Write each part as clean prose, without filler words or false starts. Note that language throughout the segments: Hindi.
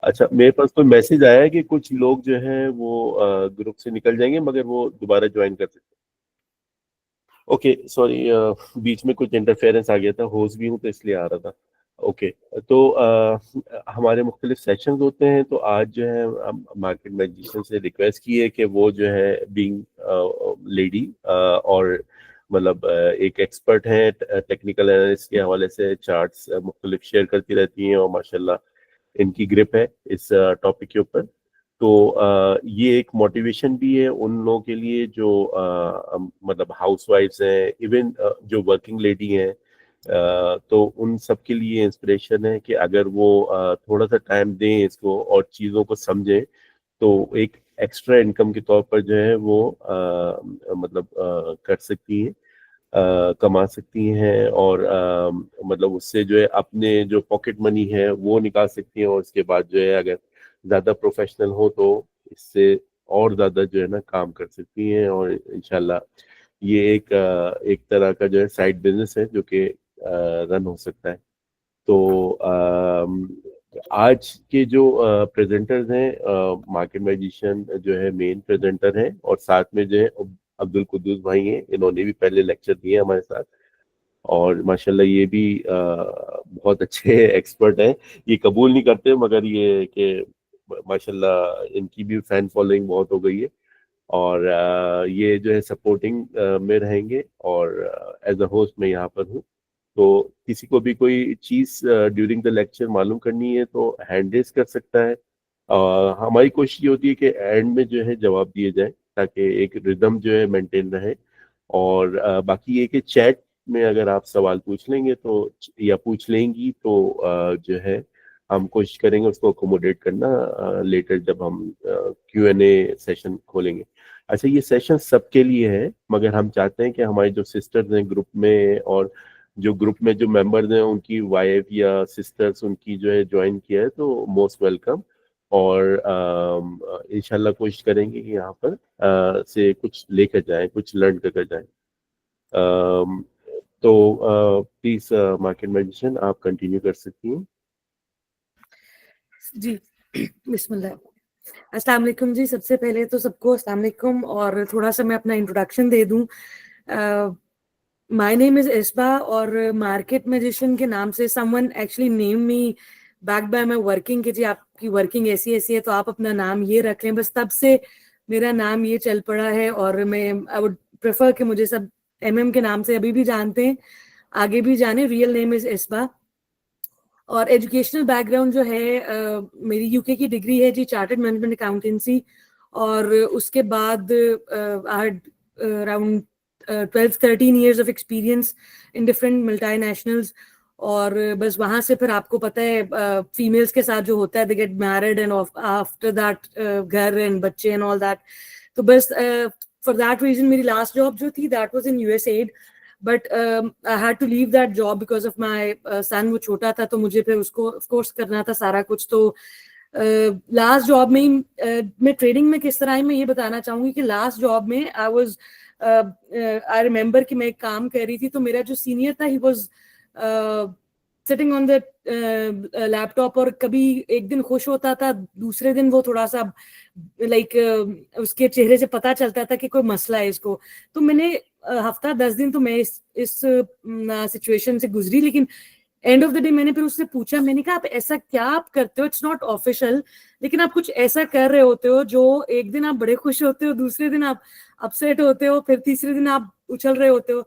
अच्छा, मेरे पास कोई मैसेज आया है कि कुछ लोग जो है वो ग्रुप से निकल जाएंगे, मगर वो दोबारा ज्वाइन कर सकते हैं। ओके, सॉरी, बीच में कुछ इंटरफेरेंस आ गया था, होस्ट भी हूँ तो इसलिए आ रहा था। ओके। तो हमारे मुख्तलिफ सेशंस होते हैं, तो आज जो है मार्केट मैजिशियन से रिक्वेस्ट की है कि वो जो है बीइंग लेडी और मतलब एक एक्सपर्ट हैं टेक्निकल एनालिस्ट के हवाले से चार्ट्स मुख्तलिफ शेयर करती रहती हैं, और माशाल्लाह इनकी ग्रिप है इस टॉपिक के ऊपर। तो ये एक मोटिवेशन भी है उन लोगों के लिए जो मतलब हाउसवाइफ्स हैं, इवन जो वर्किंग लेडी हैं। तो उन सब के लिए इंस्पिरेशन है कि अगर वो थोड़ा सा टाइम दें इसको और चीज़ों को समझें, तो एक एक्स्ट्रा इनकम के तौर पर जो है वो मतलब कर सकती हैं, कमा सकती हैं, और मतलब उससे जो है अपने जो पॉकेट मनी है वो निकाल सकती हैं, और उसके बाद जो है अगर ज़्यादा प्रोफेशनल हो तो इससे और ज़्यादा जो है ना काम कर सकती हैं, और इंशाल्लाह ये एक तरह का जो है साइड बिजनेस है जो कि रन हो सकता है। तो आज के जो प्रेजेंटर्स हैं, मार्केट मैजिशियन जो है मेन प्रेजेंटर हैं, और साथ में जो है अब्दुल कुद्दूस भाई हैं, इन्होंने भी पहले लेक्चर दिए हमारे साथ, और माशाल्लाह ये भी बहुत अच्छे एक्सपर्ट हैं। ये कबूल नहीं करते, मगर ये कि माशाल्लाह इनकी भी फैन फॉलोइंग बहुत हो गई है, और ये जो है सपोर्टिंग में रहेंगे, और एज अ होस्ट मैं यहाँ पर हूँ। तो किसी को भी कोई चीज़ ड्यूरिंग द लेक्चर मालूम करनी है तो हैंड रेज कर सकता है। हमारी कोशिश ये होती है कि एंड में जो है जवाब दिए जाए, ताकि एक रिदम जो है मेंटेन रहे। और बाकी ये कि चैट में अगर आप सवाल पूछ लेंगे तो, या पूछ लेंगी तो जो है हम कोशिश करेंगे उसको अकोमोडेट करना लेटर जब हम Q&A सेशन खोलेंगे। अच्छा, ये सेशन सबके लिए है, मगर हम चाहते हैं कि हमारे जो सिस्टर्स हैं ग्रुप में, और जो ग्रुप में जो मेंबर्स हैं उनकी वाइफ या सिस्टर्स उनकी जो है ज्वाइन किया है, तो मोस्ट वेलकम। और इंशाल्लाह कोशिश करेंगे कि यहाँ पर से कुछ लेकर जाएं, कुछ लर्न कर जाएं। अम, तो प्लीज मार्केट मैजिशियन आप कंटिन्यू कर सकती हैं। जी, बिस्मिल्लाह। अस्सलाम वालेकुम जी। सबसे पहले तो सबको अस्सलाम वालेकुम, और थोड़ा सा मैं अपना इंट्रोडक्शन दे दूं। माय नेम इज इस्बा, और मार्केट मैजिशियन के नाम से someone actually name me back by my working, कि जी आपकी वर्किंग ऐसी ऐसी है तो आप अपना नाम ये रख लें। बस तब से मेरा नाम ये चल पड़ा है, और मैं आई वुड प्रेफर कि मुझे सब MM के नाम से अभी भी जानते हैं, आगे भी जाने। Real name is इस्बा। और एजुकेशनल बैकग्राउंड जो है, मेरी यूके की डिग्री है जी, चार्टर्ड मैनेजमेंट अकाउंटेंसी। और उसके बाद I had around 12-13 years of experience in different multinationals. और बस वहां से फिर आपको पता है फीमेल्स के साथ जो होता है, they get married and after that घर एंड बच्चे एंड ऑल दैट। तो बस फॉर दैट रीजन मेरी लास्ट जॉब जो थी that was in USAID, but I had to leave that job because of my son. वो छोटा था तो मुझे फिर उसको ऑफ कोर्स करना था सारा कुछ। तो लास्ट जॉब में ही मैं ट्रेडिंग में किस तरह है मैं ये बताना चाहूंगी कि लास्ट जॉब में आई रिमेम्बर कि मैं एक काम कर रही थी, तो मेरा जो सीनियर था he was sitting on the laptop, और कभी एक दिन खुश होता था, दूसरे दिन वो थोड़ा सा लाइक उसके चेहरे से पता चलता था कि कोई मसला है इसको। तो मैंने हफ्ता 10 दिन तो मैं इस सिचुएशन से गुजरी, लेकिन एंड ऑफ द डे मैंने फिर उससे पूछा, मैंने कहा आप ऐसा क्या आप करते हो, इट्स नॉट ऑफिशियल, लेकिन आप कुछ ऐसा कर रहे होते हो जो एक दिन आप बड़े खुश होते हो, दूसरे दिन आप अपसेट होते हो, फिर तीसरे दिन आप उछल रहे होते हो।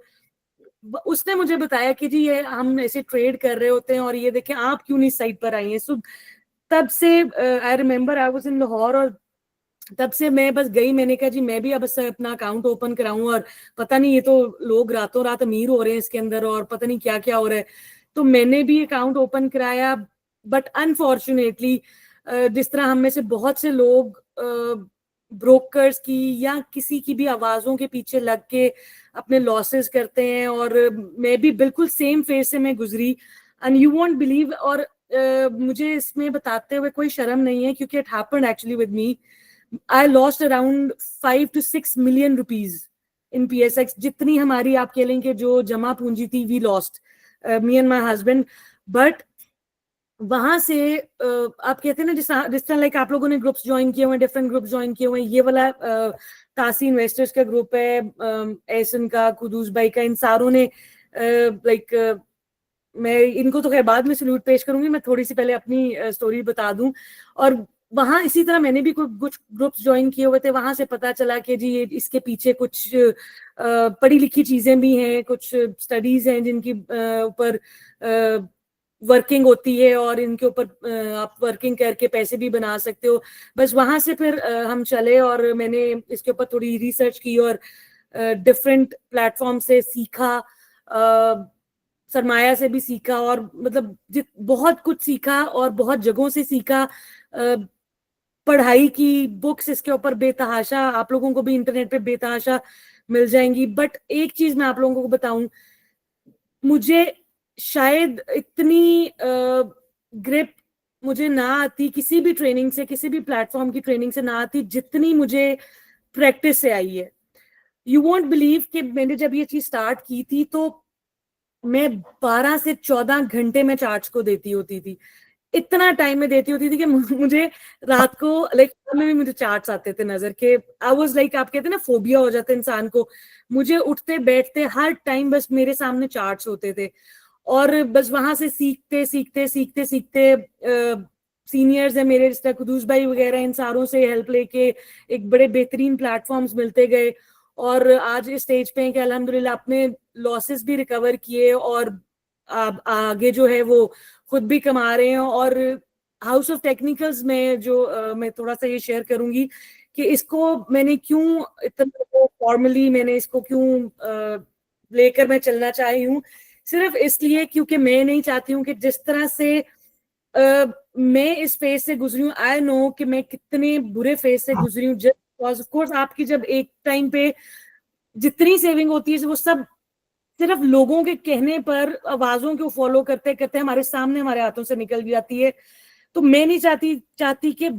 उसने मुझे बताया कि जी ये हम ऐसे ट्रेड कर रहे होते हैं, और ये देखें आप क्यों नहीं साइट पर आई हैं। सो तब से I remember I was in Lahore, और तब से मैं बस गई, मैंने कहा जी मैं भी अब अपना अकाउंट ओपन कराऊं, और पता नहीं ये तो लोग रातों रात अमीर हो रहे हैं इसके अंदर, और पता नहीं क्या क्या हो रहा है। तो मैंने भी अकाउंट ओपन कराया, बट अनफॉर्चुनेटली जिस तरह हम में से बहुत से लोग ब्रोकर्स की या किसी की भी आवाजों के पीछे लग के अपने लॉसेस करते हैं, और मैं भी बिल्कुल सेम फेज से मैं गुजरी, एंड यू वोंट बिलीव। और मुझे इसमें बताते हुए कोई शर्म नहीं है, क्योंकि it happened actually with me. I lost around 5 to 6 million rupees in PSX. जितनी हमारी आप कह लेंगे जो जमा पूंजी थी, we lost, me and my husband. But वहां से आप कहते हैं ना, जिस तरह लाइक आप लोगों ने ग्रुप्स ज्वाइन किए हुए हैं, डिफरेंट ग्रुप्स ज्वाइन किए हुए हैं, ये वाला तासी इन्वेस्टर्स का ग्रुप है, एहसन का, कुदूस भाई का, इन सारों ने लाइक मैं इनको तो खैर बाद में सल्यूट पेश करूंगी, मैं थोड़ी सी पहले अपनी स्टोरी बता दूं। और वहां इसी तरह मैंने भी कुछ ग्रुप्स ज्वाइन किए हुए थे, वहां से पता चला कि जी ये इसके पीछे कुछ पढ़ी लिखी चीजें भी हैं, कुछ स्टडीज हैं जिनकी ऊपर वर्किंग होती है और इनके ऊपर आप वर्किंग करके पैसे भी बना सकते हो। बस वहां से फिर हम चले और मैंने इसके ऊपर थोड़ी रिसर्च की और डिफरेंट प्लेटफॉर्म से सीखा, सरमाया से भी सीखा, और मतलब बहुत कुछ सीखा और बहुत जगहों से सीखा। पढ़ाई की बुक्स इसके ऊपर बेतहाशा, आप लोगों को भी इंटरनेट पे बेतहाशा मिल जाएंगी। बट एक चीज मैं आप लोगों को बताऊं, मुझे शायद इतनी ग्रिप मुझे ना आती किसी भी ट्रेनिंग से, किसी भी प्लेटफॉर्म की ट्रेनिंग से ना आती जितनी मुझे प्रैक्टिस से आई है। यू वॉन्ट बिलीव कि मैंने जब ये चीज स्टार्ट की थी तो मैं 12 से 14 घंटे में चार्ट्स को देती होती थी, इतना टाइम में देती होती थी कि मुझे रात को लाइक में भी मुझे चार्ट्स आते थे नजर के। आई वाज लाइक, आप कहते हैं ना फोबिया हो जाता है इंसान को, मुझे उठते बैठते हर टाइम बस मेरे सामने चार्ट्स होते थे। और बस वहां से सीखते सीखते सीखते सीखते सीनियर्स है मेरे, रिश्ता कुदूस भाई वगैरह, इन सारों से हेल्प लेके एक बड़े बेहतरीन प्लेटफॉर्म्स मिलते गए और आज इस स्टेज पे हैं कि अल्हम्दुलिल्लाह अपने लॉसेस भी रिकवर किए और आगे जो है वो खुद भी कमा रहे हैं। और हाउस ऑफ टेक्निकल्स में जो मैं थोड़ा सा ये शेयर करूंगी कि इसको मैंने क्यों इतना फॉर्मली मैंने इसको क्यों लेकर मैं चलना चाही हूँ, सिर्फ इसलिए क्योंकि मैं नहीं चाहती हूँ कि जिस तरह से मैं इस फेज से गुजरी हूँ, आई नो कि मैं कितने बुरे फेज से गुजरी हूँ। जस्ट ऑफ कोर्स आपकी जब एक टाइम पे जितनी सेविंग होती है वो सब सिर्फ लोगों के कहने पर, आवाजों को फॉलो करते करते हमारे सामने हमारे हाथों से निकल जाती है। तो मैं नहीं चाहती कि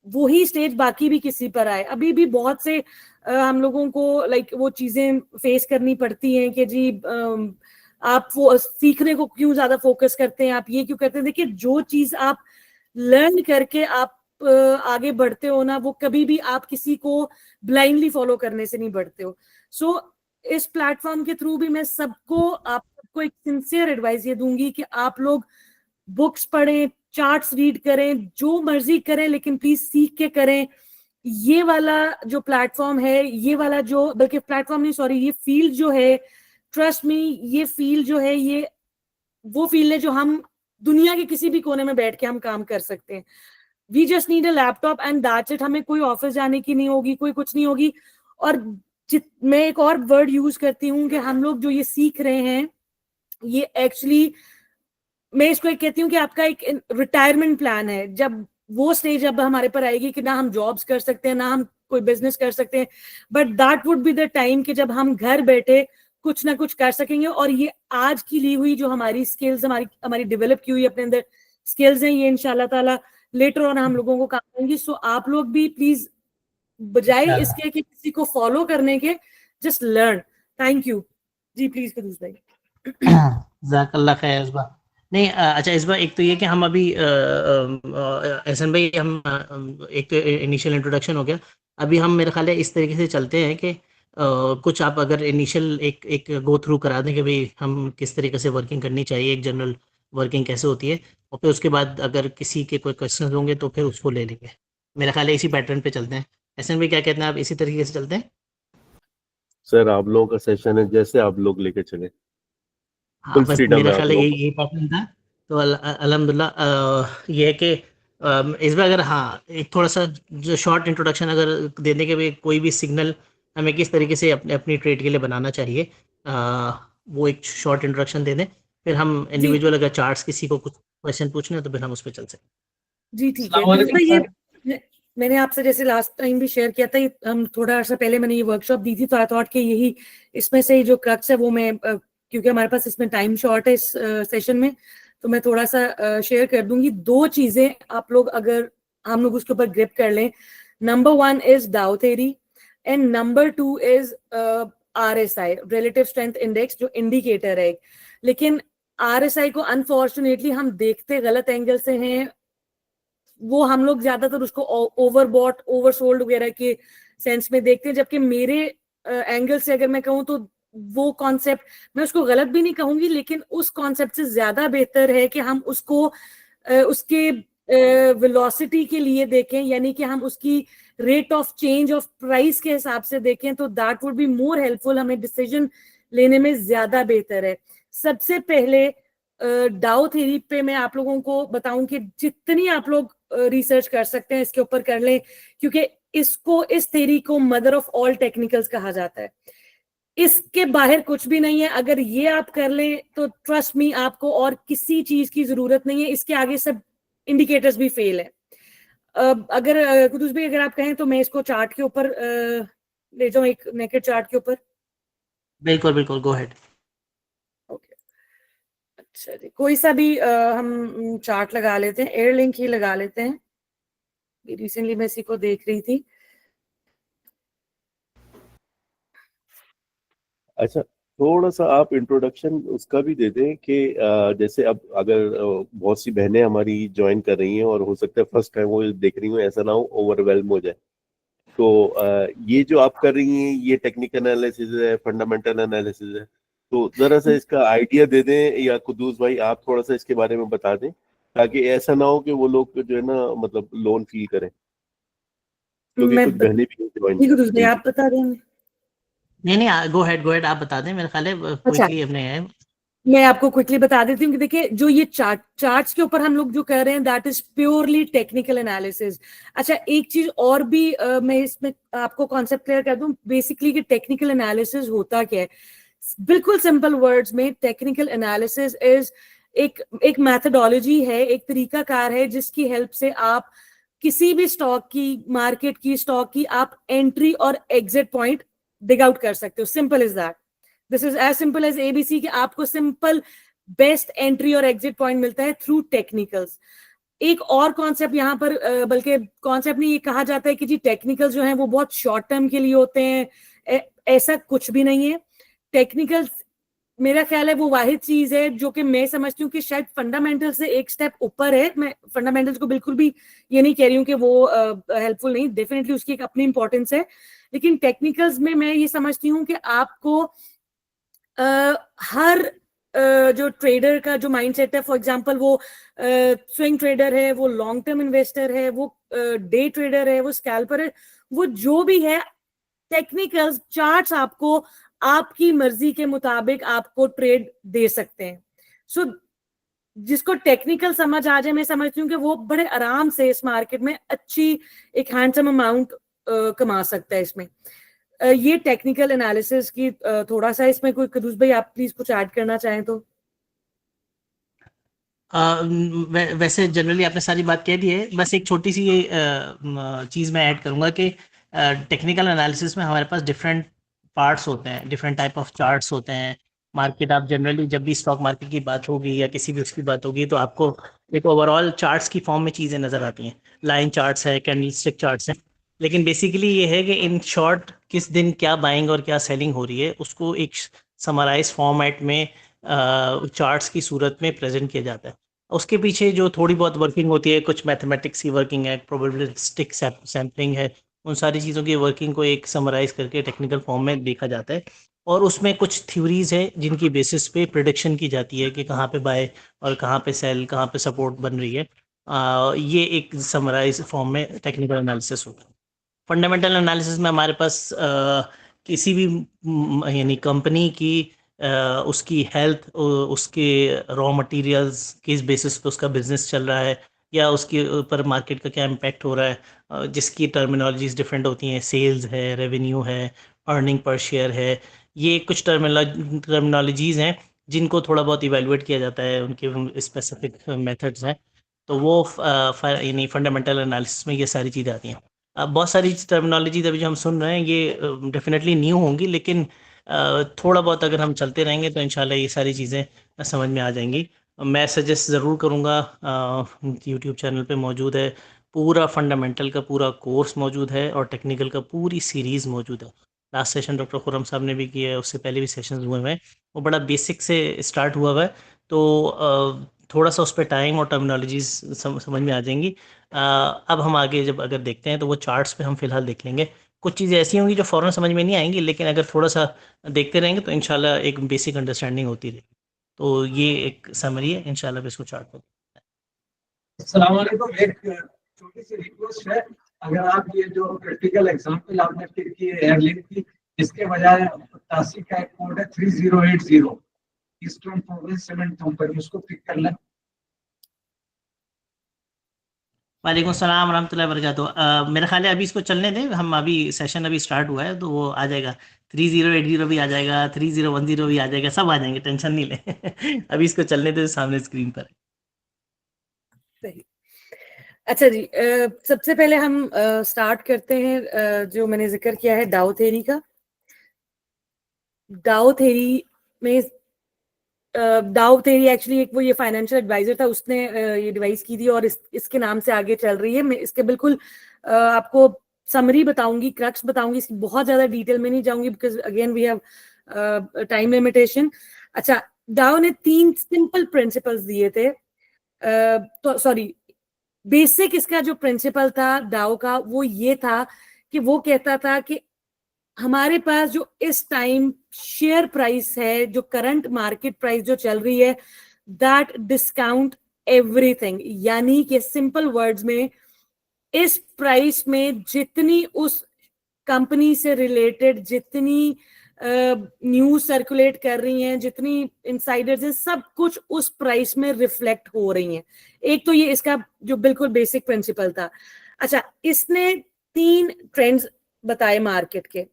वही स्टेज बाकी भी किसी पर आए। अभी भी बहुत से हम लोगों को लाइक वो चीजें फेस करनी पड़ती हैं कि जी आप वो सीखने को क्यों ज्यादा फोकस करते हैं, आप ये क्यों करते हैं। देखिए, जो चीज आप लर्न करके आप आगे बढ़ते हो ना, वो कभी भी आप किसी को ब्लाइंडली फॉलो करने से नहीं बढ़ते हो। सो इस प्लेटफॉर्म के थ्रू भी मैं आप सबको एक सिंसियर एडवाइस ये दूंगी कि आप लोग बुक्स पढ़ें, चार्ट्स रीड करें, जो मर्जी करें, लेकिन प्लीज सीख के करें। ये वाला जो प्लेटफॉर्म है, ये वाला जो, बल्कि प्लेटफॉर्म नहीं सॉरी, ये फील्ड जो है, ट्रस्ट मी, ये फील्ड जो है ये वो फील्ड है जो हम दुनिया के किसी भी कोने में बैठ के हम काम कर सकते हैं। We just need a laptop and that's it. हमें कोई ऑफिस जाने की नहीं होगी, कोई कुछ नहीं होगी। और मैं एक और वर्ड यूज करती हूँ कि हम लोग जो ये सीख रहे हैं, ये एक्चुअली मैं इसको एक कहती हूँ कि आपका एक रिटायरमेंट प्लान है। जब वो स्टेज अब हमारे पर आएगी कि ना हम जॉब्स कर सकते हैं, ना हम कोई बिजनेस कर सकते हैं, but that would be the time कि जब हम घर बैठे कुछ ना कुछ कर सकेंगे। और ये आज की ली हुई जो हमारी स्किल्स, हमारी डेवलप की हुई अपने अंदर स्किल्स हैं, ये इंशाल्लाह ताला लेटर ऑन हम लोगों को काम आएंगी। सो आप लोग भी प्लीज, बजाय इसके कि किसी को फॉलो करने के, जस्ट लर्न। थैंक यू जी। प्लीज कदूस भाई। जज़ाकल्लाह खैर इस बार। नहीं अच्छा, इस बार एक तो ये कि हम अभी एहसन भाई, हम एक इनिशियल इंट्रोडक्शन हो गया। अभी हम मेरे ख्याल है इस तरीके से चलते हैं कि कुछ आप अगर इनिशियल एक गो थ्रू करा दें कि भाई हम किस तरीके से वर्किंग करनी चाहिए, एक जनरल वर्किंग कैसे होती है, और फिर उसके बाद अगर किसी के कोई क्वेश्चन होंगे तो फिर उसको ले लेंगे। मेरा ख्याल है इसी पैटर्न पे चलते हैं। एहसन भाई क्या कहते हैं, आप इसी तरीके से चलते हैं? सर आप लोगों का सेशन है, जैसे आप लोग लेके चले, हाँ, फुल बस फ्रीडम मेरा है आप ख्याल है लोगों यही पैटर्न था। तो अल्हम्दुलिल्लाह ये है कि इस बार अगर हाँ एक थोड़ा सा जो शॉर्ट इंट्रोडक्शन अगर दे दें कि भाई कोई भी सिग्नल हमें किस तरीके से अपने अपनी ट्रेड के लिए बनाना चाहिए, वो एक शॉर्ट इंट्रोडक्शन दे दें, फिर हम जी इंडिविजुअल अगर चार्ट्स किसी को कुछ क्वेश्चन पूछने हैं तो फिर हम उस पर चल सकते जी ठीक है। तो मैंने आपसे जैसे लास्ट टाइम भी शेयर किया था, हम थोड़ा सा पहले मैंने ये वर्कशॉप दी थी, तो आई थॉट कि यही इसमें से जो क्रक्स है वो मैं क्योंकि हमारे पास इसमें टाइम शॉर्ट है इस सेशन में, तो मैं थोड़ा सा शेयर कर दूंगी। दो चीजें आप लोग अगर हम लोग उसके ऊपर ग्रिप कर लें, नंबर 1 इज डाउ theory and number 2 is RSI, relative strength index, जो इंडिकेटर है। लेकिन RSI को अनफॉर्चुनेटली हम देखते गलत एंगल से हैं, वो हम लोग ज्यादातर उसको ओवरबॉट ओवरसोल्ड वगैरह के सेंस में देखते हैं, जबकि मेरे एंगल से अगर मैं कहूँ तो वो कॉन्सेप्ट, मैं उसको गलत भी नहीं कहूंगी, लेकिन उस कॉन्सेप्ट से ज्यादा बेहतर है कि हम उसको उसके वेलोसिटी के लिए देखें, यानी कि हम उसकी rate of change of price के हिसाब से देखें, तो that would be more helpful, हमें डिसीजन लेने में ज्यादा बेहतर है। सबसे पहले डाउ थ्योरी पे मैं आप लोगों को बताऊं कि जितनी आप लोग रिसर्च कर सकते हैं इसके ऊपर कर लें, क्योंकि इसको, इस थ्योरी को मदर ऑफ ऑल टेक्निकल्स कहा जाता है। इसके बाहर कुछ भी नहीं है। अगर ये आप कर लें तो ट्रस्ट मी, आपको और किसी चीज की जरूरत नहीं है, इसके आगे सब इंडिकेटर्स भी फेल है। अगर कुतुस भाई अगर आप कहें तो मैं इसको चार्ट के ऊपर ले जाऊं, एक नेकेड चार्ट के ऊपर। बिल्कुल बिल्कुल, गो हेड। ओके, अच्छा जी, कोई सा भी हम चार्ट लगा लेते हैं, एयरलिंक ही लगा लेते हैं, रिसेंटली मैं इसी को देख रही थी। अच्छा, थोड़ा सा आप इंट्रोडक्शन उसका भी दे दें कि जैसे अब अगर बहुत सी बहनें हमारी ज्वाइन कर रही हैं और हो सकता है फर्स्ट टाइम वो देख रही हूँ, ऐसा ना हो ओवरवेल्म हो जाए, तो ये जो आप कर रही हैं ये टेक्निकल एनालिसिस है, फंडामेंटल एनालिसिस है, तो जरा सा इसका आइडिया दे दें, या कुद्दूस भाई आप थोड़ा सा इसके बारे में बता दें, ताकि ऐसा ना हो कि वो लोग जो है ना मतलब लोन फील करें, क्योंकि मैं कुछ बहनें भी ज्वाइन ठीक कर। है, भाई जी आप बता देंगे। नहीं नहीं, गो हेड आप बता दें, मेरे ख्याल है अच्छा, क्विकली अपने है। मैं आपको क्विकली बता देती हूँ कि देखिए, जो ये चार्ट्स के ऊपर हम लोग जो कर रहे हैं that is purely technical analysis. अच्छा, एक चीज और भी मैं इसमें आपको कॉन्सेप्ट क्लियर कर दूं, बेसिकली कि टेक्निकल एनालिसिस होता क्या है। बिल्कुल सिंपल वर्ड्स में, टेक्निकल एनालिसिस इज एक मैथडोलॉजी है, एक तरीकाकार है जिसकी हेल्प से आप किसी भी स्टॉक की, मार्केट की, स्टॉक की आप एंट्री और एग्जिट पॉइंट डिग आउट कर सकते हो। Simple is that, this is as simple as A B C, कि आपको सिंपल बेस्ट एंट्री और एग्जिट पॉइंट मिलता है थ्रू टेक्निकल्स। एक और कॉन्सेप्ट यहाँ पर बल्कि कॉन्सेप्ट नहीं, ये कहा जाता है कि जी टेक्निकल जो है वो बहुत शॉर्ट टर्म के लिए होते हैं। ऐसा कुछ भी नहीं है। टेक्निकल, मेरा ख्याल है वो वाहिद चीज है जो कि मैं समझती हूँ कि शायद फंडामेंटल से एक स्टेप ऊपर है। मैं फंडामेंटल्स को बिल्कुल भी ये नहीं कह रही हूँ कि वो हेल्पफुल नहीं, डेफिनेटली उसकी एक अपनी इंपॉर्टेंस है, लेकिन टेक्निकल्स में मैं ये समझती हूँ कि आपको हर जो ट्रेडर का जो माइंडसेट है, फॉर एग्जांपल वो स्विंग ट्रेडर है, वो लॉन्ग टर्म इन्वेस्टर है, वो डे ट्रेडर है, वो स्कैल्पर है, वो जो भी है, टेक्निकल्स चार्ट्स आपको आपकी मर्जी के मुताबिक आपको ट्रेड दे सकते हैं। सो जिसको टेक्निकल समझ आ जाए, मैं समझती हूँ कि वो बड़े आराम से इस मार्केट में अच्छी एक हैंडसम अमाउंट कमा सकता है इसमें। ये टेक्निकल एनालिसिस की थोड़ा सा इसमें कोई, कदूस भाई आप प्लीज कुछ ऐड करना चाहें तो। वैसे जनरली आपने सारी बात कह दी है, बस एक छोटी सी चीज़ मैं ऐड करूंगा कि टेक्निकल एनालिसिस में हमारे पास डिफरेंट पार्ट्स होते हैं, डिफरेंट टाइप ऑफ चार्ट्स होते हैं। मार्केट, आप जनरली जब भी स्टॉक मार्केट की बात होगी या किसी भी उसकी बात होगी तो आपको एक ओवरऑल चार्ट्स की फॉर्म में चीज़ें नज़र आती हैं। लाइन चार्ट्स है, कैंडलस्टिक चार्ट्स हैं, लेकिन बेसिकली ये है कि इन शॉर्ट किस दिन क्या बाइंग और क्या सेलिंग हो रही है उसको एक समराइज फॉर्मेट में चार्ट्स की सूरत में प्रेजेंट किया जाता है। उसके पीछे जो थोड़ी बहुत वर्किंग होती है, कुछ मैथमेटिक्स की वर्किंग है, प्रोबेबिलिस्टिक सैम्पलिंग है, उन सारी चीज़ों की वर्किंग को एक समराइज करके टेक्निकल फॉर्म में देखा जाता है। और उसमें कुछ थ्योरीज है जिनकी बेसिस पे प्रिडिक्शन की जाती है कि कहाँ पे बाय और कहाँ पे सेल, कहाँ पे सपोर्ट बन रही है। ये एक समराइज फॉर्म में टेक्निकल एनालिसिस होता है। फंडामेंटल एनालिसिस में हमारे पास किसी भी यानी कंपनी की उसकी हेल्थ, उसके रॉ मटेरियल्स किस बेसिस पे उसका बिजनेस चल रहा है, या उसके ऊपर मार्केट का क्या इम्पैक्ट हो रहा है, जिसकी टर्मिनोलॉजीज डिफरेंट होती हैं, सेल्स है, रेवेन्यू है, अर्निंग पर शेयर है। ये कुछ टर्मिनोलॉजीज हैं जिनको थोड़ा बहुत इवेलुएट किया जाता है, उनके स्पेसिफिक मेथड्स हैं। तो वो यानी फंडामेंटल एनालिसिस में ये सारी चीज़ें आती हैं। बहुत सारी टर्मिनोलॉजीज अभी जो हम सुन रहे हैं ये डेफिनेटली न्यू होंगी, लेकिन थोड़ा बहुत अगर हम चलते रहेंगे तो इंशाल्लाह ये सारी चीज़ें समझ में आ जाएंगी। मैं सजेस्ट ज़रूर करूँगा, यूट्यूब चैनल पे मौजूद है, पूरा फंडामेंटल का पूरा कोर्स मौजूद है और टेक्निकल का पूरी सीरीज़ मौजूद है। लास्ट सेशन डॉक्टर खुरम साहब ने भी किया है, उससे पहले भी सेशंस हुए हैं, वो बड़ा बेसिक से स्टार्ट हुआ हुआ है। तो थोड़ा सा उस पर टाइम और टर्मिनोलॉजीज समझ में आ जाएंगी। अब हम आगे जब अगर देखते हैं तो वो चार्ट्स पे हम फिलहाल देख लेंगे। कुछ चीज़ें ऐसी होंगी जो फ़ौरन समझ में नहीं आएंगी, लेकिन अगर थोड़ा सा देखते रहेंगे तो इंशाल्लाह एक बेसिक अंडरस्टैंडिंग होती रहेगी। तो ये एक समरी है, इंशाल्लाह इसको चार्ट पर। अस्सलाम वालेकुम। एक छोटी सी रिक्वेस्ट है, अगर आप ये जो प्रैक्टिकल एग्जांपल आपने पिक की है एयरलिंक की, इसके बजाय तासी का एक कोड है 3080 ईस्टर्न प्रोविंस सीमेंट कंपनी, उसको पिक कर लें। वालेकुम सलाम रहमतुल्लाहि वबरकातुहू। मेरा ख्याल है अभी इसको चलने दें, हम अभी सेशन अभी स्टार्ट हुआ है तो वो आ जाएगा। 3080 भी आ जाएगा, 3010 भी आ जाएगा, सब आ जाएंगे, टेंशन नहीं ले। अभी इसको चलने दें, सामने स्क्रीन पर। सही। अच्छा जी, सबसे पहले हम स्टार्ट करते हैं जो मैंने जिक्र किया है डाउ थ्योरी का। डाउ थ्योरी में डाउ थ्योरी एक्चुअली एक वो ये फाइनेंशियल एडवाइजर था, उसने ये डिवाइस की थी और इसके नाम से आगे चल रही है। मैं इसके बिल्कुल आपको समरी बताऊंगी, क्रक्स बताऊंगी, इसकी बहुत ज्यादा डिटेल में नहीं जाऊंगी because again we have time limitation. अच्छा, डाउ ने 3 सिंपल प्रिंसिपल्स दिए थे। तो सॉरी, बेसिक इसका जो प्रिंसिपल था डाउ का वो ये था कि वो कहता था कि हमारे पास जो इस टाइम शेयर प्राइस है, जो करंट मार्केट प्राइस जो चल रही है, दैट डिस्काउंट एवरीथिंग। यानी कि सिंपल वर्ड्स में, इस प्राइस में जितनी उस कंपनी से रिलेटेड जितनी न्यूज सर्कुलेट कर रही हैं, जितनी इनसाइडर्स हैं, सब कुछ उस प्राइस में रिफ्लेक्ट हो रही हैं। एक तो ये इसका जो बिल्कुल बेसिक प्रिंसिपल था। अच्छा, इसने 3 ट्रेंड्स बताए मार्केट के।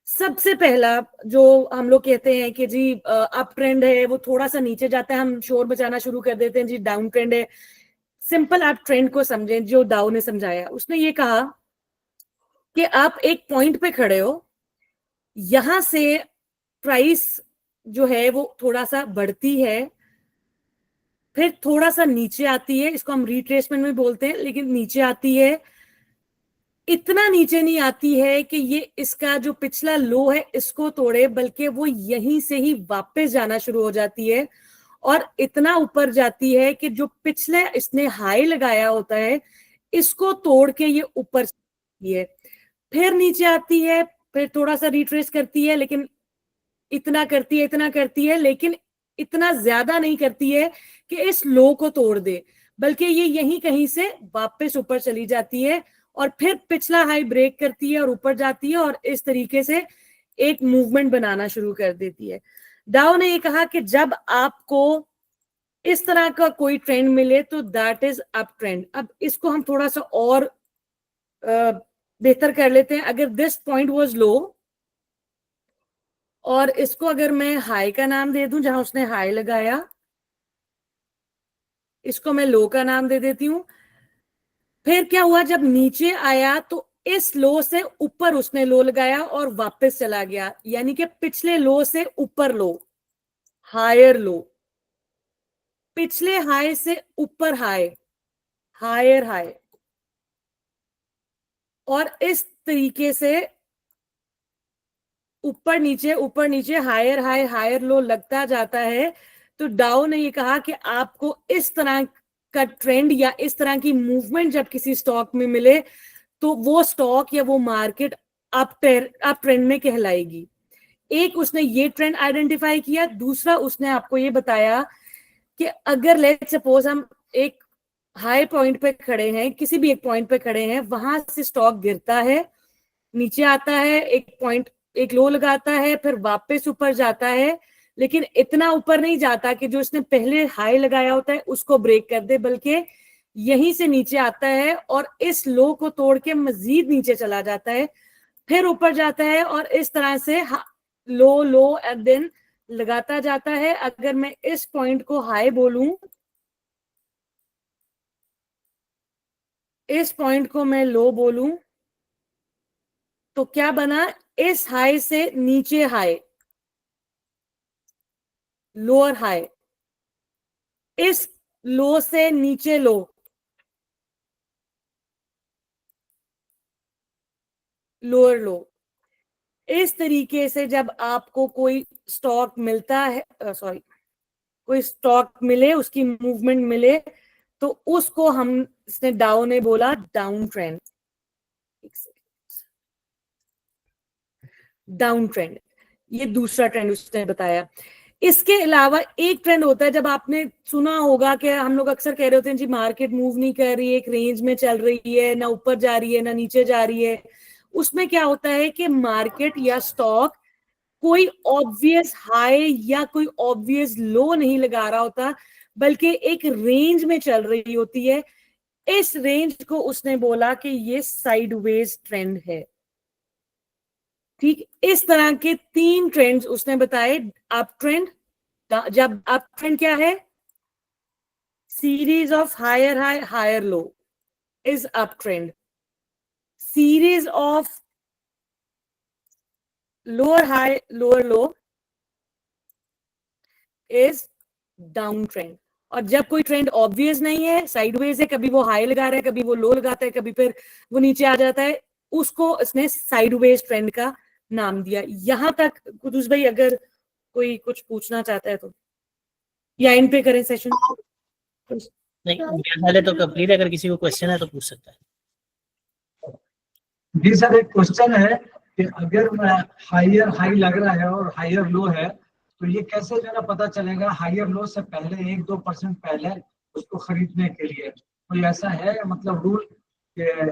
सबसे पहला जो हम लोग कहते हैं कि जी अप ट्रेंड है, वो थोड़ा सा नीचे जाता है, हम शोर बचाना शुरू कर देते हैं जी डाउन ट्रेंड है। सिंपल आप ट्रेंड को समझें जो डाउ ने समझाया। उसने ये कहा कि आप एक पॉइंट पे खड़े हो, यहां से प्राइस जो है वो थोड़ा सा बढ़ती है, फिर थोड़ा सा नीचे आती है, इसको हम रिट्रेसमेंट में बोलते हैं, लेकिन नीचे आती है। इतना नीचे नहीं आती है कि ये इसका जो पिछला लो है इसको तोड़े, बल्कि वो यहीं से ही वापस जाना शुरू हो जाती है और इतना ऊपर जाती है कि जो पिछले इसने हाई लगाया होता है इसको तोड़ के ये ऊपर जाती है, फिर नीचे आती है, फिर थोड़ा सा रिट्रेस करती है, लेकिन इतना करती है, इतना करती है, लेकिन इतना ज्यादा नहीं करती है कि इस लो को तोड़ दे, बल्कि ये यहीं कहीं से वापस ऊपर चली जाती है और फिर पिछला हाई ब्रेक करती है और ऊपर जाती है और इस तरीके से एक मूवमेंट बनाना शुरू कर देती है। डाउ ने ये कहा कि जब आपको इस तरह का कोई ट्रेंड मिले तो दैट इज अप ट्रेंड। अब इसको हम थोड़ा सा और बेहतर कर लेते हैं। अगर दिस पॉइंट वाज लो और इसको अगर मैं हाई का नाम दे दूं, जहां उसने हाई लगाया, इसको मैं लो का नाम दे देती हूं। फिर क्या हुआ, जब नीचे आया तो इस लो से ऊपर उसने लो लगाया और वापस चला गया, यानी कि पिछले लो से ऊपर लो, हायर लो, पिछले हाई से ऊपर हाई, हायर हाई, और इस तरीके से ऊपर नीचे हायर हाई हायर लो लगता जाता है। तो डाउ ने ये कहा कि आपको इस तरह का ट्रेंड या इस तरह की मूवमेंट जब किसी स्टॉक में मिले तो वो स्टॉक या वो मार्केट अप ट्रेंड में कहलाएगी। एक उसने ये ट्रेंड आइडेंटिफाई किया। दूसरा उसने आपको ये बताया कि अगर लेट्स सपोज हम एक हाई पॉइंट पे खड़े हैं, किसी भी एक पॉइंट पे खड़े हैं, वहां से स्टॉक गिरता है, नीचे आता है, एक पॉइंट एक लो लगाता है, फिर वापस ऊपर जाता है, लेकिन इतना ऊपर नहीं जाता कि जो इसने पहले हाई लगाया होता है उसको ब्रेक कर दे, बल्कि यहीं से नीचे आता है और इस लो को तोड़ के मजीद नीचे चला जाता है, फिर ऊपर जाता है और इस तरह से लो लो एंड देन लगाता जाता है। अगर मैं इस पॉइंट को हाई बोलूं, इस पॉइंट को मैं लो बोलूं, तो क्या बना, इस हाई से नीचे हाई, लोअर हाई, इस लो से नीचे लो, लोअर लो। इस तरीके से जब आपको कोई स्टॉक मिलता है, सॉरी, कोई स्टॉक मिले, उसकी मूवमेंट मिले, तो उसको हम इसने डाउ ने बोला डाउन ट्रेंड, डाउन ट्रेंड, ये दूसरा ट्रेंड उसने बताया। इसके अलावा एक ट्रेंड होता है, जब आपने सुना होगा कि हम लोग अक्सर कह रहे होते हैं जी मार्केट मूव नहीं कर रही है, एक रेंज में चल रही है, ना ऊपर जा रही है ना नीचे जा रही है। उसमें क्या होता है कि मार्केट या स्टॉक कोई ऑब्वियस हाई या कोई ऑब्वियस लो नहीं लगा रहा होता, बल्कि एक रेंज में चल रही होती है। इस रेंज को उसने बोला कि ये साइडवेज ट्रेंड है। ठीक, इस तरह के 3 ट्रेंड्स उसने बताए। अप ट्रेंड, जब अप ट्रेंड क्या है, series of higher high higher low is up trend, series of lower high lower low is down trend. और जब कोई ट्रेंड ऑब्वियस नहीं है, साइडवेज है, कभी वो हाई लगा रहा है, कभी वो लो लगाता है, कभी फिर वो नीचे आ जाता है, उसको इसने साइडवेज ट्रेंड का नाम दिया। यहां तक कुदूस भाई अगर कोई कुछ पूछना चाहता है तो, या इन पे करें सेशन? नहीं, मेरे ख्याल है तो कंप्लीट है, अगर किसी को क्वेश्चन है तो पूछ सकता है। जी सर, एक क्वेश्चन है कि अगर हायर हाई लग रहा है और हायर लो है, तो ये कैसे जो है ना पता चलेगा हायर लो से पहले 1-2% पहले उसको खरीदने के लिए? कोई ऐसा है मतलब रूल कि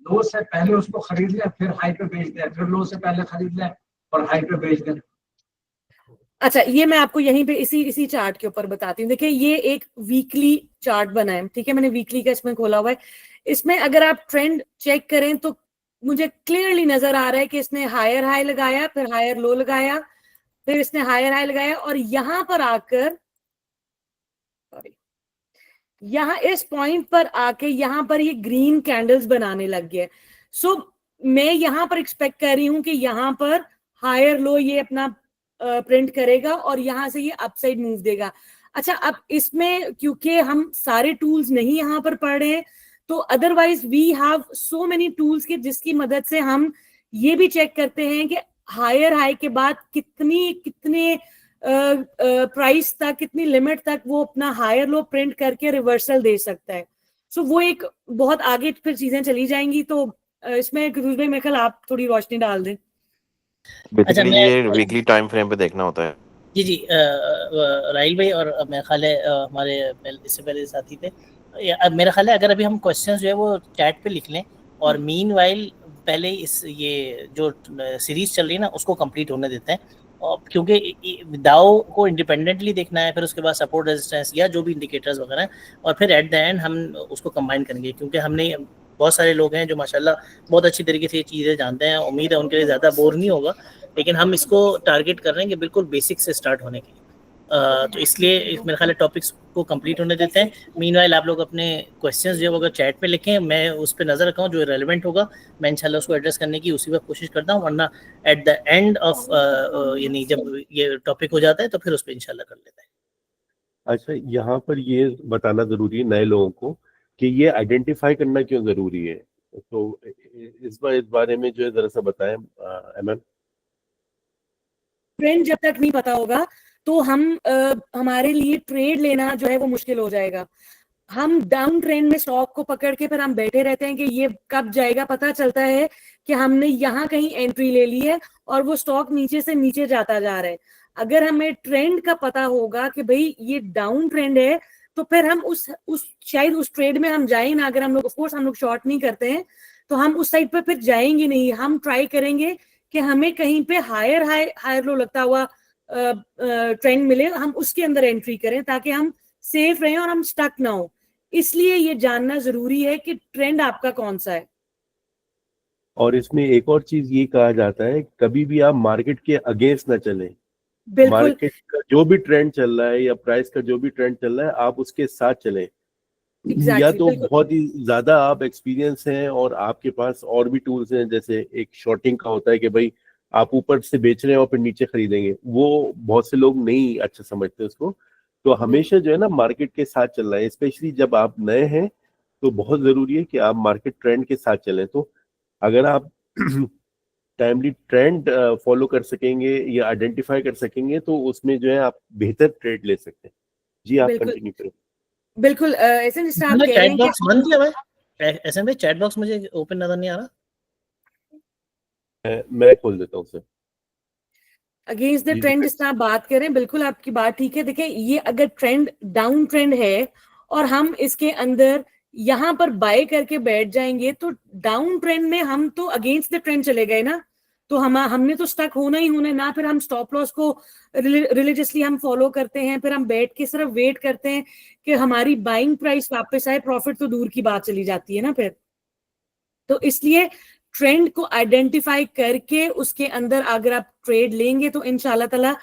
लो से पहले उसको खरीद लें फिर हाई पे बेच दें, फिर लो से पहले खरीद लें और हाई पे बेच दें? अच्छा, ये मैं आपको यहीं पे इसी चार्ट के ऊपर बताती हूँ। देखिए, ये एक वीकली चार्ट बना है, ठीक है, मैंने वीकली का इसमें खोला हुआ है। इसमें अगर आप ट्रेंड चेक करें तो मुझे क्लियरली नजर आ रहा है कि इसने हायर हाई लगाया, फिर हायर लो लगाया, फिर इसने हायर हाई लगाया, और यहां पर आकर, सॉरी, यहां इस पॉइंट पर आके यहां पर ये ग्रीन कैंडल्स बनाने लग गए। सो मैं यहां पर एक्सपेक्ट कर रही हूं कि यहां पर हायर लो ये अपना प्रिंट करेगा और यहां से ये अपसाइड मूव देगा। अच्छा, अब इसमें क्योंकि हम सारे टूल्स नहीं यहां पर पढ़ रहे हैं, तो otherwise we have so many tools के जिसकी मदद से हम ये भी चेक करते हैं कि हायर हाई के बाद कितने प्राइस तक, कितनी लिमिट तक वो अपना हायर लो प्रिंट करके रिवर्सल दे सकता है। सो वो एक बहुत आगे फिर चीजें चली जाएंगी। तो इसमें गुरुज भाई मेरे ख्याल आप थोड़ी रोशनी डाल दें। अच्छा, बेसिकली ये वीकली टाइम फ्रेम पे देखना होता है। जी राहिल भाई, और मेरा ख्याल है हमारे इससे पहले साथी थे, अब मेरा ख्याल है अगर अभी हम क्वेश्चंस जो है वो चैट पे लिख लें, और मीनवाइल पहले इस ये जो सीरीज चल रही है ना उसको कंप्लीट होने देते हैं, और क्योंकि दाव को इंडिपेंडेंटली देखना है, फिर उसके बाद सपोर्ट रेजिस्टेंस या जो भी इंडिकेटर्स वगैरह हैं, और फिर एट द एंड हम उसको कंबाइन करेंगे, क्योंकि हमने बहुत सारे लोग हैं जो माशाल्लाह बहुत अच्छी तरीके से ये चीज़ें जानते हैं। उम्मीद है उनके लिए ज़्यादा बोर नहीं होगा, लेकिन हम इसको टारगेट कर रहे हैं कि बिल्कुल बेसिक से स्टार्ट होने के लिए। तो इसलिए मेरे ख्याल है टॉपिक्स को कंप्लीट होने देते हैं। मीनवाइल आप लोग अपने क्वेश्चंस जो अगर चैट पे लिखें, मैं उस पर नज़र रखा हूँ, जो रेलेवेंट होगा मैं इंशाल्लाह उसको एड्रेस करने की उसी वक्त कोशिश करता हूँ, वरना एट द एंड ऑफ यानी जब ये टॉपिक हो जाता है तो फिर उस पर इंशाल्लाह कर लेते हैं। अच्छा, यहाँ पर ये बताना जरूरी है नए लोगों को कि ये आइडेंटिफाई करना क्यों जरूरी है, तो इस बारे में जो है जरा सा बताएं एमएम। ट्रेंड जब तक नहीं पता होगा तो हमारे लिए ट्रेड लेना जो है वो मुश्किल हो जाएगा। हम डाउन ट्रेंड में स्टॉक को पकड़ के फिर हम बैठे रहते हैं कि ये कब जाएगा। पता चलता है कि हमने यहाँ कहीं एंट्री ले ली है और वो स्टॉक नीचे से नीचे जाता जा रहा है। अगर हमें ट्रेंड का पता होगा कि भाई ये डाउन ट्रेंड है, तो फिर हम शायद उस ट्रेड में हम जाए ना। अगर हम लोग, ऑफ कोर्स हम लोग शॉर्ट नहीं करते हैं, तो हम उस साइड पे फिर जाएंगे नहीं। हम ट्राई करेंगे कि हमें कहीं पे हायर लो लगता हुआ ट्रेंड मिले, हम उसके अंदर एंट्री करें ताकि हम सेफ रहें और हम स्टक ना हो। इसलिए ये जानना जरूरी है कि ट्रेंड आपका कौन सा है। और इसमें एक और चीज ये कहा जाता है, कभी भी आप मार्केट के अगेंस्ट ना चलें। बिल्कुल, मार्केट का जो भी ट्रेंड चल रहा है या प्राइस का जो भी ट्रेंड चल रहा है, आप उसके साथ चलें। या तो बिल्कुल। बहुत ही ज्यादा आप एक्सपीरियंस हैं और आपके पास और भी टूल्स हैं, जैसे एक शॉर्टिंग का होता है कि भाई आप ऊपर से बेच रहे हैं और फिर नीचे खरीदेंगे, वो बहुत से लोग नहीं अच्छा समझते उसको। तो हमेशा जो है ना मार्केट के साथ चलना है, स्पेशली जब आप नए हैं तो बहुत जरूरी है कि आप मार्केट ट्रेंड के साथ चलें। तो अगर आप टाइमली ट्रेंड फॉलो कर सकेंगे या आइडेंटिफाई कर सकेंगे तो उसमें जो है आप बेहतर ट्रेड ले सकते हैं। जी आप बिल्कुल कंटिन्यू करें। बिल्कुल ऐसे जिस तरह आप कह रहे चैट हैं बॉक्स बंद किया भाई, ऐसे में चैट बॉक्स मुझे ओपन नजर नहीं आ रहा। मैं खोल देता हूँ सर। अगेंस्ट द जी, ट्रेंड जिस तरह आप बात करें, बिल्कुल आपकी बात ठीक है। देखिए ये अगर ट्रेंड डाउन ट्रेंड है और हम इसके अंदर यहाँ पर बाय करके बैठ जाएंगे तो डाउन ट्रेंड में हम तो अगेंस्ट द ट्रेंड चले गए ना, तो हमने तो स्टक होना ही होना है ना। फिर हम स्टॉप लॉस को रिलीजियसली हम फॉलो करते हैं, फिर हम बैठ के सिर्फ वेट करते हैं कि हमारी बाइंग प्राइस वापस आए, प्रॉफिट तो दूर की बात चली जाती है ना फिर। तो इसलिए ट्रेंड को आइडेंटिफाई करके उसके अंदर अगर आप ट्रेड लेंगे तो इंशाल्लाह ताला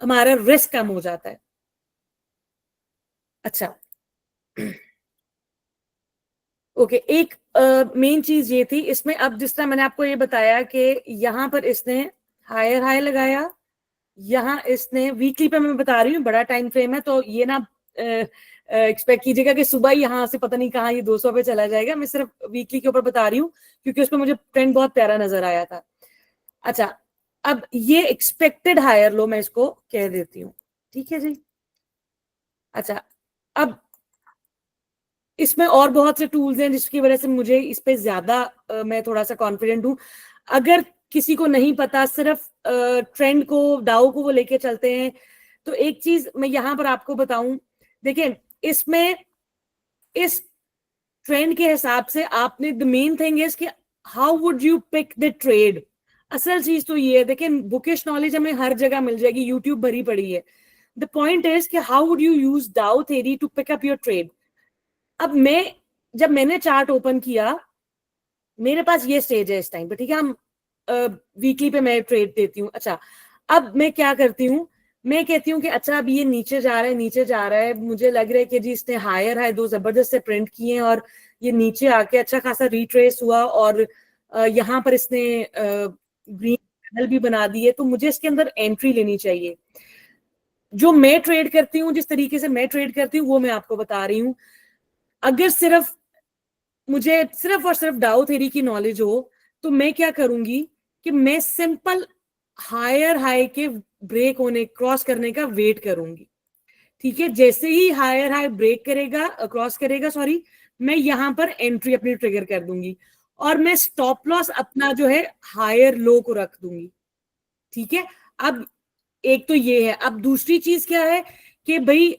हमारा रिस्क कम हो जाता है। अच्छा ओके, एक मेन चीज ये थी इसमें, अब जिस तरह मैंने आपको ये बताया कि यहाँ पर इसने हायर हाई लगाया, यहाँ इसने वीकली पे मैं बता रही हूँ, बड़ा टाइम फ्रेम है तो ये ना एक्सपेक्ट कीजिएगा कि सुबह ही यहाँ से पता नहीं कहाँ ये 200 पे चला जाएगा। मैं सिर्फ वीकली के ऊपर बता रही हूँ क्योंकि उसमें मुझे ट्रेंड बहुत प्यारा नजर आया था। अच्छा, अब ये एक्सपेक्टेड हायर लो मैं इसको कह देती हूँ, ठीक है जी। अच्छा, अब इसमें और बहुत से टूल्स हैं जिसकी वजह से मुझे इस पे ज्यादा मैं थोड़ा सा कॉन्फिडेंट हूँ। अगर किसी को नहीं पता, सिर्फ ट्रेंड को डाउ को वो लेके चलते हैं, तो एक चीज मैं यहाँ पर आपको बताऊं, देखिए इसमें इस ट्रेंड के हिसाब से आपने, द मेन थिंग इज कि how would you pick the trade. असल चीज तो ये है, देखिए बुकिश नॉलेज हमें हर जगह मिल जाएगी, यूट्यूब भरी पड़ी है। द पॉइंट इज कि how would you use Dow theory to pick up your trade. अब जब मैंने चार्ट ओपन किया, मेरे पास ये स्टेज है इस टाइम पे, ठीक है, हम वीकली पे मैं ट्रेड देती हूँ। अच्छा, अब मैं क्या करती हूँ, मैं कहती हूँ कि अच्छा अब ये नीचे जा रहा है, नीचे जा रहा है, मुझे लग रहा है कि जी इसने हायर हाई दो जबरदस्त से प्रिंट किए हैं और ये नीचे आके अच्छा खासा रिट्रेस हुआ और यहाँ पर इसने ग्रीन कैंडल भी बना दी है, तो मुझे इसके अंदर एंट्री लेनी चाहिए। जो मैं ट्रेड करती हूँ, जिस तरीके से मैं ट्रेड करती हूँ वो मैं आपको बता रही हूँ। अगर मुझे सिर्फ और सिर्फ डाउ थ्योरी की नॉलेज हो तो मैं क्या करूंगी कि मैं सिंपल हायर हाई के ब्रेक होने, क्रॉस करने का वेट करूंगी, ठीक है। जैसे ही हायर हाई ब्रेक करेगा, क्रॉस करेगा सॉरी, मैं यहां पर एंट्री अपनी ट्रिगर कर दूंगी और मैं स्टॉप लॉस अपना जो है हायर लो को रख दूंगी, ठीक है। अब एक तो ये है। अब दूसरी चीज क्या है कि भाई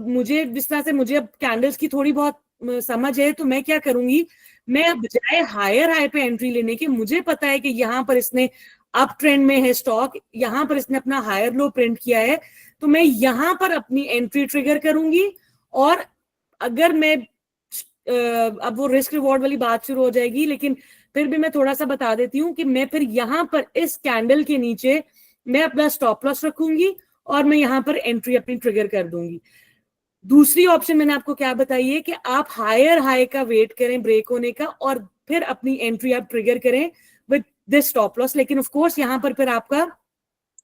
मुझे जिस तरह से मुझे अब कैंडल्स की थोड़ी बहुत समझ है, तो मैं क्या करूंगी, मैं बजाय हायर हाई पे एंट्री लेने के, मुझे पता है कि यहाँ पर इसने अप ट्रेंड में है स्टॉक, यहाँ पर इसने अपना हायर लो प्रिंट किया है, तो मैं यहाँ पर अपनी एंट्री ट्रिगर करूंगी। और अगर मैं अब वो रिस्क रिवॉर्ड वाली बात शुरू हो जाएगी, लेकिन फिर भी मैं थोड़ा सा बता देती हूँ कि मैं फिर यहाँ पर इस कैंडल के नीचे मैं अपना स्टॉप लॉस रखूंगी और मैं यहाँ पर एंट्री अपनी ट्रिगर कर दूंगी। दूसरी ऑप्शन मैंने आपको क्या बताई है कि आप हायर हाई का वेट करें ब्रेक होने का और फिर अपनी एंट्री आप ट्रिगर करें विद दिस स्टॉप लॉस, लेकिन ऑफ कोर्स यहाँ पर फिर आपका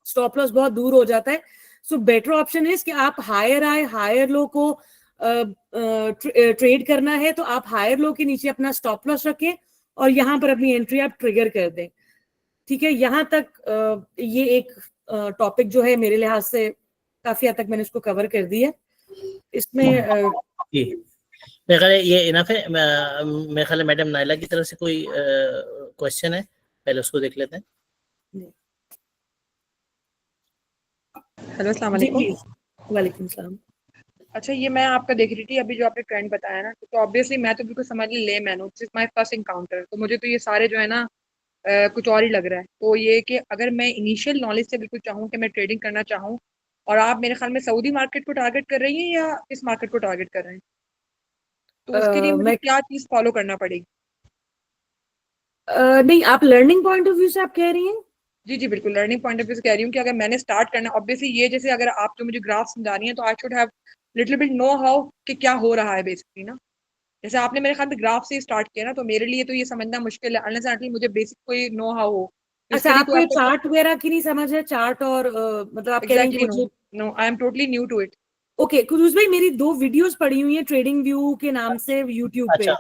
स्टॉप लॉस बहुत दूर हो जाता है। सो बेटर ऑप्शन इज कि आप हायर हाई हायर लो को ट्रेड करना है तो आप हायर लो के नीचे अपना स्टॉप लॉस रखें और यहाँ पर अपनी एंट्री आप ट्रिगर कर दें, ठीक है। यहाँ तक ये एक टॉपिक जो है मेरे लिहाज से काफी हद तक मैंने उसको कवर कर दी है। इसमें मेरे ख्याल ये इनफ है। मेरे ख्याल मैडम नाइला की तरफ से कोई क्वेश्चन है, पहले उसको देख लेते हैं। हेलो अस्सलाम वालेकुम। वालेकुम सलाम। अच्छा, ये मैं आपका देख रही थी अभी जो आपने ट्रेंड बताया ना, तो ऑब्वियसली मैं तो बिल्कुल समझ ली लेमैन हूँ, this is my first encounter, तो मुझे तो ये सारे जो है ना कुछ और ही लग रहा है। तो ये कि अगर मैं इनिशियल नॉलेज से बिल्कुल चाहूँ कि मैं ट्रेडिंग करना चाहूँ, और आप मेरे ख्याल में सऊदी मार्केट को टारगेट कर रही हैं या इस मार्केट को टारगेट कर रहे हैं, तो उसके लिए मुझे क्या चीज फॉलो करना पड़ेगी? नहीं, आप लर्निंग पॉइंट ऑफ व्यू से आप कह रही हैं? जी जी बिल्कुल, लर्निंग पॉइंट ऑफ व्यू से कह रही हूँ कि अगर मैंने स्टार्ट करना, ऑब्वियसली ये जैसे अगर आप जो मुझे ग्राफ समझा रही हैं तो I should have little bit know how कि क्या हो रहा है बेसिकली ना। जैसे आपने मेरे ख्याल में ग्राफ से स्टार्ट किया ना, तो मेरे लिए तो ये समझना मुश्किल है अनलेस एंड मुझे बेसिक कोई नो हाउ हो। अच्छा, आपको ये चार्ट वगैरह की नहीं समझ है? चार्ट और मतलब आप कह रहे हैं कि no, I am totally new to it. Okay, Quddus भाई मेरी 2 वीडियोस पड़ी हुई हैं ट्रेडिंग व्यू के नाम से यूट्यूब पे।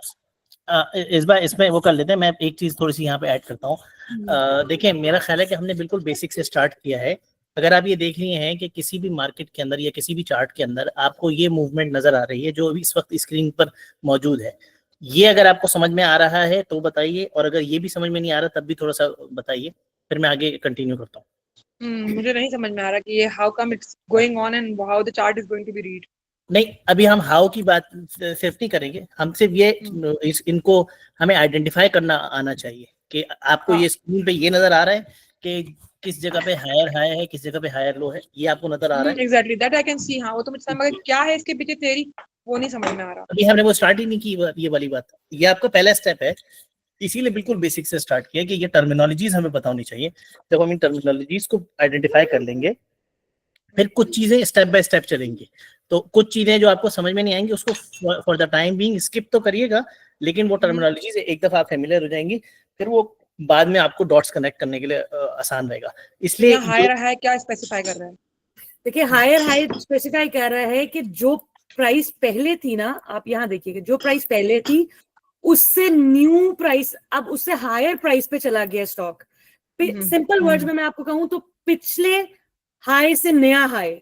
इस बार इसमें वो कर लेते हैं, मैं एक चीज थोड़ी सी यहाँ पे ऐड करता हूँ। देखिए मेरा ख्याल है कि हमने बिल्कुल बेसिक से स्टार्ट किया है। अगर आप ये देख लिए हैं कि किसी भी मार्केट के अंदर या किसी भी चार्ट के अंदर आपको ये मूवमेंट नजर आ रही है जो अभी इस वक्त स्क्रीन पर मौजूद है, ये अगर आपको समझ में आ रहा है तो बताइए, और अगर ये भी समझ में नहीं आ रहा तब भी थोड़ा सा बताइए, फिर मैं आगे कंटिन्यू करता हूँ। मुझे नहीं समझ में आ रहा कि ये how come it's going on and how the chart is going to be read. नहीं, अभी हम हाउ की बात सिर्फ नहीं करेंगे, हम सिर्फ ये इनको हमें आइडेंटिफाई करना आना चाहिए कि आपको ये स्क्रीन पे ये नजर आ रहा है कि किस जगह पे हायर हाई है, किस जगह पे हायर लो है, ये आपको नजर आ रहा है। Exactly that I can see. हाँ वो तो मुझे समझ, क्या है इसके पीछे थ्योरी वो नहीं समझ में आ रहा। अभी हमने वो स्टार्ट ही नहीं की ये वाली बात, ये आपका पहला स्टेप है, इसीलिए बिल्कुल बेसिक से स्टार्ट किया कि ये टर्मिनोलॉजीज हमें पता होनी चाहिए। जब हम इन टर्मिनोलॉजीज को आइडेंटिफाई कर लेंगे फिर कुछ चीजें स्टेप बाय स्टेप चलेंगी। तो कुछ चीजें जो आपको समझ में नहीं आएंगी उसको for the time being skip तो करिएगा, लेकिन वो टर्मिनोलॉजी से एक दफा आप फेमिलियर हो जाएंगी, फिर वो बाद में आपको डॉट्स कनेक्ट करने के लिए आसान रहेगा। इसलिए हायर हाई क्या स्पेसिफाई कर रहा है? देखिए हायर हाई स्पेसिफाई कर रहा है कि जो प्राइस पहले थी ना, आप यहाँ देखिएगा, जो प्राइस पहले थी उससे न्यू प्राइस अब उससे हायर प्राइस पे चला गया स्टॉक। सिंपल वर्ड्स में मैं आपको कहूं तो पिछले हाई से नया हाई,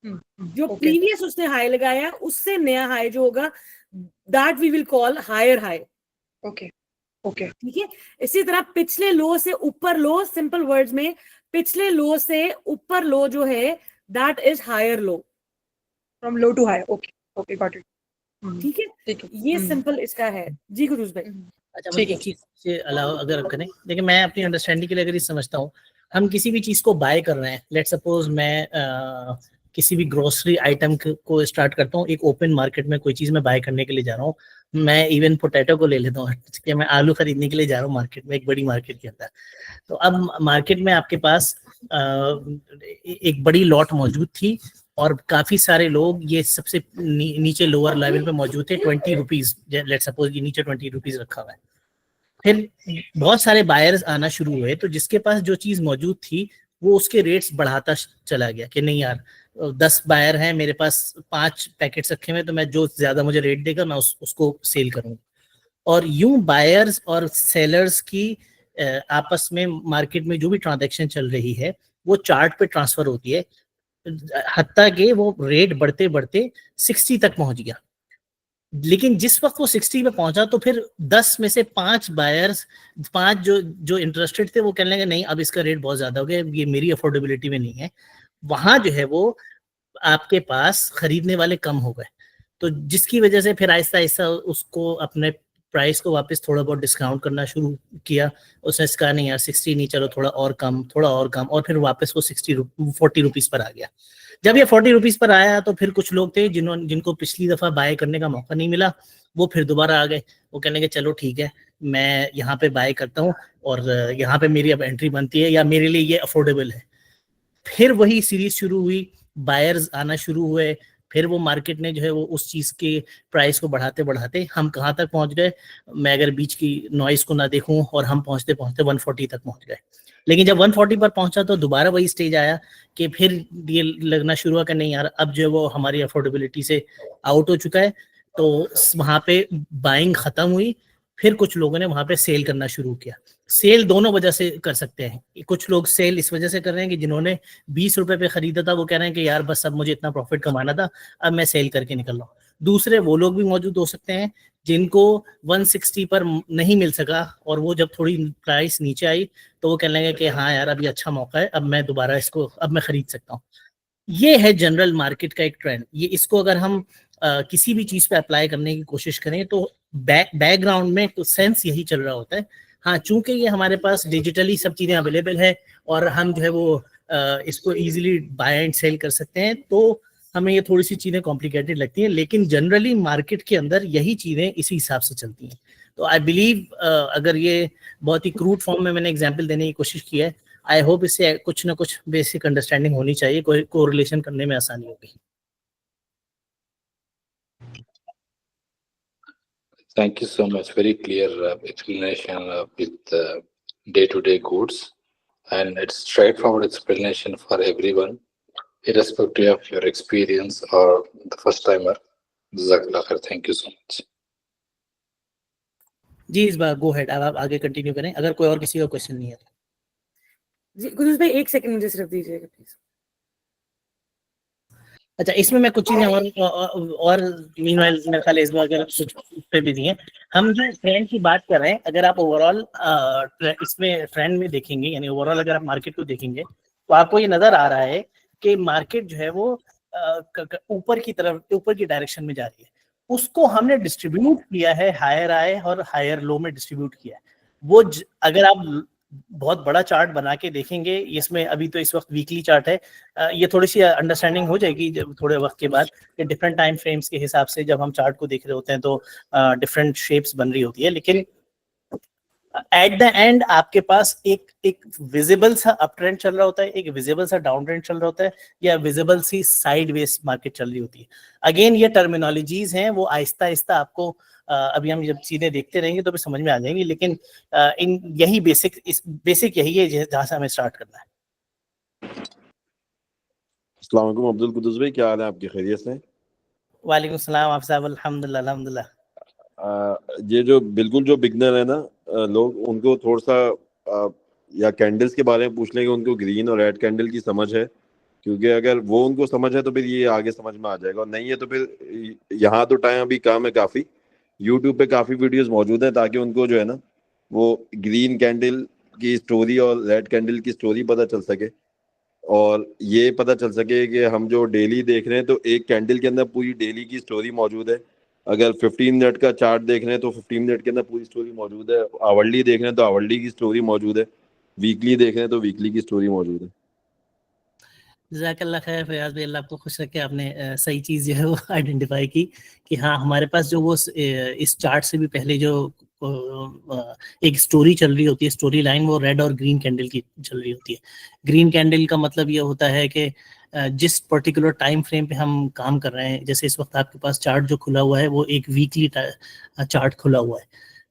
जो प्रीवियस उसने हाई लगाया उससे नया हाई जो होगा, that we will call higher high. Okay okay ठीक है। इसी तरह पिछले लो से ऊपर लो, सिंपल वर्ड्स में पिछले लो से ऊपर लो जो है that is higher low, from low to high. Okay okay got it. ठीक है, ये सिंपल इसका है जी गुरुज भाई। अच्छा, मुझे एक चीज से अलावा अगर करें, देखिए मैं अपनी अंडरस्टैंडिंग के लिए अगर ये समझता हूँ, हम किसी भी चीज को बाय कर रहे हैं, लेट सपोज मैं किसी भी ग्रोसरी आइटम को स्टार्ट करता हूँ, एक ओपन मार्केट में कोई चीज मैं बाय करने के लिए जा रहा हूँ, मैं इवन पोटैटो को ले लेता हूँ कि मैं आलू खरीदने के लिए जा रहा हूँ मार्केट में, एक बड़ी मार्केट के अंदर। तो अब मार्केट में आपके पास एक बड़ी लॉट मौजूद थी और काफी सारे लोग ये सबसे नीचे लोअर लेवल पे मौजूद थे, 20 रुपीज, लेट सपोज ये नीचे 20 रुपीज रखा हुआ है। फिर बहुत सारे बायर्स आना शुरू हुए, तो जिसके पास जो चीज मौजूद थी वो उसके रेट्स बढ़ाता चला गया कि नहीं यार 10 बायर हैं, मेरे पास 5 पैकेट्स रखे हुए, तो मैं जो ज्यादा मुझे रेट देगा मैं उसको सेल करूंगा। और यूं बायर्स और सेलर्स की आपस में मार्केट में जो भी ट्रांजैक्शन चल रही है वो चार्ट पे ट्रांसफर होती है, हत्ता के वो रेट बढ़ते बढ़ते 60 तक पहुंच गया। लेकिन जिस वक्त वो 60 पे पहुंचा तो फिर 10 में से 5 बायर्स, 5 जो इंटरेस्टेड थे वो कहने लगे नहीं अब इसका रेट बहुत ज्यादा हो गया, ये मेरी अफोर्डेबिलिटी में नहीं है। वहां जो है वो आपके पास खरीदने वाले कम हो गए, तो जिसकी वजह से फिर आहिस्ता आहिस्ता उसको अपने प्राइस को वापस थोड़ा बहुत डिस्काउंट करना शुरू किया। उसने कहा नहीं यार 60 नहीं, चलो थोड़ा और कम, थोड़ा और कम, और फिर वापस वो 40 रुपीज पर आ गया। जब ये 40 रुपीज पर आया तो फिर कुछ लोग थे जिनको पिछली दफा बाय करने का मौका नहीं मिला, वो फिर दोबारा आ गए, वो कहने के चलो ठीक है मैं यहाँ पे बाय करता हूँ और यहाँ पे मेरी अब एंट्री बनती है या मेरे लिए ये अफोर्डेबल है। फिर वही सीरीज शुरू हुई, बायर्स आना शुरू हुए, फिर वो मार्केट ने जो है वो उस चीज के प्राइस को बढ़ाते बढ़ाते हम कहाँ तक पहुंच गए, मैं अगर बीच की नॉइस को ना देखूं, और हम पहुंचते पहुंचते 140 तक पहुंच गए। लेकिन जब 140 पर पहुंचा तो दोबारा वही स्टेज आया कि फिर ये लगना शुरू हुआ कि नहीं यार अब जो है वो हमारी अफोर्डेबिलिटी से आउट हो चुका है, तो वहां पे बाइंग खत्म हुई। फिर कुछ लोगों ने वहां पे सेल करना शुरू किया। सेल दोनों वजह से कर सकते हैं, कुछ लोग सेल इस वजह से कर रहे हैं कि जिन्होंने 20 रुपए पे खरीदा था वो कह रहे हैं कि यार बस अब मुझे इतना प्रॉफिट कमाना था, अब मैं सेल करके निकल रहा हूँ। दूसरे वो लोग भी मौजूद हो सकते हैं जिनको 160 पर नहीं मिल सका और वो जब थोड़ी प्राइस नीचे आई तो वो कहने लगे कि हाँ यार अभी अच्छा मौका है, अब मैं दोबारा इसको अब मैं खरीद सकता हूँ। ये है जनरल मार्केट का एक ट्रेंड। ये इसको अगर हम किसी भी चीज पे अप्लाई करने की कोशिश करें तो बैकग्राउंड में तो सेंस यही चल रहा होता है। हाँ, चूंकि ये हमारे पास डिजिटली सब चीजें अवेलेबल है और हम जो है वो इसको इजीली बाय एंड सेल कर सकते हैं, तो हमें ये थोड़ी सी चीजें कॉम्प्लिकेटेड लगती हैं, लेकिन जनरली मार्केट के अंदर यही चीजें इसी हिसाब से चलती हैं। तो आई बिलीव अगर ये बहुत ही क्रूड फॉर्म में मैंने एग्जाम्पल देने की कोशिश की है, आई होप इससे कुछ ना कुछ बेसिक अंडरस्टैंडिंग होनी चाहिए, कोई कोरिलेशन करने में आसानी होगी। Thank you so much. Very clear explanation with day-to-day goods, and it's straightforward explanation for everyone, irrespective of your experience or the first timer. Jazakallah khair. Thank you so much. जी इस बार गो हेड, अब आप आगे कंटिन्यू करें अगर कोई और किसी का क्वेश्चन नहीं है। जी कुछ भाई 1 सेकंड मुझे सिर्फ दीजिएगा प्लीज। अच्छा इसमें मैं कुछ चीजें और मीनवाइल मेरे ख्याल इस बार अगर पे भी दिए, हम जो ट्रेंड की बात कर रहे हैं, अगर आप ओवरऑल इसमें ट्रेंड में देखेंगे, यानी ओवरऑल अगर आप मार्केट को देखेंगे तो आपको ये नजर आ रहा है कि मार्केट जो है वो ऊपर की तरफ, ऊपर की डायरेक्शन में जा रही है। उसको हमने डिस्ट्रीब्यूट किया है, हायर हाई और हायर लो में डिस्ट्रीब्यूट किया है। वो अगर आप बहुत बड़ा चार्ट बना के देखेंगे, इसमें अभी तो इस वक्त वीकली चार्ट है, ये थोड़ी सी अंडरस्टैंडिंग हो जाएगी जब थोड़े वक्त के बाद कि डिफरेंट टाइम फ्रेम्स के हिसाब से जब हम चार्ट को देख रहे होते हैं तो डिफरेंट शेप्स बन रही होती है। लेकिन एट द एंड आपके पास एक विजिबल सा अप ट्रेंड चल रहा होता है, एक विजिबल सा डाउन ट्रेंड चल रहा होता है, या विजिबल सी साइडवेज मार्केट चल रही होती है। अगेन ये टर्मिनोलॉजीज हैं, वो आहिस्ता आहिस्ता आपको अभी हम जब चीजें देखते रहेंगे तो भी समझ में आ जाएंगी, लेकिन इन यही बेसिक यही है जहां से हमें स्टार्ट करना है। अस्सलाम वालेकुम अब्दुल कुद्दूस भाई, क्या हाल है आपके? खैरियत से? वालेकुम सलाम आप साहब, अल्हम्दुलिल्लाह अल्हम्दुलिल्लाह। ये जो बिल्कुल जो बिगनर है ना लोग, उनको थोड़ा सा या कैंडल्स के बारे में पूछ लेंगे, उनको ग्रीन और रेड कैंडल की समझ है, क्योंकि अगर वो उनको समझ है तो फिर ये आगे समझ में आ जाएगा, और नहीं है तो फिर यहाँ तो टाइम अभी कम है काफ़ी, यूट्यूब पे काफ़ी वीडियोस मौजूद हैं, ताकि उनको जो है ना वो ग्रीन कैंडल की स्टोरी और रेड कैंडल की स्टोरी पता चल सके, और ये पता चल सके कि हम जो डेली देख रहे हैं तो एक कैंडल के अंदर पूरी डेली की स्टोरी मौजूद है। अगर 15 मिनट का चार्ट देख रहे हैं तो 15 मिनट के अंदर पूरी स्टोरी मौजूद है, आवरली देख रहे हैं तो आवरली की स्टोरी मौजूद है, वीकली देख रहे हैं तो वीकली की स्टोरी मौजूद है। जज़ाकल्लाह खैर फयाज भाई, अल्लाह आपको खुश रखे, आपने सही चीज़ जो है वो आइडेंटिफाई की कि हाँ हमारे पास जो वो इस चार्ट से भी पहले जो एक स्टोरी चल रही होती है, स्टोरी लाइन, वो रेड और ग्रीन कैंडल की चल रही होती है। ग्रीन कैंडल का मतलब ये होता है कि जिस पर्टिकुलर टाइम फ्रेम पे हम काम कर रहे हैं, जैसे इस वक्त आपके पास चार्ट जो खुला हुआ है वो एक वीकली चार्ट खुला हुआ है,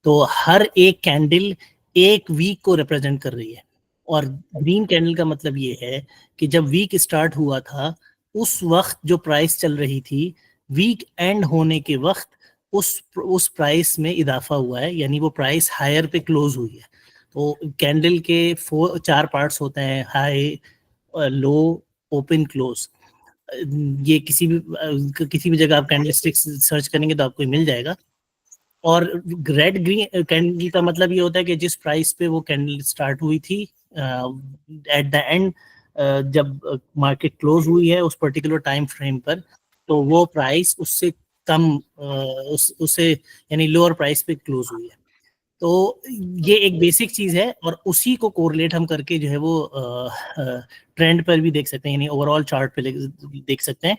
तो हर एक कैंडल एक वीक को रिप्रेजेंट कर रही है। और ग्रीन कैंडल का मतलब ये है कि जब वीक स्टार्ट हुआ था उस वक्त जो प्राइस चल रही थी, वीक एंड होने के वक्त उस प्राइस में इजाफा हुआ है, यानी वो प्राइस हायर पे क्लोज हुई है। तो कैंडल के 4 पार्ट्स होते हैं, हाई, लो, ओपन, क्लोज। ये किसी भी जगह आप कैंडलस्टिक्स सर्च करेंगे तो आपको मिल जाएगा। और रेड ग्रीन कैंडल का मतलब ये होता है कि जिस प्राइस पे वो कैंडल स्टार्ट हुई थी, एट द एंड जब मार्केट क्लोज हुई है उस पर्टिकुलर टाइम फ्रेम पर, तो वो प्राइस उससे कम उससे यानी लोअर प्राइस पे क्लोज हुई है। तो ये एक बेसिक चीज है, और उसी को कोरिलेट हम करके जो है वो ट्रेंड पर भी देख सकते हैं, यानी ओवरऑल चार्ट पे देख सकते हैं।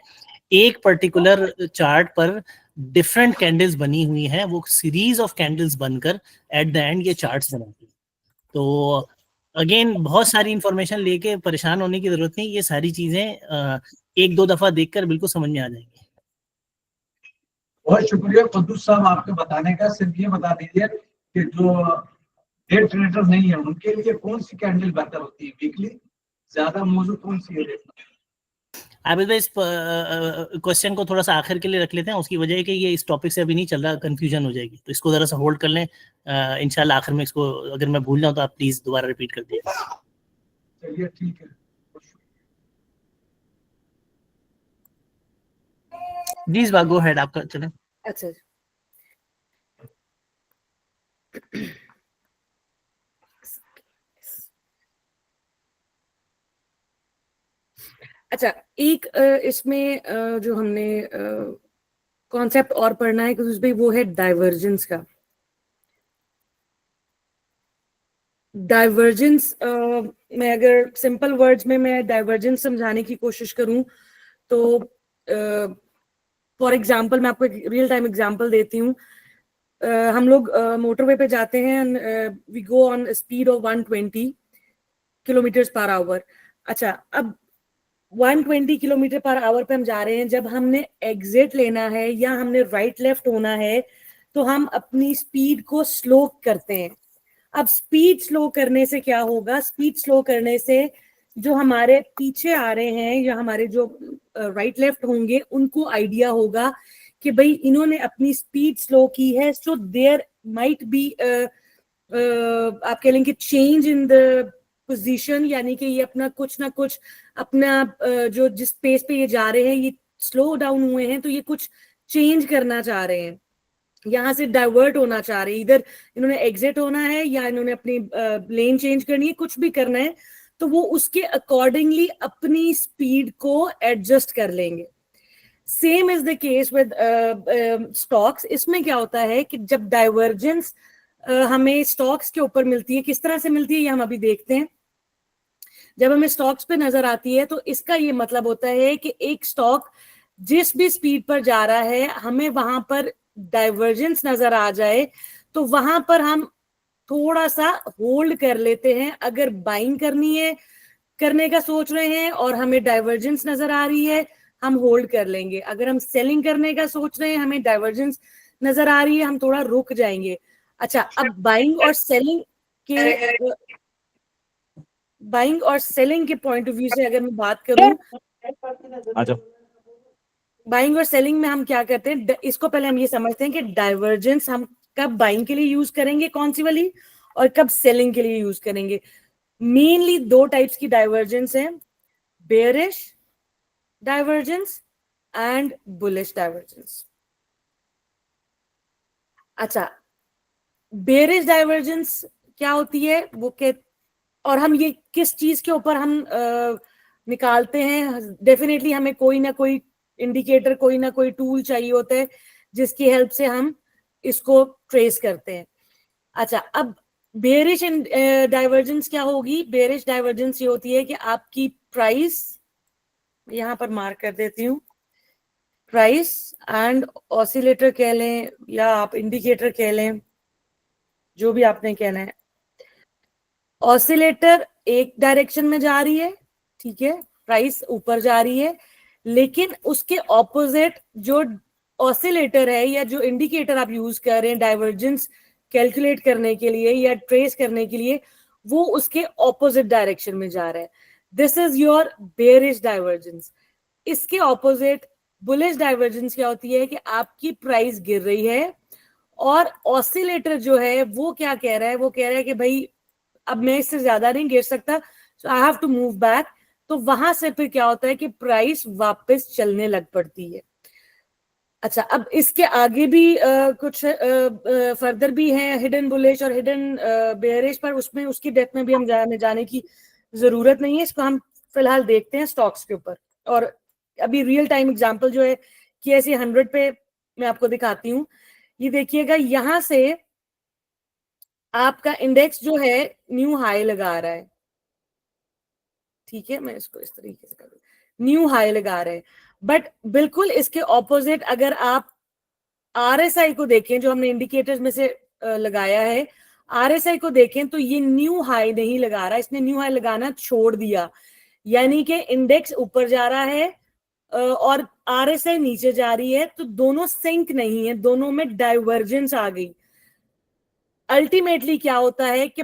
एक पर्टिकुलर चार्ट पर डिफरेंट कैंडल्स बनी हुई हैं, वो सीरीज ऑफ कैंडल्स बनकर एट द एंड ये चार्ट्स बनाती हैं। तो अगेन बहुत सारी इंफॉर्मेशन लेके परेशान होने की जरूरत नहीं, ये सारी चीजें एक दो दफा देखकर बिल्कुल समझ में आ जाएंगी। बहुत शुक्रिया कुद्दूस साहब आपके बताने का। सिर्फ ये बता दीजिए कि जो डे ट्रेडर नहीं है उनके लिए कौन सी कैंडल बेहतर होती है, वीकली ज्यादा मौजूद कौन सी है? आबिद भाई, इस क्वेश्चन को थोड़ा सा आखिर के लिए रख लेते हैं, उसकी वजह है कि ये इस टॉपिक से अभी नहीं चल रहा, कंफ्यूजन हो जाएगी, तो इसको जरा सा होल्ड कर लें। इंशाल्लाह आखिर में इसको अगर मैं भूल जाऊं तो आप प्लीज दोबारा रिपीट कर दीजिए। चलिए ठीक है। जी इस बार गो हेड, आपका चलें। अच्छा अच्छा, एक इसमें जो हमने कॉन्सेप्ट और पढ़ना है कुछ भाई, वो है डाइवर्जेंस का। डाइवर्जेंस मैं अगर सिंपल वर्ड्स में मैं डाइवर्जेंस समझाने की कोशिश करूं तो फॉर एग्जांपल मैं आपको एक रियल टाइम एग्जांपल देती हूँ। हम लोग मोटरवे पे जाते हैं, we go on speed of 120 kilometre per hour. अच्छा, अब 120 किलोमीटर पर आवर पे हम जा रहे हैं, जब हमने एग्जिट लेना है या हमने राइट लेफ्ट होना है तो हम अपनी स्पीड को स्लो करते हैं। अब स्पीड स्लो करने से क्या होगा? स्पीड स्लो करने से जो हमारे पीछे आ रहे हैं या हमारे जो राइट लेफ्ट होंगे उनको आइडिया होगा कि भाई इन्होंने अपनी स्पीड स्लो की है, सो देयर might be आप कह लेंगे change in the position, यानी कि ये अपना कुछ ना कुछ अपना जो जिस पेस पे ये जा रहे हैं ये स्लो डाउन हुए हैं, तो ये कुछ चेंज करना चाह रहे हैं, यहाँ से डाइवर्ट होना चाह रहे हैं, इधर इन्होंने एग्जिट होना है या इन्होंने अपनी लेन चेंज करनी है, कुछ भी करना है, तो वो उसके अकॉर्डिंगली अपनी स्पीड को एडजस्ट कर लेंगे। Same is the case with stocks. इसमें क्या होता है कि जब डाइवर्जेंस हमें स्टॉक्स के ऊपर मिलती है, किस तरह से मिलती है ये हम अभी देखते हैं। जब हमें स्टॉक्स पे नजर आती है तो इसका ये मतलब होता है कि एक स्टॉक जिस भी स्पीड पर जा रहा है, हमें वहां पर डाइवर्जेंस नजर आ जाए तो वहां पर हम थोड़ा सा होल्ड कर लेते हैं। अगर बाइंग करनी है, करने का सोच रहे हैं और हमें डाइवर्जेंस नजर आ रही है, हम होल्ड कर लेंगे। अगर हम सेलिंग करने का सोच रहे हैं, हमें डाइवर्जेंस नजर आ रही है, हम थोड़ा रुक जाएंगे। अच्छा, अब बाइंग और सेलिंग के पॉइंट ऑफ व्यू से अगर मैं बात करूं, बाइंग और सेलिंग में हम क्या करते हैं, इसको पहले हम ये समझते हैं कि डाइवर्जेंस हम कब बाइंग के लिए यूज करेंगे, कौन सी वाली, और कब सेलिंग के लिए यूज करेंगे। मेनली दो टाइप्स की डाइवर्जेंस है, bearish divergence and bullish divergence. अच्छा, बेयरिश डाइवर्जेंस क्या होती है वो के, और हम ये किस चीज के ऊपर हम निकालते हैं, डेफिनेटली हमें कोई ना कोई इंडिकेटर, कोई ना कोई टूल चाहिए होता है जिसकी हेल्प से हम इसको ट्रेस करते हैं। अच्छा, अब बेयरिश डाइवर्जेंस क्या होगी। बेयरिश डाइवर्जेंस ये होती है कि आपकी प्राइस, यहां पर मार्क कर देती हूँ, प्राइस एंड ऑसिलेटर कह लें या आप इंडिकेटर कह लें, जो भी आपने कहना है। ऑसिलेटर एक डायरेक्शन में जा रही है, ठीक है, प्राइस ऊपर जा रही है, लेकिन उसके ऑपोजिट जो ऑसिलेटर है या जो इंडिकेटर आप यूज कर रहे हैं डाइवर्जेंस कैलकुलेट करने के लिए या ट्रेस करने के लिए, वो उसके ऑपोजिट डायरेक्शन में जा रहा है। This is your bearish divergence. इसके ऑपोजिट बुलिश डाइवर्जेंस क्या होती है कि आपकी प्राइस गिर रही है और ऑसिलेटर जो है वो क्या कह रहा है, वो कह रहा है कि भाई अब मैं इससे ज्यादा नहीं गिर सकता, so I have to move back. तो वहां से फिर क्या होता है कि प्राइस वापस चलने लग पड़ती है। अच्छा, अब इसके आगे भी कुछ फर्दर भी हैं हिडन बुलिश और हिडन बेयरिश, पर उसमें उसकी डेप्थ में भी हम जाने की जरूरत नहीं है। इसको हम फिलहाल देखते हैं स्टॉक्स के ऊपर। और अभी रियल टाइम एग्जांपल जो है कि ऐसे 100 पे मैं आपको दिखाती हूँ। ये देखिएगा, यहां से आपका इंडेक्स जो है न्यू हाई लगा रहा है, ठीक है, मैं इसको इस तरीके से कर दूं, न्यू हाई लगा रहे हैं। बट बिल्कुल इसके ऑपोजिट अगर आप आरएसआई को देखें, जो हमने इंडिकेटर्स में से लगाया है, आरएसआई को देखें तो ये न्यू हाई नहीं लगा रहा, इसने न्यू हाई लगाना छोड़ दिया, यानी कि इंडेक्स ऊपर जा रहा है और आरएसआई नीचे जा रही है, तो दोनों सिंक नहीं है, दोनों में डाइवर्जेंस आ गई। अल्टीमेटली क्या होता है कि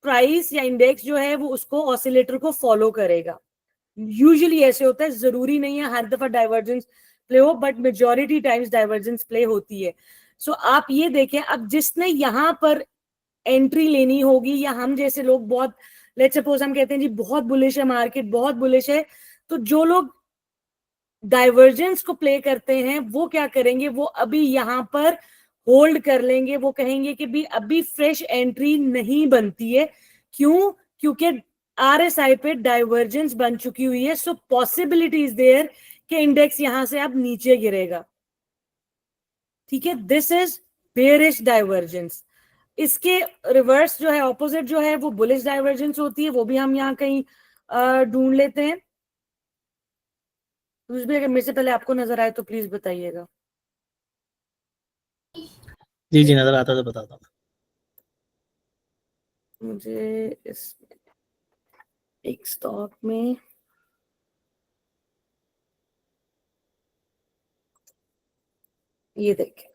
प्राइस या इंडेक्स जो है वो उसको ऑसिलेटर को फॉलो करेगा। यूजुअली ऐसे होता है, जरूरी नहीं है हर दफा डाइवर्जेंस प्ले हो, but majority times divergence play होती है। सो आप ये देखें, अब जिसने यहां पर एंट्री लेनी होगी, या हम जैसे लोग बहुत, लेट्स सपोज हम कहते हैं जी बहुत बुलिश है मार्केट, बहुत बुलिश है, तो जो लोग डाइवर्जेंस को प्ले करते हैं वो क्या करेंगे, वो अभी यहां पर होल्ड कर लेंगे। वो कहेंगे कि भी अभी फ्रेश एंट्री नहीं बनती है। क्यों? क्योंकि आरएसआई पे डाइवर्जेंस बन चुकी हुई है, सो पॉसिबिलिटी इज देयर कि इंडेक्स यहां से अब नीचे गिरेगा, ठीक है। This is bearish divergence. इसके रिवर्स जो है, ऑपोजिट जो है, वो बुलिश डाइवर्जेंस होती है। वो भी हम यहाँ कहीं ढूंढ लेते हैं। कुछ भी अगर मेरे से पहले आपको नजर आए तो प्लीज बताइएगा। जी जी, नजर आता तो बताता हूँ। मुझे इस एक स्टॉक में ये देखें,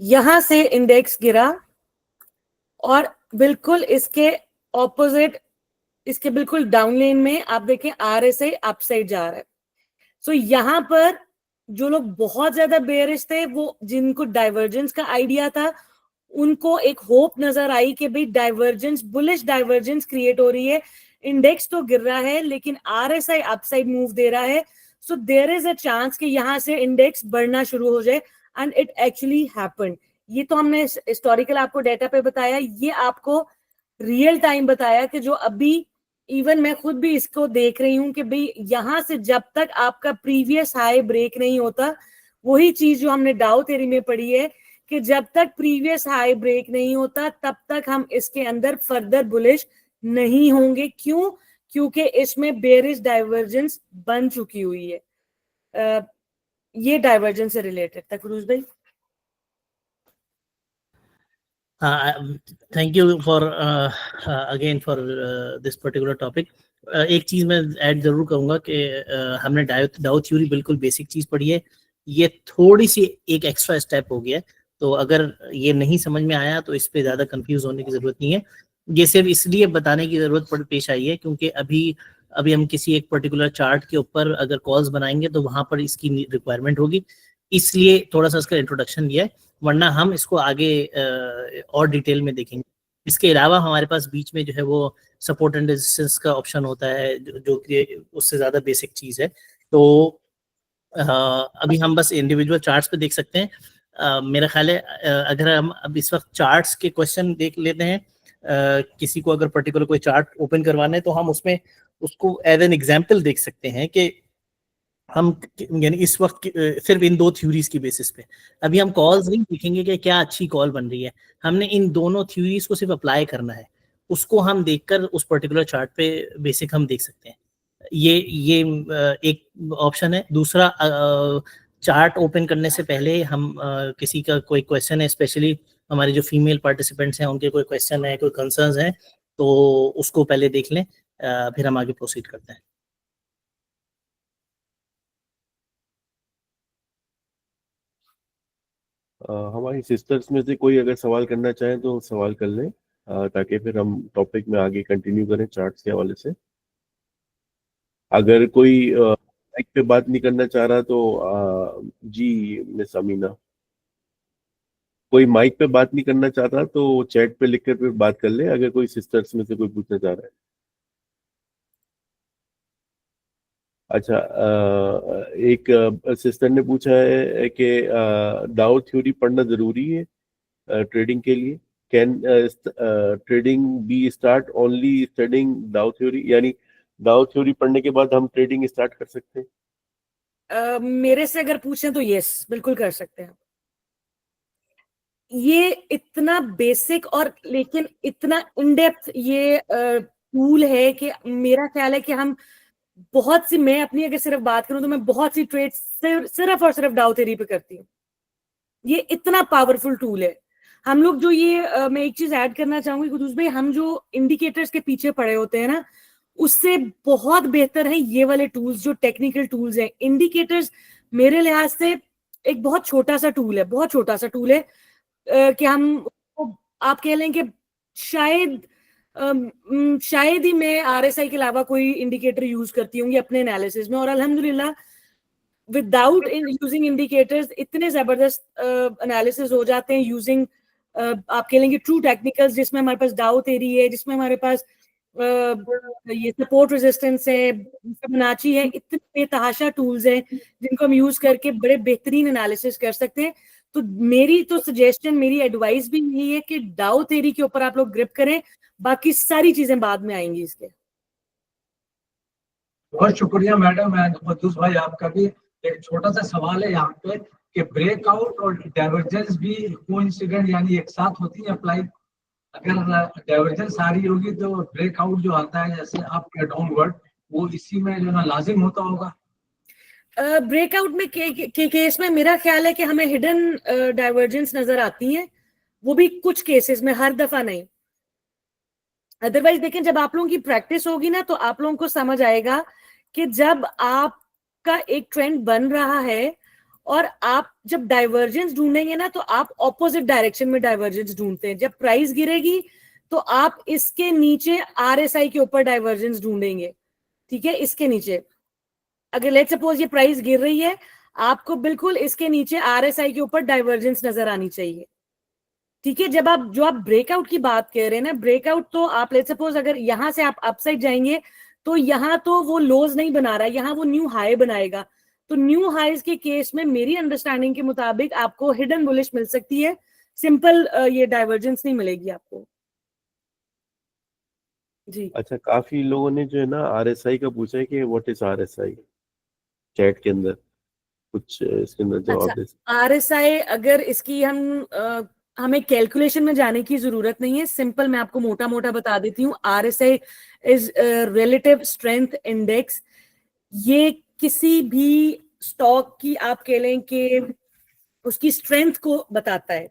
यहां से इंडेक्स गिरा और बिल्कुल इसके ऑपोजिट इसके बिल्कुल डाउन लेन में आप देखें RSI अपसाइड जा रहा है। सो यहाँ पर जो लोग बहुत ज्यादा बेयरिश थे, वो जिनको डाइवर्जेंस का आइडिया था, उनको एक होप नजर आई कि भाई डाइवर्जेंस, बुलिश डाइवर्जेंस क्रिएट हो रही है, इंडेक्स तो गिर रहा है लेकिन RSI अपसाइड मूव दे रहा है, so there is a chance कि यहाँ से इंडेक्स बढ़ना शुरू हो जाए, एंड इट एक्चुअली हैपेंड। ये तो हमने हिस्टोरिकल आपको डेटा पे बताया, ये आपको रियल टाइम बताया कि जो अभी इवन मैं खुद भी इसको देख रही हूँ कि भाई यहाँ से जब तक आपका प्रीवियस हाई ब्रेक नहीं होता, वही चीज जो हमने डाउ थ्योरी में पढ़ी है कि जब तक प्रीवियस हाई ब्रेक नहीं होता तब तक हम इसके अंदर फर्दर बुलिश नहीं होंगे। क्यों? क्योंकि इसमें बेयरिश डाइवर्जेंस बन चुकी हुई है। ये डाइवर्जेंस से रिलेटेड था क्रूज भाई। Thank you for again for this particular topic. एक चीज मैं ऐड जरूर करूंगा कि हमने डाउ थ्योरी बिल्कुल बेसिक चीज पढ़ी है, ये थोड़ी सी एक एक्स्ट्रा स्टेप हो गया है, तो अगर ये नहीं समझ में आया तो इस पे ज्यादा कंफ्यूज होने की जरूरत नहीं है। ये सिर्फ इसलिए बताने की जरूरत पेश आई है क्योंकि अभी हम किसी एक पर्टिकुलर चार्ट के ऊपर अगर कॉल्स बनाएंगे तो वहां पर इसकी रिक्वायरमेंट होगी, इसलिए थोड़ा सा इसका इंट्रोडक्शन दिया है, वरना हम इसको आगे और डिटेल में देखेंगे। इसके अलावा हमारे पास बीच में जो है वो सपोर्ट एंड रेजिस्टेंस का ऑप्शन होता है जो कि उससे ज्यादा बेसिक चीज है। तो अभी हम बस इंडिविजुअल चार्ट्स पे देख सकते हैं। मेरा ख्याल है अगर हम अब इस वक्त चार्ट्स के क्वेश्चन देख लेते हैं, किसी को अगर पर्टिकुलर कोई चार्ट ओपन करवाना है तो हम उसमें उसको एज एन एग्जाम्पल देख सकते हैं कि हम यानी इस वक्त सिर्फ इन दो थ्योरीज की बेसिस पे अभी हम कॉल्स नहीं देखेंगे कि क्या अच्छी कॉल बन रही है, हमने इन दोनों थ्योरीज को सिर्फ अप्लाई करना है, उसको हम देखकर उस पर्टिकुलर चार्ट पे बेसिक हम देख सकते हैं। ये एक ऑप्शन है। दूसरा, चार्ट ओपन करने से पहले हम किसी का कोई क्वेश्चन है, स्पेशली हमारे जो फीमेल पार्टिसिपेंट्स हैं उनके कोई क्वेश्चन है, कोई कंसर्न्स हैं, तो उसको पहले देख लें, फिर हम आगे प्रोसीड करते हैं। हमारी सिस्टर्स में से कोई अगर सवाल करना चाहें तो सवाल कर लें, ताकि फिर हम टॉपिक में आगे कंटिन्यू करें चार्ट्स के हवाले से। अगर कोई माइक पे बात नहीं करना चाह रहा तो जी मिस अमीना, कोई माइक पे बात नहीं करना चाह रहा तो चैट पे लिखकर फिर बात कर ले, अगर कोई सिस्टर्स में से कोई पूछना चाह रहा है। अच्छा, एक सिस्टर ने पूछा है कि डाउ थ्योरी पढ़ना जरूरी है ट्रेडिंग के लिए। Can trading be start only studying Dow theory, यानी डाउ थ्योरी पढ़ने के बाद हम ट्रेडिंग स्टार्ट कर सकते हैं? मेरे से अगर पूछें तो यस, बिल्कुल कर सकते हैं। ये इतना बेसिक और लेकिन इतना इन डेप्थ ये टूल है कि मेरा ख्याल है कि हम बहुत सी, मैं अपनी अगर सिर्फ बात करूं तो मैं बहुत सी ट्रेड सिर्फ और सिर्फ डाउ थ्योरी पे करती हूँ। ये इतना पावरफुल टूल है। हम लोग जो ये मैं एक चीज ऐड करना चाहूंगी कुदूस भाई, हम जो इंडिकेटर्स के पीछे पड़े होते हैं ना, उससे बहुत बेहतर है ये वाले टूल्स जो टेक्निकल टूल्स हैं। इंडिकेटर्स मेरे लिहाज से एक बहुत छोटा सा टूल है, बहुत छोटा सा टूल है कि हम, आप कह लें कि शायद ही मैं RSI के अलावा कोई इंडिकेटर यूज करती हूँ अपने एनालिसिस में, और अल्हम्दुलिल्लाह विदाउट यूजिंग इंडिकेटर्स इतने जबरदस्त एनालिसिस हो जाते हैं यूजिंग आप कह लेंगे ट्रू टेक्निकल्स, जिसमें हमारे पास डाउ थ्योरी है, जिसमें हमारे पास ये सपोर्ट रेजिस्टेंस है, फिबोनाची है, इतने बेतहाशा टूल्स हैं जिनको हम यूज करके बड़े बेहतरीन एनालिसिस कर सकते हैं। तो मेरी तो सजेशन, मेरी एडवाइस भी यही है कि डाउ थ्योरी के ऊपर आप लोग ग्रिप करें, बाकी सारी चीजें बाद में आएंगी इसके। बहुत शुक्रिया मैडम एंड कुद्दूस भाई, आपका भी एक छोटा सा सवाल है यहाँ पे कि ब्रेकआउट और डाइवर्जेंस भी कोइंसिडेंट यानी एक साथ होती है अप्लाई? अगर डाइवर्जेंस आ रही होगी तो ब्रेकआउट जो आता है जैसे आपका डाउनवर्ड, वो इसी में जो ना लाजिम होता होगा? ब्रेकआउट में केस में मेरा ख्याल है कि हमें हिडन डाइवर्जेंस नजर आती हैं, वो भी कुछ केसेस में, हर दफा नहीं। अदरवाइज देखें, जब आप लोगों की प्रैक्टिस होगी ना तो आप लोगों को समझ आएगा कि जब आपका एक ट्रेंड बन रहा है और आप जब डाइवर्जेंस ढूंढेंगे ना तो आप ऑपोजिट डायरेक्शन में डाइवर्जेंस ढूंढते हैं। जब प्राइस गिरेगी तो आप इसके नीचे RSI के ऊपर डाइवर्जेंस ढूंढेंगे, ठीक है। इसके नीचे अगर लेट्स सपोज ये प्राइस गिर रही है, आपको बिल्कुल इसके नीचे RSI के ऊपर डाइवर्जेंस नजर आनी चाहिए, ठीक है। जब आप जो आप ब्रेकआउट की बात कर रहे हैं ना, ब्रेकआउट तो आप लेट्स सपोज अगर यहां से आप अपसाइड जाएंगे तो यहाँ तो वो लोज नहीं बना रहा है, यहाँ वो न्यू हाई बनाएगा। तो न्यू हाईज के केस में मेरी अंडरस्टैंडिंग के मुताबिक आपको हिडन बुलिश मिल सकती है, सिंपल ये डाइवर्जेंस नहीं मिलेगी आपको जी। अच्छा, काफी लोगों ने जो है ना RSI का पूछा है कि व्हाट इज RSI, चैट के अंदर कुछ इसके अंदर जवाब दे सकते RSI अगर इसकी हमें कैलकुलेशन में जाने की जरूरत नहीं है, सिंपल मैं आपको मोटा मोटा बता देती हूँ। RSI is relative strength index. ये किसी भी स्टॉक की आप कह लें कि उसकी स्ट्रेंथ को बताता है,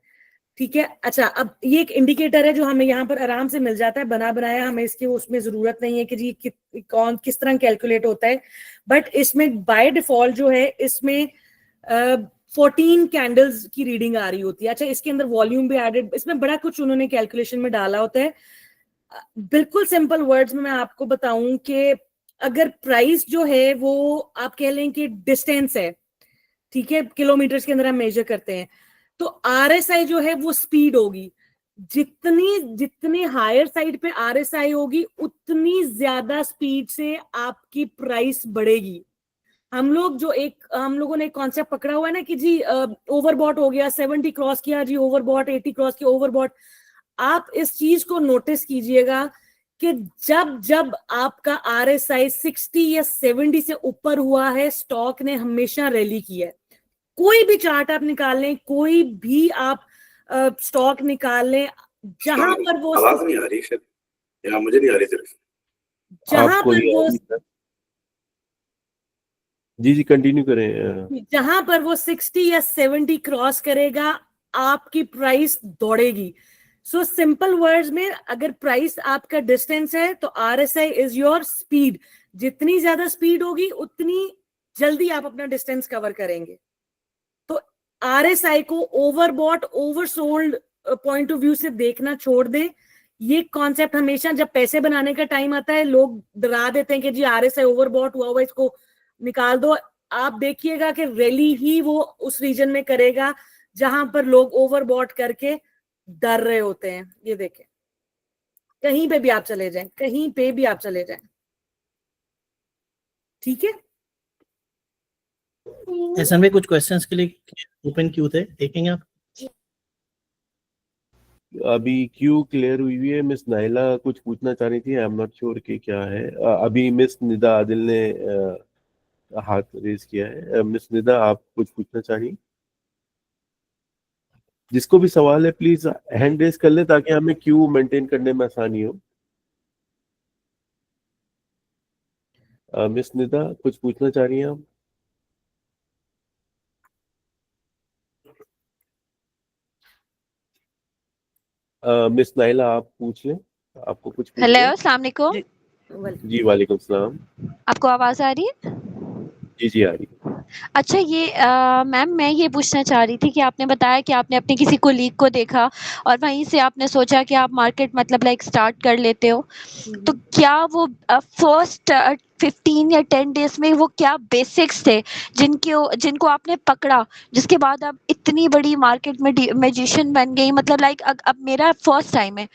ठीक है। अच्छा, अब ये एक इंडिकेटर है जो हमें यहाँ पर आराम से मिल जाता है बना बनाया, हमें इसकी उसमें जरूरत नहीं है कि जी कौन किस तरह कैलकुलेट होता है। बट इसमें बाय डिफॉल्ट जो है इसमें 14 कैंडल्स की रीडिंग आ रही होती है। अच्छा, इसके अंदर वॉल्यूम भी एडेड, इसमें बड़ा कुछ उन्होंने कैलकुलेशन में डाला होता है। बिल्कुल सिंपल वर्ड्स में मैं आपको बताऊं कि अगर प्राइस जो है वो आप कह लें कि डिस्टेंस है, ठीक है, किलोमीटर्स के अंदर हम मेजर करते हैं, तो RSI जो है वो स्पीड होगी। जितनी हायर साइड पे RSI होगी उतनी ज्यादा स्पीड से आपकी प्राइस बढ़ेगी। हम लोगों ने एक कॉन्सेप्ट पकड़ा हुआ है ना कि जी ओवरबॉट हो गया, 70 क्रॉस किया जी ओवरबॉट, 80 क्रॉस किया ओवरबॉट। आप इस चीज को नोटिस कीजिएगा कि जब जब आपका RSI 60 या 70 से ऊपर हुआ है, स्टॉक ने हमेशा रैली किया है। कोई भी चार्ट आप निकाल लें, कोई भी आप स्टॉक निकाल लें, जहां पर वो आवाज नहीं आ रही फिर, या मुझे नहीं आ रही सिर्फ, जहां आपको पर नहीं आ वो रही सर? जी कंटिन्यू करें। जहां पर वो 60 या 70 क्रॉस करेगा आपकी प्राइस दौड़ेगी। सो सिंपल वर्ड्स में अगर प्राइस आपका डिस्टेंस है तो RSI इज योर स्पीड। जितनी ज्यादा स्पीड होगी उतनी जल्दी आप अपना डिस्टेंस कवर करेंगे। तो RSI को overbought oversold point of view से देखना छोड़ दें। ये कॉन्सेप्ट हमेशा जब पैसे बनाने का टाइम आता है लोग डरा देते हैं कि जी RSI ओवरबॉट हुआ इसको निकाल दो। आप देखिएगा कि रैली ही वो उस रीजन में करेगा जहां पर लोग ओवरबॉट करके डर रहे होते हैं। ये देखें, कहीं पे भी आप चले जाएं, कहीं पे भी आप चले जाएं, ठीक है। ऐसा में कुछ क्वेश्चंस के लिए ओपन क्यू थे, देखेंगे आप। अभी क्यू क्लियर हुई है। मिस नाइला कुछ पूछना चाह रही थी, आई एम नॉट श्योर कि क्या है। अभी मिस निदा आदिल ने हाथ रेज किया है। मिस निदा, आप कुछ पूछना चाहिए? जिसको भी सवाल है प्लीज हैंड रेज कर ले ताकि हमें क्यू मेंटेन करने में आसानी हो। मिस निदा कुछ पूछना चाह रही हैं आप? मिस नाइला आप पूछ लें, आपको कुछ पूछना हेलो, है? अस्सलाम वालेकुम। जी वालेकुम सलाम। आपको आवाज आ रही है? जी आ रही है। अच्छा, ये मैम मैं ये पूछना चाह रही थी कि आपने बताया कि आपने अपने किसी कोलीग को देखा और वहीं से आपने सोचा कि आप मार्केट मतलब लाइक स्टार्ट कर लेते हो। तो क्या वो फर्स्ट 15 या 10 डेज में वो क्या बेसिक्स थे जिनको आपने पकड़ा, जिसके बाद आप इतनी बड़ी मार्केट में मैजिशियन बन गई? मतलब लाइक अब मेरा फर्स्ट टाइम है,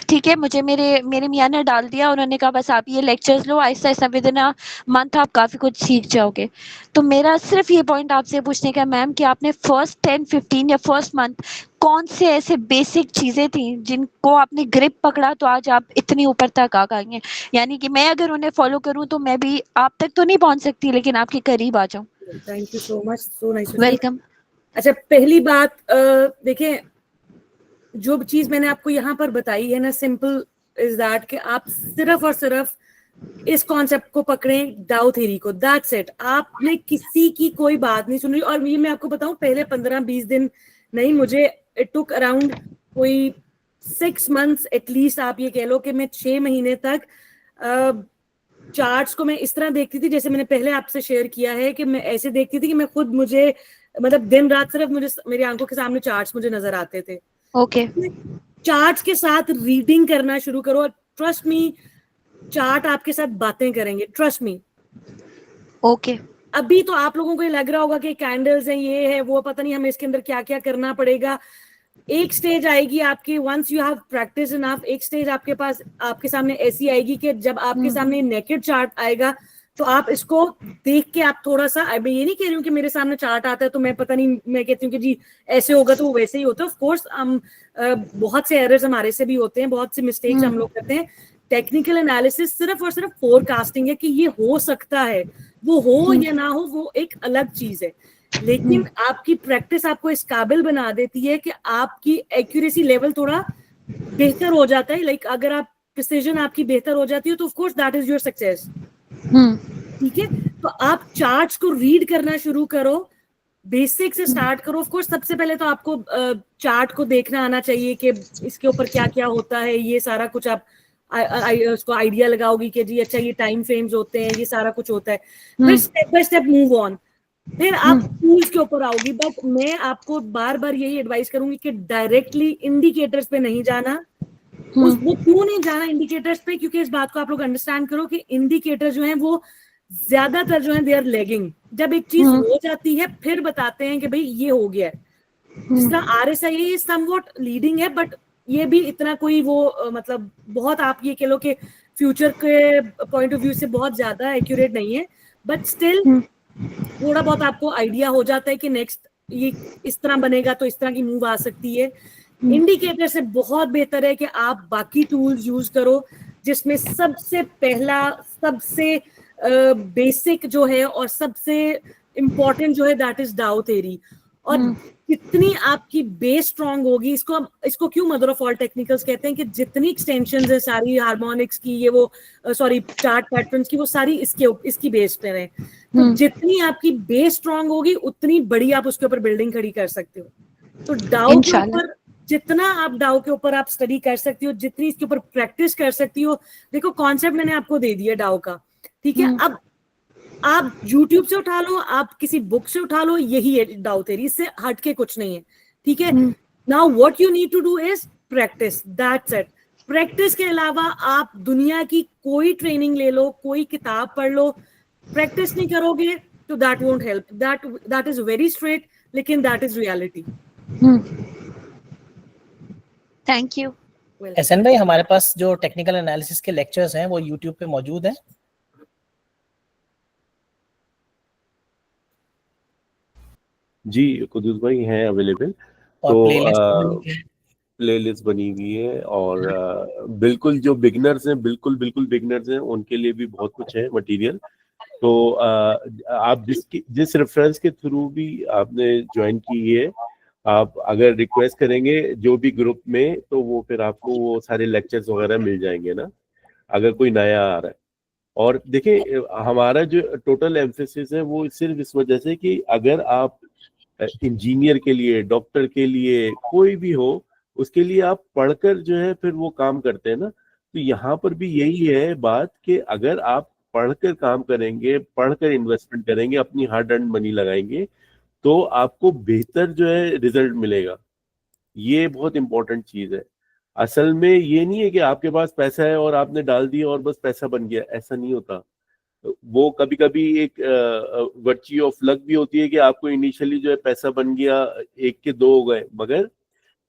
ठीक है, मुझे मेरे मियाँ ने डाल दिया, उन्होंने कहा बस आप ये lectures low, Aahista Aahista with in a month आप काफ़ी कुछ सीख जाओगे। तो मेरा सिर्फ ये पॉइंट आपसे पूछने का मैम कि आपने फर्स्ट 10-15 या फर्स्ट मंथ कौन से ऐसे बेसिक चीज़ें थी जिनको आपने ग्रिप पकड़ा तो आज आप इतनी ऊपर तक आ गई हैं? यानी कि मैं अगर उन्हें फॉलो करूं तो मैं भी आप तक तो नहीं पहुंच सकती लेकिन आपके करीब आ जाऊं। Thank you so much, so nice. Welcome. अच्छा, पहली बात देखें, जो चीज मैंने आपको यहाँ पर बताई है ना, सिंपल इज दैट कि आप सिर्फ और सिर्फ इस कॉन्सेप्ट को पकड़ें, डाउ थ्योरी को, दैट्स इट। आपने किसी की कोई बात नहीं सुन रही। और ये मैं आपको बताऊं, पहले 15-20 दिन नहीं, मुझे इट टुक अराउंड कोई 6 मंथ्स एटलीस्ट। आप ये कह लो कि मैं 6 महीने तक चार्ट्स को मैं इस तरह देखती थी, जैसे मैंने पहले आपसे शेयर किया है कि मैं ऐसे देखती थी कि मैं खुद मुझे मतलब दिन रात सिर्फ मुझे मेरी आंखों के सामने चार्ट्स मुझे नजर आते थे। ओके। चार्ट्स के साथ रीडिंग करना शुरू करो। ट्रस्ट मी, चार्ट आपके साथ बातें करेंगे, ट्रस्ट मी। ओके। अभी तो आप लोगों को ये लग रहा होगा कि कैंडल्स हैं, ये है वो, पता नहीं हमें इसके अंदर क्या क्या करना पड़ेगा। एक स्टेज आएगी आपकी, once you have practice enough, एक स्टेज आपके पास, आपके सामने ऐसी आएगी कि जब आपके सामने नेकेड चार्ट आएगा तो आप इसको देख के आप थोड़ा सा, मैं ये नहीं कह रही हूँ कि मेरे सामने चार्ट आता है तो मैं पता नहीं, मैं कहती हूँ कि जी ऐसे होगा तो वो वैसे ही होता है। ऑफ कोर्स हम बहुत से एरर्स हमारे से भी होते हैं, बहुत से मिस्टेक्स हम लोग करते हैं। टेक्निकल एनालिसिस सिर्फ और सिर्फ फोरकास्टिंग है कि ये हो सकता है, वो हो या ना हो वो एक अलग चीज है, लेकिन आपकी प्रैक्टिस आपको इस काबिल बना देती है कि आपकी एक्यूरेसी लेवल थोड़ा बेहतर हो जाता है। लाइक अगर आप प्रिसिजन आपकी बेहतर हो जाती है तो of course that is your success. ठीक है, तो आप चार्ट्स को रीड करना शुरू करो, बेसिक से स्टार्ट करो। ऑफ कोर्स सबसे पहले तो आपको चार्ट को देखना आना चाहिए कि इसके ऊपर क्या क्या होता है, ये सारा कुछ आप उसको आइडिया लगाओगी कि जी अच्छा ये टाइम फ्रेम्स होते हैं, ये सारा कुछ होता है। फिर step by step move on, फिर आप टूल्स के ऊपर आओगी। बट मैं आपको बार बार यही एडवाइस करूंगी कि डायरेक्टली इंडिकेटर्स पे नहीं जाना। वो क्यों नहीं जाना इंडिकेटर्स पे, क्योंकि इस बात को आप लोग अंडरस्टैंड करो कि इंडिकेटर जो हैं वो ज्यादातर जो है दे आर लैगिंग। जब एक चीज हो जाती है फिर बताते हैं कि भाई ये हो गया है। जिस तरह RSI समवॉट लीडिंग है, बट ये भी इतना कोई वो मतलब बहुत आप ये कह लो कि फ्यूचर के पॉइंट ऑफ व्यू से बहुत ज्यादा एक्यूरेट नहीं है, बट स्टिल थोड़ा बहुत आपको आइडिया हो जाता है कि नेक्स्ट ये इस तरह बनेगा तो इस तरह की मूव आ सकती है। इंडिकेटर से बहुत बेहतर है कि आप बाकी टूल्स यूज करो, जिसमें सबसे पहला, सबसे बेसिक जो है और सबसे इम्पोर्टेंट जो है दैट इज डाउ थ्योरी। और जितनी आपकी बेस स्ट्रांग होगी, इसको क्यों मदर ऑफ ऑल टेक्निकल्स कहते हैं कि जितनी एक्सटेंशंस है सारी हार्मोनिक्स की, ये वो सॉरी चार्ट पैटर्न्स की, वो सारी इसकी बेस पर है। तो जितनी आपकी बेस स्ट्रांग होगी उतनी बड़ी आप उसके ऊपर बिल्डिंग खड़ी कर सकते हो। तो डाउ के ऊपर जितना आप डाउ के ऊपर आप स्टडी कर सकती हो, जितनी इसके ऊपर प्रैक्टिस कर सकती हो, देखो कॉन्सेप्ट मैंने आपको दे दिया डाउ का, ठीक है। अब आप YouTube से उठा लो, आप किसी बुक से उठा लो, यही है डाउ थ्योरी, इससे हटके कुछ नहीं है, ठीक है। Now what you need to do is practice, that's it. Practice के अलावा आप दुनिया की कोई ट्रेनिंग ले लो, कोई किताब पढ़ लो, प्रैक्टिस नहीं करोगे तो that won't help. That is very straight, लेकिन that is reality. Thank you. SN भाई, हमारे पास जो टेक्निकल एनालिसिस के लेक्चर्स हैं वो यूट्यूब पे मौजूद हैं। जी कुदूस भाई हैं अवेलेबल। तो प्लेलिस्ट बनी हुई है और बिल्कुल जो बिगनर्स हैं, बिल्कुल बिगनर्स हैं, उनके लिए भी बहुत कुछ है मटेरियल। तो आप जिस रेफरेंस के थ्रू भी आपने ज्वाइन की है, आप अगर रिक्वेस्ट करेंगे जो भी ग्रुप में, तो वो फिर आपको वो सारे लेक्चर्स वगैरह मिल जाएंगे ना, अगर कोई नया आ रहा है। और देखिए हमारा जो टोटल एम्फेसिस है वो सिर्फ इस वजह से कि अगर आप इंजीनियर के लिए, डॉक्टर के लिए, कोई भी हो, उसके लिए आप पढ़कर जो है फिर वो काम करते हैं ना। तो यहाँ पर भी यही है बात कि अगर आप पढ़कर काम करेंगे, पढ़कर इन्वेस्टमेंट करेंगे, अपनी हार्ड अर्न मनी लगाएंगे, तो आपको बेहतर जो है रिजल्ट मिलेगा। ये बहुत इंपॉर्टेंट चीज है। असल में ये नहीं है कि आपके पास पैसा है और आपने डाल दिया और बस पैसा बन गया, ऐसा नहीं होता। वो कभी कभी एक वर्च्यू ऑफ लक भी होती है कि आपको इनिशियली जो है पैसा बन गया, 1 के 2 हो गए, मगर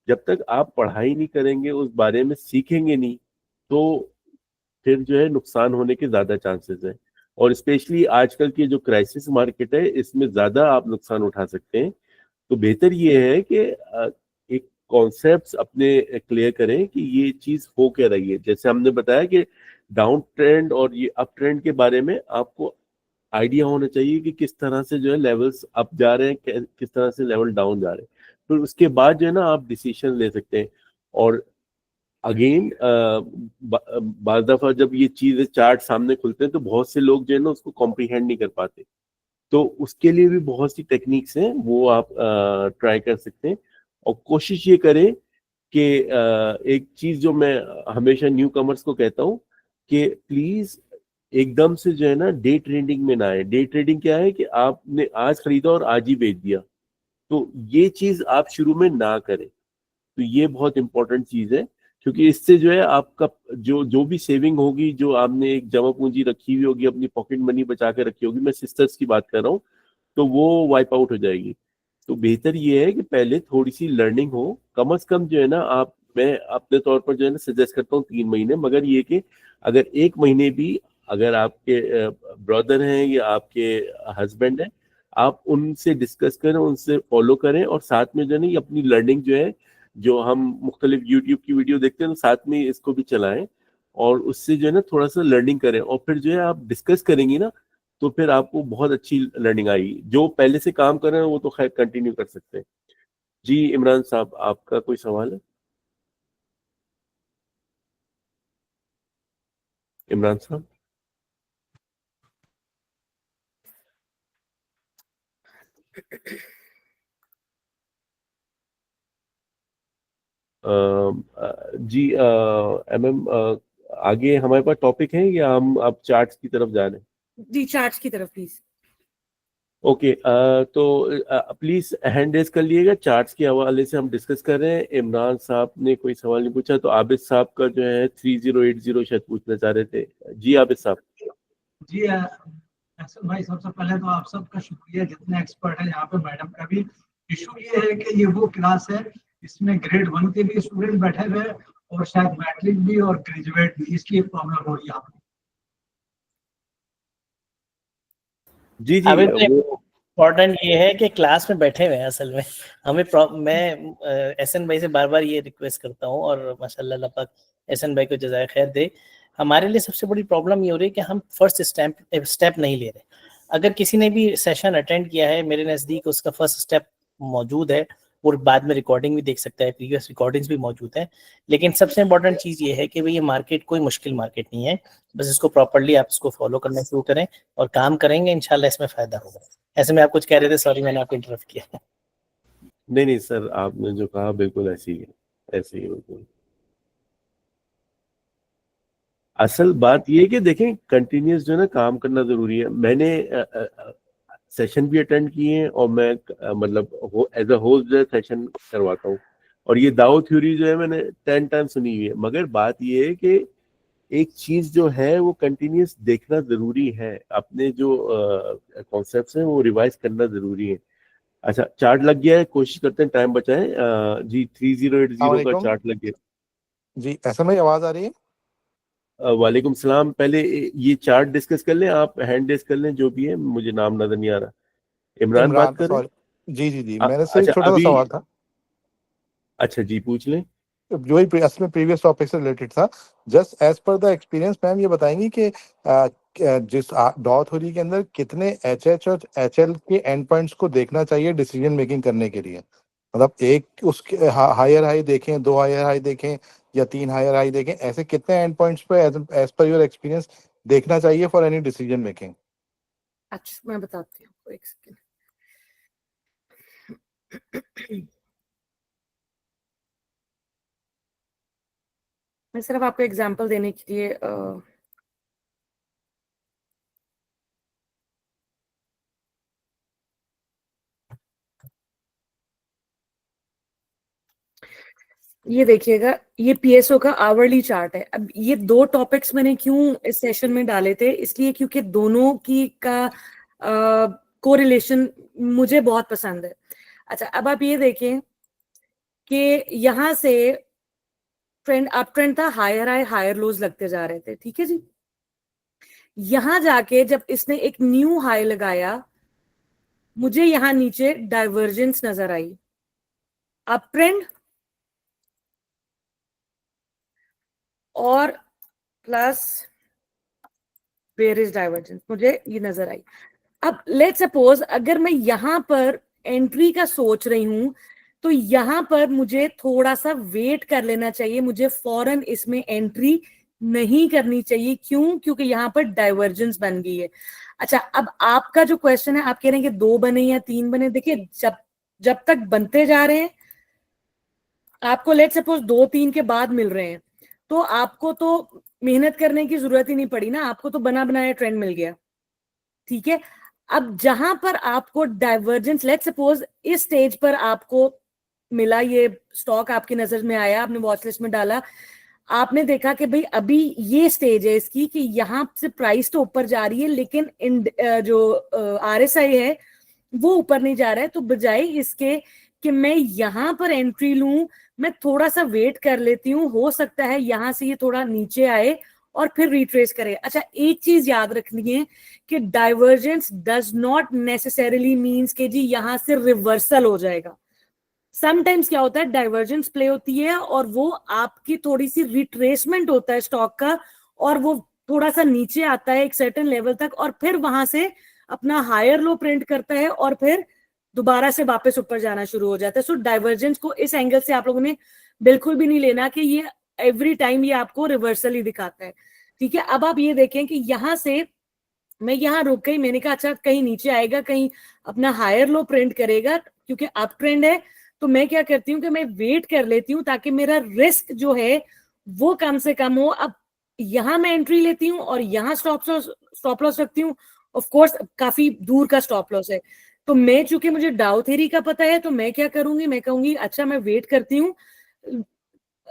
जब तक आप पढ़ाई नहीं करेंगे, उस बारे में सीखेंगे नहीं, तो फिर जो है नुकसान होने के ज्यादा चांसेस है। और स्पेशली आजकल की जो क्राइसिस मार्केट है, इसमें ज्यादा आप नुकसान उठा सकते हैं। तो बेहतर ये है कि एक कॉन्सेप्ट्स अपने क्लियर करें कि ये चीज हो क्या रही है। जैसे हमने बताया कि डाउन ट्रेंड और ये अप ट्रेंड के बारे में आपको आइडिया होना चाहिए कि किस तरह से जो है लेवल्स अप जा रहे हैं, किस तरह से लेवल डाउन जा रहे हैं। फिर उसके बाद जो है ना आप डिसीजन ले सकते हैं। और अगेन बार दफा जब ये चीजें चार्ट सामने खुलते हैं तो बहुत से लोग जो है ना उसको कॉम्प्रीहेंड नहीं कर पाते। तो उसके लिए भी बहुत सी टेक्निक्स हैं, वो आप ट्राई कर सकते हैं। और कोशिश ये करें कि एक चीज जो मैं हमेशा न्यू कमर्स को कहता हूँ कि प्लीज एकदम से जो है ना डे ट्रेडिंग में ना आए। डे ट्रेडिंग क्या है कि आपने आज खरीदा और आज ही बेच दिया, तो ये चीज आप शुरू में ना करें। तो तो ये बहुत इंपॉर्टेंट चीज है, क्योंकि इससे जो है आपका जो भी सेविंग होगी, जो आपने एक जमा पूंजी रखी हुई होगी, अपनी पॉकेट मनी बचा के रखी होगी, मैं सिस्टर्स की बात कर रहा हूँ, तो वो वाइप आउट हो जाएगी। तो बेहतर ये है कि पहले थोड़ी सी लर्निंग हो, कम से कम जो है ना मैं अपने तौर पर जो है ना सजेस्ट करता हूँ 3 महीने, मगर ये कि अगर 1 महीने भी अगर आपके ब्रदर हैं या आपके हस्बैंड हैं, आप उनसे डिस्कस करें, उनसे फॉलो करें, और साथ में जो है ना ये अपनी लर्निंग जो है, जो हम मुख्तलिफ यूट्यूब की वीडियो देखते हैं, तो साथ में इसको भी चलाएं, और उससे जो है ना थोड़ा सा लर्निंग करें, और फिर जो है आप डिस्कस करेंगी ना, तो फिर आपको बहुत अच्छी लर्निंग आएगी। जो पहले से काम कर रहे हैं वो तो खैर कंटिन्यू कर सकते हैं। जी इमरान साहब, आपका कोई सवाल है? इमरान साहब, जी एमएम, आगे हमारे पास टॉपिक है या हम अब चार्ट्स की तरफ जा रहे हैं? जी चार्ट्स की तरफ प्लीज। ओके, तो प्लीज हैंड रेज कर लिएगा, चार्ट्स के हवाले से हम डिस्कस कर रहे हैं। इमरान साहब ने कोई सवाल नहीं पूछा, तो आबिद साहब का जो है 3080 शायद पूछना चाह रहे थे। जी आबिद साहब। जी अहसन भाई, सबसे पहले तो आप सबका शुक्रिया, जितने एक्सपर्ट हैं यहाँ पे। मैडम का भी इशू ये है कि ये वो क्लास है इसमें ग्रेड 1 के भी स्टूडेंट बैठे हुए हैं और शायद मैट्रिक भी और ग्रेजुएट भी, इसलिए प्रॉब्लम हो रही है आपको। जी जी, अभी तो इम्पोर्टेंट ये है कि क्लास में बैठे हुए हैं असल में। मैं एहसन भाई से बार बार ये रिक्वेस्ट करता हूँ, और माशाल्लाह अल्लाह पाक एहसन भाई को जज़ाए खैर दे। हमारे लिए सबसे बड़ी प्रॉब्लम ये हो रही है कि हम फर्स्ट स्टेप नहीं ले रहे। अगर किसी ने भी सेशन अटेंड किया है, मेरे नज़दीक उसका फर्स्ट स्टेप मौजूद है, और बाद में रिकॉर्डिंग भी देख सकता है, प्रीवियस रिकॉर्डिंग्स भी मौजूद है। लेकिन सबसे इंपॉर्टेंट चीज़ ये है कि भाई ये मार्केट कोई मुश्किल मार्केट नहीं है, बस इसको प्रॉपरली आप इसको फॉलो करना शुरू करें और काम करेंगे, इंशाल्लाह इसमें फ़ायदा होगा। ऐसे में आप कुछ कह रहे थे, सॉरी मैंने आपको इंटरप्ट किया। नहीं नहीं सर, आपने जो कहा बिल्कुल ऐसे ही है, ऐसे ही बिल्कुल। असल बात ये है कि देखें, कंटिन्यूस जो है ना काम करना जरूरी है। मैंने सेशन भी अटेंड किए हैं, और मैं मतलब एज अ होस्ट जो है सेशन करवाता हूँ, और ये दाओ थ्योरी जो है मैंने 10 टाइम सुनी हुई है। मगर बात ये है कि एक चीज जो है वो कंटिन्यूस देखना जरूरी है, अपने जो कॉन्सेप्ट्स हैं वो रिवाइज करना जरूरी है। अच्छा, चार्ट लग गया है, कोशिश करते हैं टाइम बचाएं। जी 3080 का चार्ट लग गया। जी ऐसा में आवाज आ रही है? वालेकुम सलाम। पहले ये चार्ट डिस्कस कर लें, आप हैंड रेस कर लें, जो भी है, मुझे नाम नजर नहीं आ रहा। इमरान बात कर रहे हैं? सॉरी, जी जी जी, मेरे से अच्छा, छोटा सा अभी सवाल था, अच्छा जी पूछ लें। जो ही असल में प्रीवियस टॉपिक से रिलेटेड था। Just as per the experience, ma'am ये बताएंगी कि जिस डॉ थ्योरी के अंदर कितने एच और HL के एंड पॉइंट्स को देखना चाहिए डिसीजन मेकिंग करने के लिए? मतलब एक उसके हायर हाई देखें, 2 हायर हाई देखें, या 3 हायर हाई देखें, ऐसे कितने एंड पॉइंट्स पे एज पर योर एक्सपीरियंस देखना चाहिए फॉर एनी डिसीजन मेकिंग? अच्छा मैं बताती हूँ, एक सेकेंड। मैं सिर्फ आपको एग्जांपल देने के लिए ये देखिएगा, ये पीएसओ का आवरली चार्ट है। अब ये 2 टॉपिक्स मैंने क्यों इस सेशन में डाले थे, इसलिए क्योंकि दोनों की का कोरिलेशन मुझे बहुत पसंद है। अच्छा, अब आप ये देखें कि यहाँ से ट्रेंड अप ट्रेंड था, हायर हाई हायर लोज लगते जा रहे थे, ठीक है जी। यहां जाके जब इसने एक न्यू हाई लगाया, मुझे यहां नीचे डाइवर्जेंस नजर आई, अप ट्रेंड और प्लस बेयरिश डाइवर्जेंस, मुझे ये नजर आई। अब लेट्स सपोज अगर मैं यहां पर एंट्री का सोच रही हूं, तो यहां पर मुझे थोड़ा सा वेट कर लेना चाहिए, मुझे फौरन इसमें एंट्री नहीं करनी चाहिए। क्यों? क्योंकि यहां पर डाइवर्जेंस बन गई है। अच्छा, अब आपका जो क्वेश्चन है, आप कह रहे हैं कि 2 बने या 3 बने। देखिए, जब तक बनते जा रहे हैं, आपको लेट्स सपोज 2-3 के बाद मिल रहे हैं, तो आपको तो मेहनत करने की जरूरत ही नहीं पड़ी ना, आपको तो बना बनाया ट्रेंड मिल गया, ठीक है। अब जहां पर आपको डाइवर्जेंस, लेट्स सपोज इस स्टेज पर आपको मिला, ये स्टॉक आपकी नजर में आया, आपने वॉच लिस्ट में डाला, आपने देखा कि भाई अभी ये स्टेज है इसकी कि यहाँ से प्राइस तो ऊपर जा रही है लेकिन जो RSI है वो ऊपर नहीं जा रहा है, तो बजाय इसके कि मैं यहाँ पर एंट्री लूं, मैं थोड़ा सा वेट कर लेती हूँ, हो सकता है यहाँ से ये थोड़ा नीचे आए और फिर रिट्रेस करे। अच्छा, एक चीज याद रखनी है कि divergence does not necessarily means कि जी यहाँ से रिवर्सल हो जाएगा। समटाइम्स क्या होता है, डाइवर्जेंस प्ले होती है और वो आपकी थोड़ी सी रिट्रेसमेंट होता है स्टॉक का, और वो थोड़ा सा नीचे आता है एक सर्टेन लेवल तक और फिर वहां से अपना हायर लो प्रिंट करता है और फिर दोबारा से वापस ऊपर जाना शुरू हो जाता है। सो डाइवर्जेंस को इस एंगल से आप लोगों ने बिल्कुल भी नहीं लेना कि ये एवरी टाइम ये आपको रिवर्सल ही दिखाता है। ठीक है, अब आप ये देखें कि यहां से मैं यहाँ रुक गई, मैंने कहा अच्छा कहीं नीचे आएगा, कहीं अपना हायर लो प्रिंट करेगा, क्योंकि अप ट्रेंड है, तो मैं क्या करती हूँ कि मैं वेट कर लेती हूँ ताकि मेरा रिस्क जो है वो कम से कम हो। अब यहाँ मैं एंट्री लेती हूँ और यहाँ स्टॉप लॉस रखती हूँ, ऑफ कोर्स काफी दूर का स्टॉप लॉस है। तो मैं, चूंकि मुझे डाउ थ्योरी का पता है, तो मैं क्या करूंगी, मैं कहूंगी अच्छा मैं वेट करती हूँ,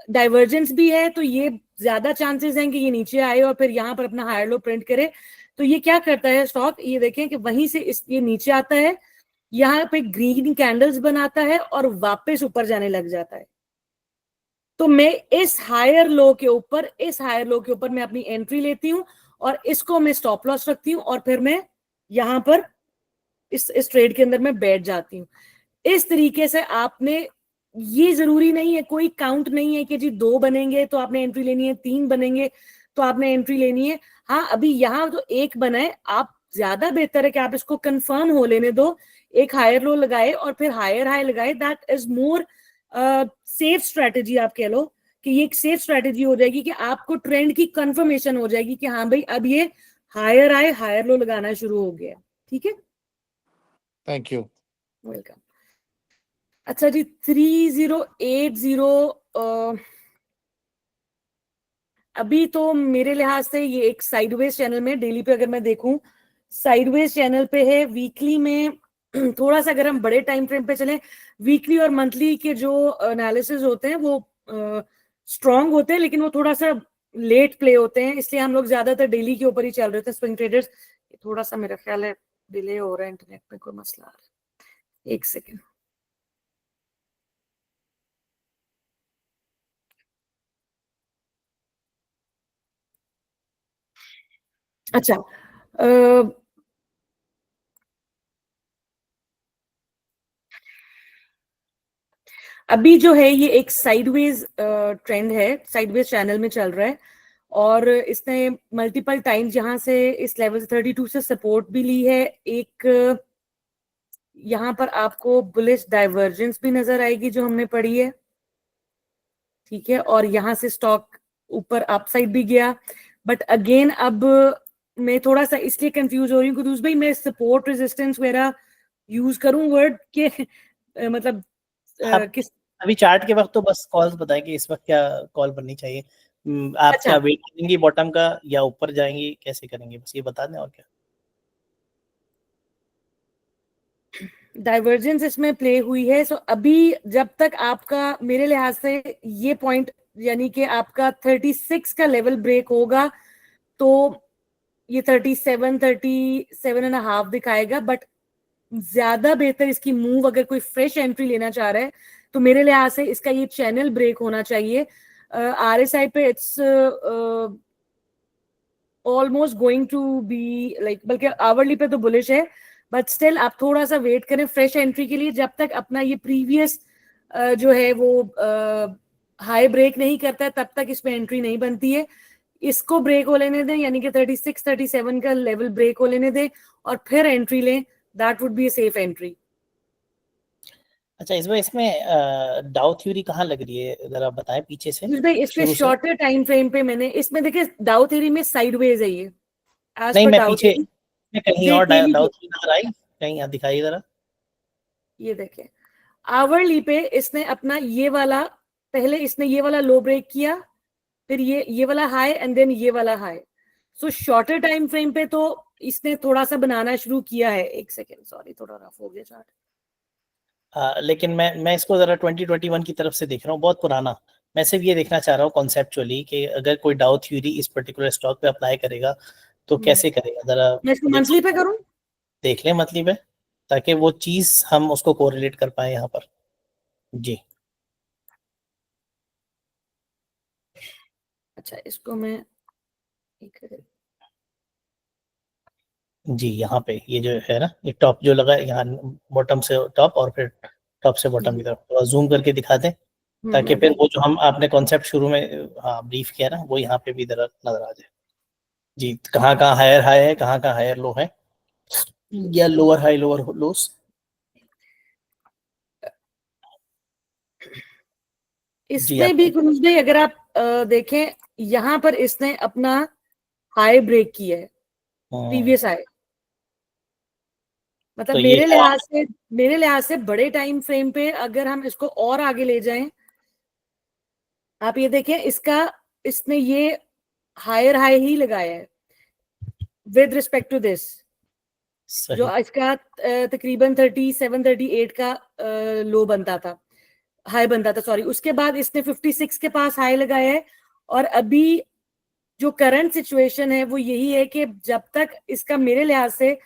डाइवर्जेंस भी है तो ये ज्यादा चांसेस हैं कि ये नीचे आए और फिर यहाँ पर अपना हायर लो प्रिंट करे। तो ये क्या करता है स्टॉक, ये देखें कि वहीं से ये नीचे आता है, यहाँ पे ग्रीन कैंडल्स बनाता है और वापस ऊपर जाने लग जाता है। तो मैं इस हायर लो के ऊपर मैं अपनी एंट्री लेती हूँ और इसको मैं स्टॉप लॉस रखती हूँ और फिर मैं यहाँ पर इस ट्रेड के अंदर मैं बैठ जाती हूँ। इस तरीके से आपने, ये जरूरी नहीं है, कोई काउंट नहीं है कि जी 2 बनेंगे तो आपने एंट्री लेनी है, 3 बनेंगे तो आपने एंट्री लेनी है। हाँ, अभी यहाँ तो 1 बना है, आप ज्यादा बेहतर है कि आप इसको कंफर्म हो लेने दो, एक हायर लो लगाए और फिर हायर हाई लगाए। That is more safe strategy, आप कह लो कि ये एक सेफ स्ट्रेटेजी हो जाएगी कि आपको ट्रेंड की कंफर्मेशन हो जाएगी कि हाँ भाई अब ये हायर हाई हायर लो लगाना शुरू हो गया। ठीक है, थैंक यू, वेलकम। अच्छा जी, 3080 अभी तो मेरे लिहाज से ये एक साइडवेज चैनल में, डेली पे अगर मैं देखूं साइडवेज चैनल पे है। वीकली में थोड़ा सा अगर हम बड़े टाइम फ्रेम पे चलें, वीकली और मंथली के जो एनालिसिस होते हैं वो स्ट्रांग होते हैं लेकिन वो थोड़ा सा लेट प्ले होते हैं, इसलिए हम लोग ज्यादातर डेली के ऊपर ही चल रहे थे स्विंग ट्रेडर्स। थोड़ा सा मेरा ख्याल है डिले हो रहा है, इंटरनेट में कोई मसला आ रहा है, एक सेकेंड। अच्छा, अभी जो है ये एक साइडवेज ट्रेंड है, साइडवेज चैनल में चल रहा है और इसने मल्टीपल टाइम्स यहाँ से इस लेवल 32 से सपोर्ट भी ली है। एक यहाँ पर आपको बुलिश डाइवर्जेंस भी नजर आएगी जो हमने पढ़ी है। ठीक है, और यहाँ से स्टॉक ऊपर अपसाइड भी गया, बट अगेन अब मैं थोड़ा सा इसलिए कंफ्यूज हो रही हूँ कुदूस भाई, मैं सपोर्ट रेजिस्टेंस वगैरह यूज करूं वर्ड के मतलब किस अभी चार्ट के वक्त तो बस कॉल्स बताएं कि इस वक्त क्या कॉल बननी चाहिए। आप अच्छा, क्या वेट करेंगी बॉटम का या ऊपर जाएंगी, कैसे करेंगे, बस ये बता दें और क्या। डाइवर्जेंस इसमें प्ले हुई है। सो अभी जब तक आपका, मेरे लिहाज से ये पॉइंट यानी कि आपका 36 का लेवल ब्रेक होगा तो ये 37.5 दिखाएगा, बट ज्यादा बेहतर इसकी मूव अगर कोई फ्रेश एंट्री लेना चाह रहा है तो मेरे लिहाज से इसका ये चैनल ब्रेक होना चाहिए। RSI पे it's almost going to be like, बल्कि आवरली पे तो बुलिश है, बट स्टिल आप थोड़ा सा वेट करें फ्रेश एंट्री के लिए, जब तक अपना ये प्रीवियस जो है वो हाई ब्रेक नहीं करता है तब तक इस पे एंट्री नहीं बनती है। इसको ब्रेक हो लेने दें, यानी कि 36 37 का लेवल ब्रेक हो लेने दें और फिर एंट्री लें, that would be a safe entry. अच्छा, इसमें डाउ थ्योरी कहाँ लग रही है, जरा बताएं पीछे से। भाई इसके शॉर्टर टाइम फ्रेम पे मैंने, इसमें देखिए डाउ थ्योरी में साइडवेज है ये, एज नहीं पर मैं डाउ पीछे थ्योरी। में कहीं और डाउ थ्योरी नजर आई, कहीं दिखाई जरा। ये देखें आवरली पे इसने अपना ये वाला, पहले इसने ये वाला लो ब्रेक किया, फिर ये वाला हाई एंड देन ये वाला हाई। सो शॉर्टर टाइम फ्रेम पे तो इसने थोड़ा सा बनाना शुरू किया है। एक सेकेंड, सॉरी थोड़ा रफ हो गया चार्ट। लेकिन मैं इसको जरा 2021 की तरफ से देख रहा हूँ, बहुत पुराना। मैं सिर्फ ये देखना चाह रहा हूँ कॉन्सेप्चुअली कि अगर कोई डाउ थ्योरी इस पर्टिकुलर स्टॉक पे अप्लाई करेगा तो कैसे करेगा, जरा मैं इसको मंथली पे करूं? देख लें मंथली पे, ताकि वो चीज हम उसको कोरिलेट कर पाए यहाँ पर। जी अच्छा, इसको मैं जी यहाँ पे ये जो है ना, ये टॉप जो लगा है यहाँ, बॉटम से टॉप और फिर टॉप से बॉटम की तरफ, तो जूम करके दिखा दें ताकि फिर वो जो हम आपने कॉन्सेप्ट शुरू में हाँ ब्रीफ किया ना, वो यहाँ पे भी नजर आ जाए। जी, कहाँ कहाँ हायर हाई है, कहाँ कहाँ हायर लो है, या लोअर हाई लोअर लोस। इसमें भी कुछ भाई अगर आप देखें, यहाँ पर इसने अपना हाई ब्रेक किया है, प्रीवियस हाई। मतलब तो मेरे लिहाज से बड़े टाइम फ्रेम पे अगर हम इसको और आगे ले जाएं, आप ये देखें, इसने ये हायर हाई ही लगाया है विद रिस्पेक्ट टू दिस, जो इसका तकरीबन 37-38 का लो बनता था, हाई बनता था, सॉरी। उसके बाद इसने 56 के पास हाई लगाया है, और अभी जो करंट सिचुएशन है वो यही है कि जब तक इसका, मेरे लिहाज से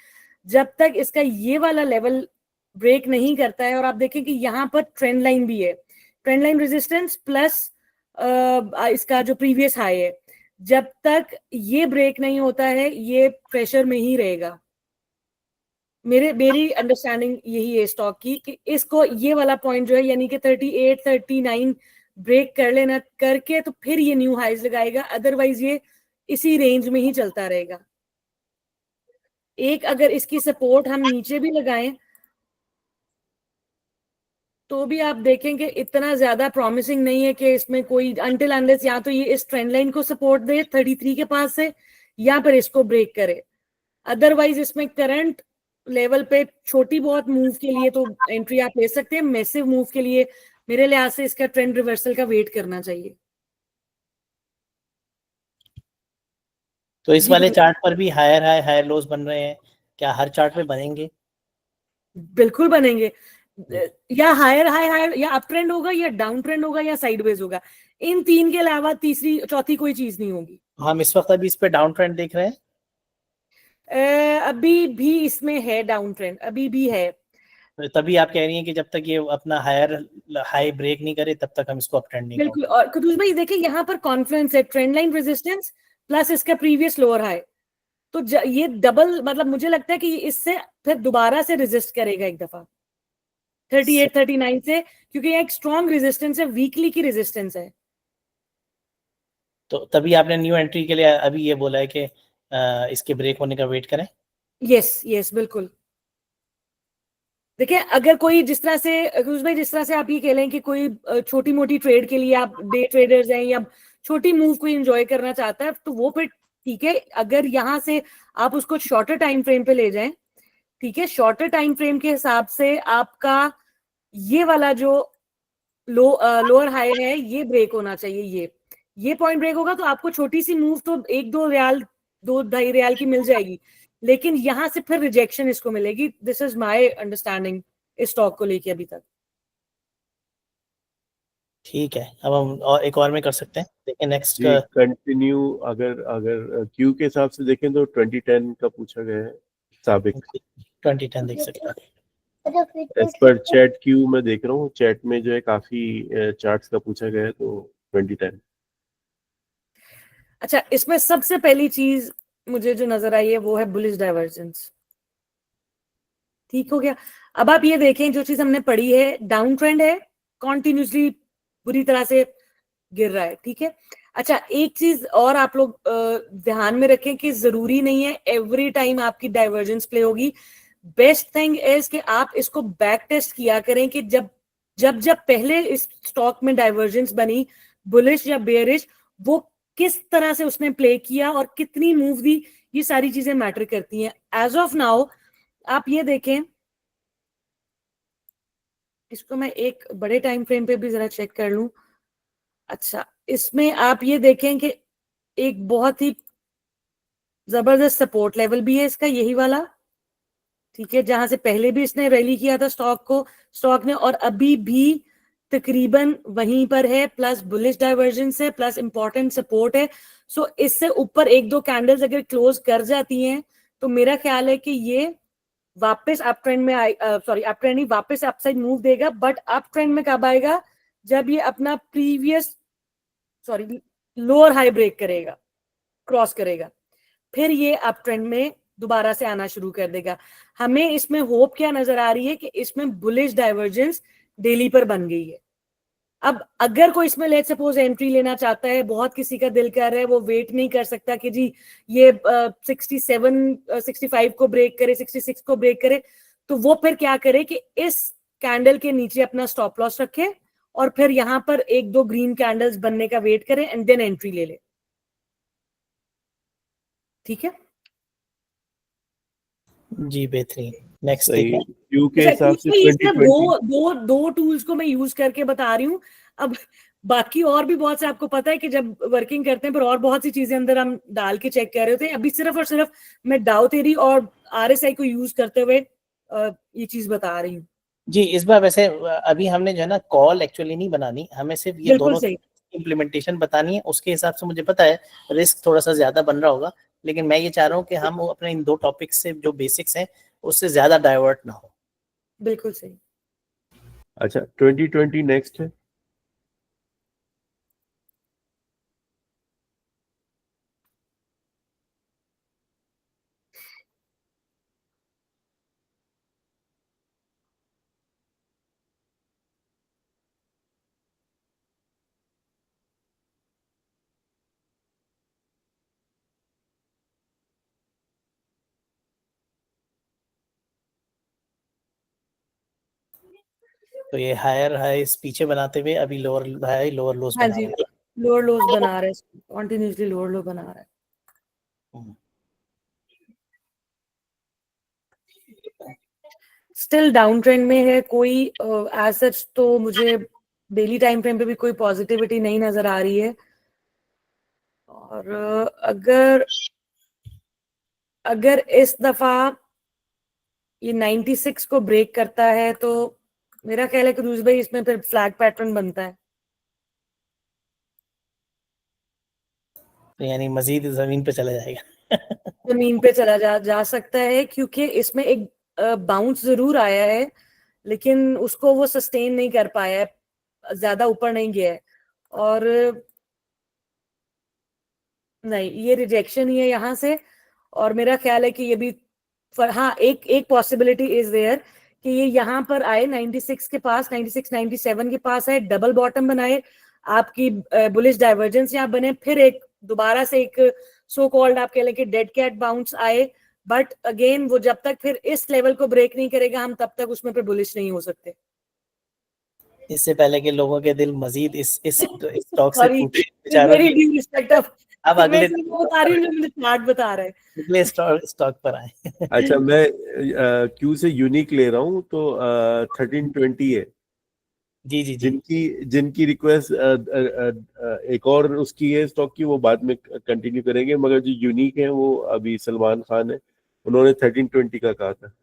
जब तक इसका ये वाला लेवल ब्रेक नहीं करता है, और आप देखें कि यहाँ पर ट्रेंड लाइन भी है, ट्रेंड लाइन रेजिस्टेंस प्लस इसका जो प्रीवियस हाई है, जब तक ये ब्रेक नहीं होता है ये प्रेशर में ही रहेगा। मेरी अंडरस्टैंडिंग यही है स्टॉक की, कि इसको ये वाला पॉइंट जो है, यानी कि 38-39 ब्रेक कर लेना, करके तो फिर ये न्यू हाइज लगाएगा, अदरवाइज ये इसी रेंज में ही चलता रहेगा। एक अगर इसकी सपोर्ट हम नीचे भी लगाएं तो भी आप देखेंगे इतना ज्यादा प्रॉमिसिंग नहीं है कि इसमें कोई, अनटिल अनलेस या तो ये इस ट्रेंड लाइन को सपोर्ट दे 33 के पास से, या फिर इसको ब्रेक करे। अदरवाइज इसमें करंट लेवल पे छोटी बहुत मूव के लिए तो एंट्री आप ले सकते हैं, मैसिव मूव के लिए मेरे लिहाज से इसका ट्रेंड रिवर्सल का वेट करना चाहिए। तो इस वाले चार्ट पर भी हायर हाई हायर लोज बन रहे हैं, क्या हर चार्ट में बनेंगे? बिल्कुल बनेंगे, या हायर हाई हायर, या अप ट्रेंड होगा, या डाउन ट्रेंड होगा, या साइडवेज होगा। इन तीन के अलावा तीसरी चौथी कोई चीज नहीं होगी। हम इस वक्त अभी इस पे डाउन ट्रेंड देख रहे हैं, अभी भी इसमें है डाउन ट्रेंड, अभी भी है। तभी आप कह रही हैं कि जब तक ये अपना हायर हाई ब्रेक नहीं करे तब तक हम इसको अप ट्रेंड नहीं करेंगे। बिल्कुल, और कुतुब भाई देखिए यहाँ पर कॉन्फ्लुएंस है, ट्रेंड लाइन रेजिस्टेंस प्लस इसका प्रीवियस लोअर हाई, तो ये डबल, मतलब मुझे लगता है कि इससे फिर दोबारा से रेजिस्ट करेगा एक दफा 38-39 से, क्योंकि ये एक स्ट्रॉन्ग रेजिस्टेंस है, वीकली की रेजिस्टेंस है। तो तभी आपने न्यू एंट्री के लिए अभी ये बोला है कि इसके ब्रेक होने का वेट करें। यस बिल्कुल। देखिए, अगर कोई जिस तरह से आप ये कह लें कि कोई छोटी मोटी ट्रेड के लिए आप डे ट्रेडर्स हैं, या छोटी मूव को एंजॉय करना चाहता है, तो वो फिर ठीक है। अगर यहाँ से आप उसको शॉर्टर टाइम फ्रेम पे ले जाएं, ठीक है, शॉर्टर टाइम फ्रेम के हिसाब से आपका ये वाला जो लोअर हाई है ये ब्रेक होना चाहिए, ये पॉइंट ब्रेक होगा तो आपको छोटी सी मूव तो 1-2 रियाल 2-2.5 रियाल की मिल जाएगी, लेकिन यहां से फिर रिजेक्शन इसको मिलेगी। दिस इज माय अंडरस्टैंडिंग इस स्टॉक को लेके अभी तक। ठीक है, अब हम एक और में कर सकते हैं, देखिए नेक्स्ट जी कंटिन्यू। अगर क्यू के हिसाब से देखें तो 2010 का पूछा गया है साबिक, 2010 देख सकते हैं। एज पर चैट क्यू में देख रहा हूँ, चैट में जो है काफी चार्ट्स का पूछा गया है, तो 2010। अच्छा, इसमें सबसे पहली चीज मुझे जो नजर आई है वो है बुलिश डाइवर्जेंस। ठीक हो गया। अब आप ये देखें, जो चीज हमने पढ़ी है, डाउन ट्रेंड है, कॉन्टिन्यूसली बुरी तरह से गिर रहा है, ठीक है। अच्छा, एक चीज और आप लोग ध्यान में रखें कि जरूरी नहीं है एवरी टाइम आपकी डाइवर्जेंस प्ले होगी। बेस्ट थिंग इज कि आप इसको बैक टेस्ट किया करें कि जब पहले इस स्टॉक में डाइवर्जेंस बनी, बुलिश या बेयरिश, वो किस तरह से उसने प्ले किया और कितनी मूव दी, ये सारी चीजें मैटर करती हैं। एज ऑफ नाउ आप ये देखें, इसको मैं एक बड़े टाइम फ्रेम पे भी जरा चेक कर लूं। अच्छा, इसमें आप ये देखें कि एक बहुत ही जबरदस्त सपोर्ट लेवल भी है इसका, यही वाला, ठीक है, जहां से पहले भी इसने रैली किया था स्टॉक ने, और अभी भी तकरीबन वहीं पर है, प्लस बुलिश डाइवर्जेंस है, प्लस इंपॉर्टेंट सपोर्ट है। सो इससे ऊपर एक दो कैंडल्स अगर क्लोज कर जाती हैं तो मेरा ख्याल है कि ये वापस अप ट्रेंड में अप ट्रेंड नहीं, वापस अपसाइड मूव देगा। बट अप ट्रेंड में कब आएगा? जब ये अपना प्रीवियस लोअर हाई ब्रेक करेगा, क्रॉस करेगा, फिर ये अप ट्रेंड में दोबारा से आना शुरू कर देगा। हमें इसमें होप क्या नजर आ रही है कि इसमें बुलिश डाइवर्जेंस डेली पर बन गई है। अब अगर कोई इसमें लेट सपोज एंट्री लेना चाहता है, बहुत किसी का दिल कर रहा है, वो वेट नहीं कर सकता कि जी ये 67 65 को ब्रेक करे, 66 को ब्रेक करे, तो वो फिर क्या करे कि इस कैंडल के नीचे अपना स्टॉप लॉस रखे और फिर यहां पर एक दो ग्रीन कैंडल्स बनने का वेट करे एंड देन एंट्री ले ले। ठीक है जी, बेहतरीन। नेक्स्ट सही। देखिए। क्यू के अच्छा, हिसाब से इसमें सिर्फ 2020 दो टूल्स को मैं यूज करके बता रही हूँ। अब बाकी और भी बहुत से आपको पता है कि जब वर्किंग करते हैं पर और बहुत सी चीजें अंदर हम डाल के चेक कर रहे होते हैं। अभी सिर्फ और सिर्फ मैं डाउ थ्योरी और आरएसआई को यूज करते हुए ये चीज बता रही हूँ। जी, इस बार वैसे अभी हमने जो है ना कॉल एक्चुअली नहीं बनानी, हमें सिर्फ ये बिल्कुल दोनों सही। इम्प्लीमेंटेशन बतानी है। उसके हिसाब से मुझे पता है रिस्क थोड़ा सा ज्यादा बन रहा होगा, लेकिन मैं ये चाह रहा हूँ कि हम अपने इन दो टॉपिक्स से जो बेसिक्स हैं उससे ज्यादा डाइवर्ट ना हो। बिल्कुल सही। अच्छा, 2020 नेक्स्ट है। तो ये हायर हाईस पीछे बनाते हुए अभी लोअर हाई लोअर लोस हाँ बना जी, रहे हैं। लोअर लोज बना रहा है, कॉन्टिन्यूसली लोअर लो बना रहा है। स्टिल डाउन ट्रेंड में है। कोई एज सच तो मुझे डेली टाइम फ्रेम पे भी कोई पॉजिटिविटी नहीं नजर आ रही है। और अगर इस दफा ये 96 को ब्रेक करता है तो मेरा ख्याल है कि दूसरी भाई इसमें फिर फ्लैग पैटर्न बनता है। तो यानी मजीद जमीन पे चला जाएगा। जमीन पे चला जा सकता है, क्योंकि इसमें एक बाउंस जरूर आया है लेकिन उसको वो सस्टेन नहीं कर पाया है, ज्यादा ऊपर नहीं गया है। और नहीं, ये रिजेक्शन ही है यहाँ से। और मेरा ख्याल है कि ये भी हाँ, एक पॉसिबिलिटी इज देयर कि ये यहाँ पर आए 96 के पास, 96 97 के पास है, डबल बॉटम बनाए, आपकी बुलिश डाइवर्जेंस यहाँ बने, फिर एक दोबारा से एक सो कॉल्ड आप कह लें कि डेड कैट बाउंस आए। बट अगेन वो जब तक फिर इस लेवल को ब्रेक नहीं करेगा हम तब तक उसमें फिर बुलिश नहीं हो सकते। इससे पहले के लोगों के दिल मजीद इस स्टॉक से सॉरी, टूटे बेचारों वेरी के। ड्यू रिस्पेक्ट ऑफ, अब मैं अगले सिर्फ वो बता रही हूँ जो मुझे चार्ट बता रहा है। अगले स्टॉक पर आए। अच्छा, मैं क्यू से यूनिक ले रहा हूँ तो 1320 है। जी जी जी। जिनकी रिक्वेस्ट एक और उसकी है स्टॉक की, वो बाद में कंटिन्यू करेंगे, मगर जो यूनिक है वो अभी सलमान खान है, उन्होंने 1320 का कहा था।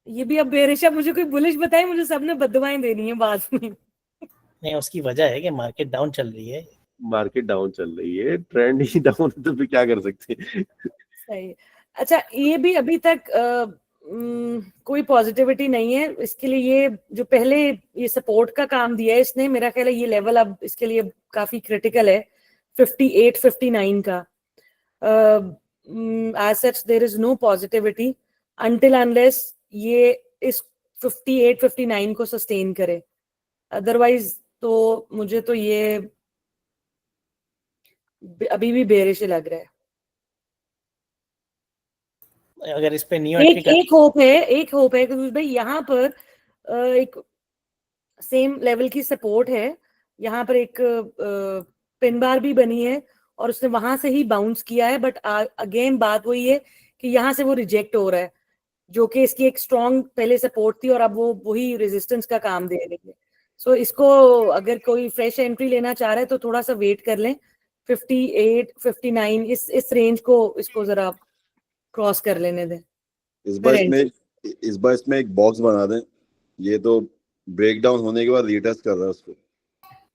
ये भी अब बेरिशा मुझे कोई बुलिश बताए, मुझे सबने बददुआएं देनी है बाद में। नहीं, उसकी वजह है कि मार्केट डाउन चल रही है। मार्केट डाउन चल रही है, ट्रेंड ही डाउन है, तो फिर क्या कर सकते हैं। सही। अच्छा, ये भी अभी तक कोई पॉजिटिविटी नहीं है इसके लिए। ये जो पहले ये सपोर्ट का काम दिया है इसने, मेरा ख्याल है ये लेवल अब इसके लिए काफी क्रिटिकल है, 58 59 का। As such there is no positivity until unless ये इस 58 59 को सस्टेन करे। अदरवाइज तो मुझे तो ये अभी भी बेरिश लग रहा है। अगर इस पे न्यू एक होप है कि भाई यहाँ पर एक सेम लेवल की सपोर्ट है, यहाँ पर एक पिन बार भी बनी है और उसने वहां से ही बाउंस किया है। बट अगेन बात वही है कि यहाँ से वो रिजेक्ट हो रहा है, जो कि इसकी एक स्ट्रॉन्ग पहले सपोर्ट थी और अब वो वही रेजिस्टेंस का काम दे रही है। सो इसको अगर कोई फ्रेश एंट्री लेना चाह रहा है तो थोड़ा सा वेट कर लें, 58 59 इस रेंज को इसको जरा क्रॉस कर लेने दें। इस बार इसमें एक बॉक्स बना दें, ये तो ब्रेक डाउन होने के बाद रीटेस्ट कर रहा है उसको।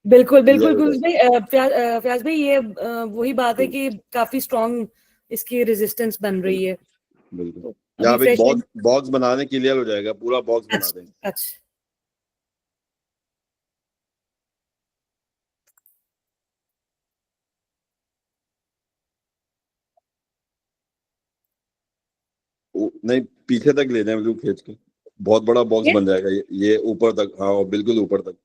बिल्कुल बिल्कुल कुछ भाई, फयाज भाई ये वही बात है कि काफी स्ट्रॉन्ग इसकी रेजिस्टेंस बन रही है। बिल्कुल, तो या अभी एक बॉक्स बनाने क्लियर हो जाएगा, पूरा बॉक्स बना दें। अच्छा नहीं, पीछे तक ले जाए बिल्कुल खींच के, बहुत बड़ा बॉक्स बन जाएगा ये ऊपर तक। हाँ बिल्कुल ऊपर तक,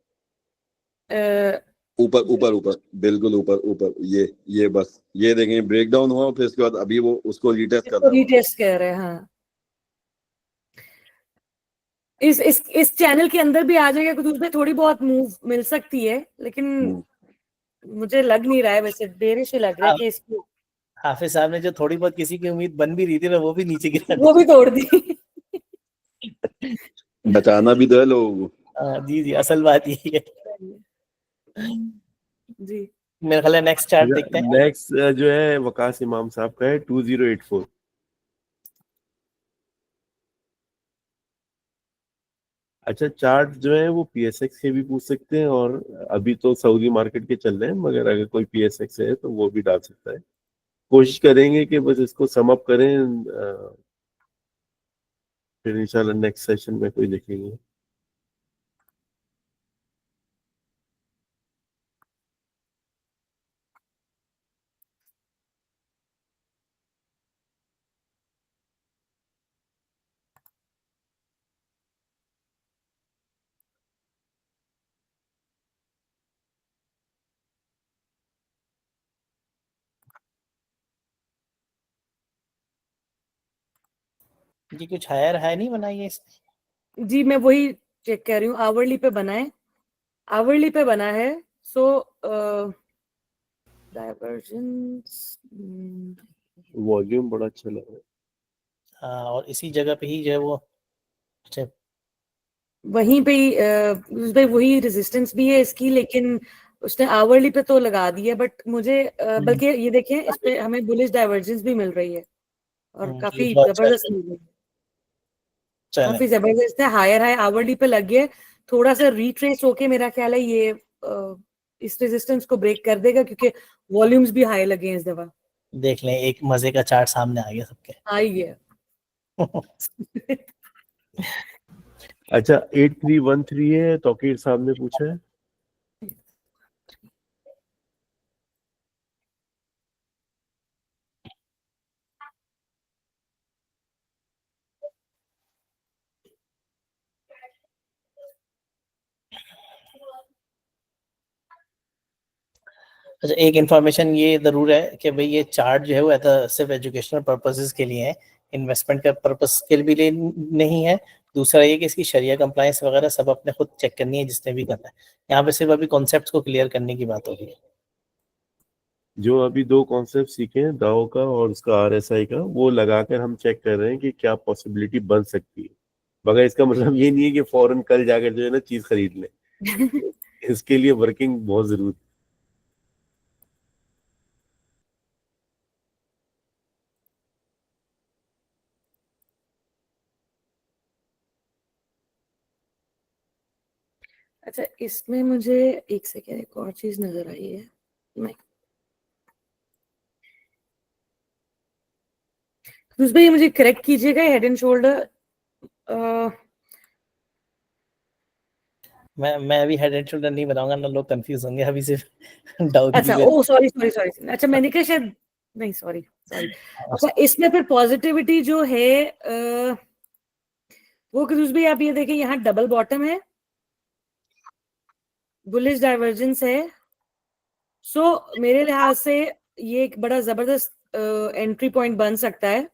ऊपर ऊपर ऊपर, बिल्कुल ऊपर ऊपर, ये बस ये देखेंगे ब्रेक डाउन हुआ, फिर इसके बाद अभी वो उसको रीटेस्ट कर रहा है। रीटेस्ट कर रहे हैं, हाँ। इस चैनल के अंदर भी आ जाएगा कुछ, उसमें थोड़ी बहुत मूव मिल सकती है, लेकिन मुझे लग नहीं रहा है, वैसे देर से लग रहा है कि इसको हाफिज साहब ने जो थोड़ी बहुत किसी की उम्मीद बन भी रही थी ना, वो भी नीचे गिरा, वो भी तोड़ दी। बचाना भी तो है लोगों को। जी जी, असल बात यही है जी। मेरे ख्याल है नेक्स्ट चार्ट देखते हैं। नेक्स्ट जो है वकास इमाम साहब का है 2084। अच्छा, चार्ट जो है वो पीएसएक्स से भी पूछ सकते हैं, और अभी तो सऊदी मार्केट के चल रहे हैं, मगर अगर कोई पीएसएक्स है तो वो भी डाल सकता है। कोशिश करेंगे कि बस इसको सम अप करें, फिर इंशाल्लाह नेक्स्ट सेशन में कोई देखेंगे। जी कुछ हायर हाई नहीं बनाई है इसने? जी मैं वही चेक कर रही हूँ, आवरली पे बना है, आवरली पे बना है। सो डाइवर्जेंस वॉल्यूम बड़ा अच्छा लग रहा है। हाँ, और इसी जगह पे ही जो है वो वहीं पे ही उसपे वही रेजिस्टेंस भी है इसकी, लेकिन उसने आवरली पे तो लगा दी है, बट मुझे बल्कि ये देखें इस पे हमें बुलिश डाइवर्जेंस भी मिल रही है, और काफी जबरदस्त मिल रही है, काफी जबरदस्त है। हायर हाई आवरली पे लग गया, थोड़ा सा रिट्रेस होके मेरा ख्याल है ये इस रेजिस्टेंस को ब्रेक कर देगा, क्योंकि वॉल्यूम्स भी हाई लगे हैं इस दफा। देख लें, एक मजे का चार्ट सामने आ गया सबके। आ ही गया। अच्छा, 8313 है, तौकीर साहब ने पूछा है। अच्छा, एक इन्फॉर्मेशन ये जरूर है कि भाई ये चार्ट जो है वो सिर्फ एजुकेशनल पर्पसेस के लिए है, इन्वेस्टमेंट का पर्पस के लिए नहीं है। दूसरा ये कि इसकी शरिया कंप्लायंस वगैरह सब अपने खुद चेक करनी है जिसने भी करना है। यहाँ पे सिर्फ अभी कॉन्सेप्ट्स को क्लियर करने की बात हो रही है। जो अभी दो कॉन्सेप्ट सीखे हैं, दाओ का और उसका आरएसआई का, वो लगाकर हम चेक कर रहे हैं कि क्या पॉसिबिलिटी बन सकती है। मगर इसका मतलब ये नहीं है कि फौरन कल जाकर जो है ना चीज खरीद लें। इसके लिए वर्किंग बहुत जरूरी है। अच्छा, इसमें मुझे एक सेकेंड एक और चीज नजर आई है। मैं भाई मुझे करेक्ट कीजिएगा, हेड एंड शोल्डर मैं अभी हेड एंड शोल्डर नहीं बनाऊंगा ना, लोग कंफ्यूज होंगे अभी सिर्फ डाउट। अच्छा, ओ सॉरी सॉरी सॉरी, अच्छा मैंने कहा शायद, नहीं सॉरी सॉरी। अच्छा, इसमें फिर पॉजिटिविटी जो है वो कुछ भी, आप ये देखें यहाँ डबल बॉटम है, बुलिश डाइवर्जेंस है। सो मेरे लिहाज से ये एक बड़ा जबरदस्त एंट्री पॉइंट बन सकता है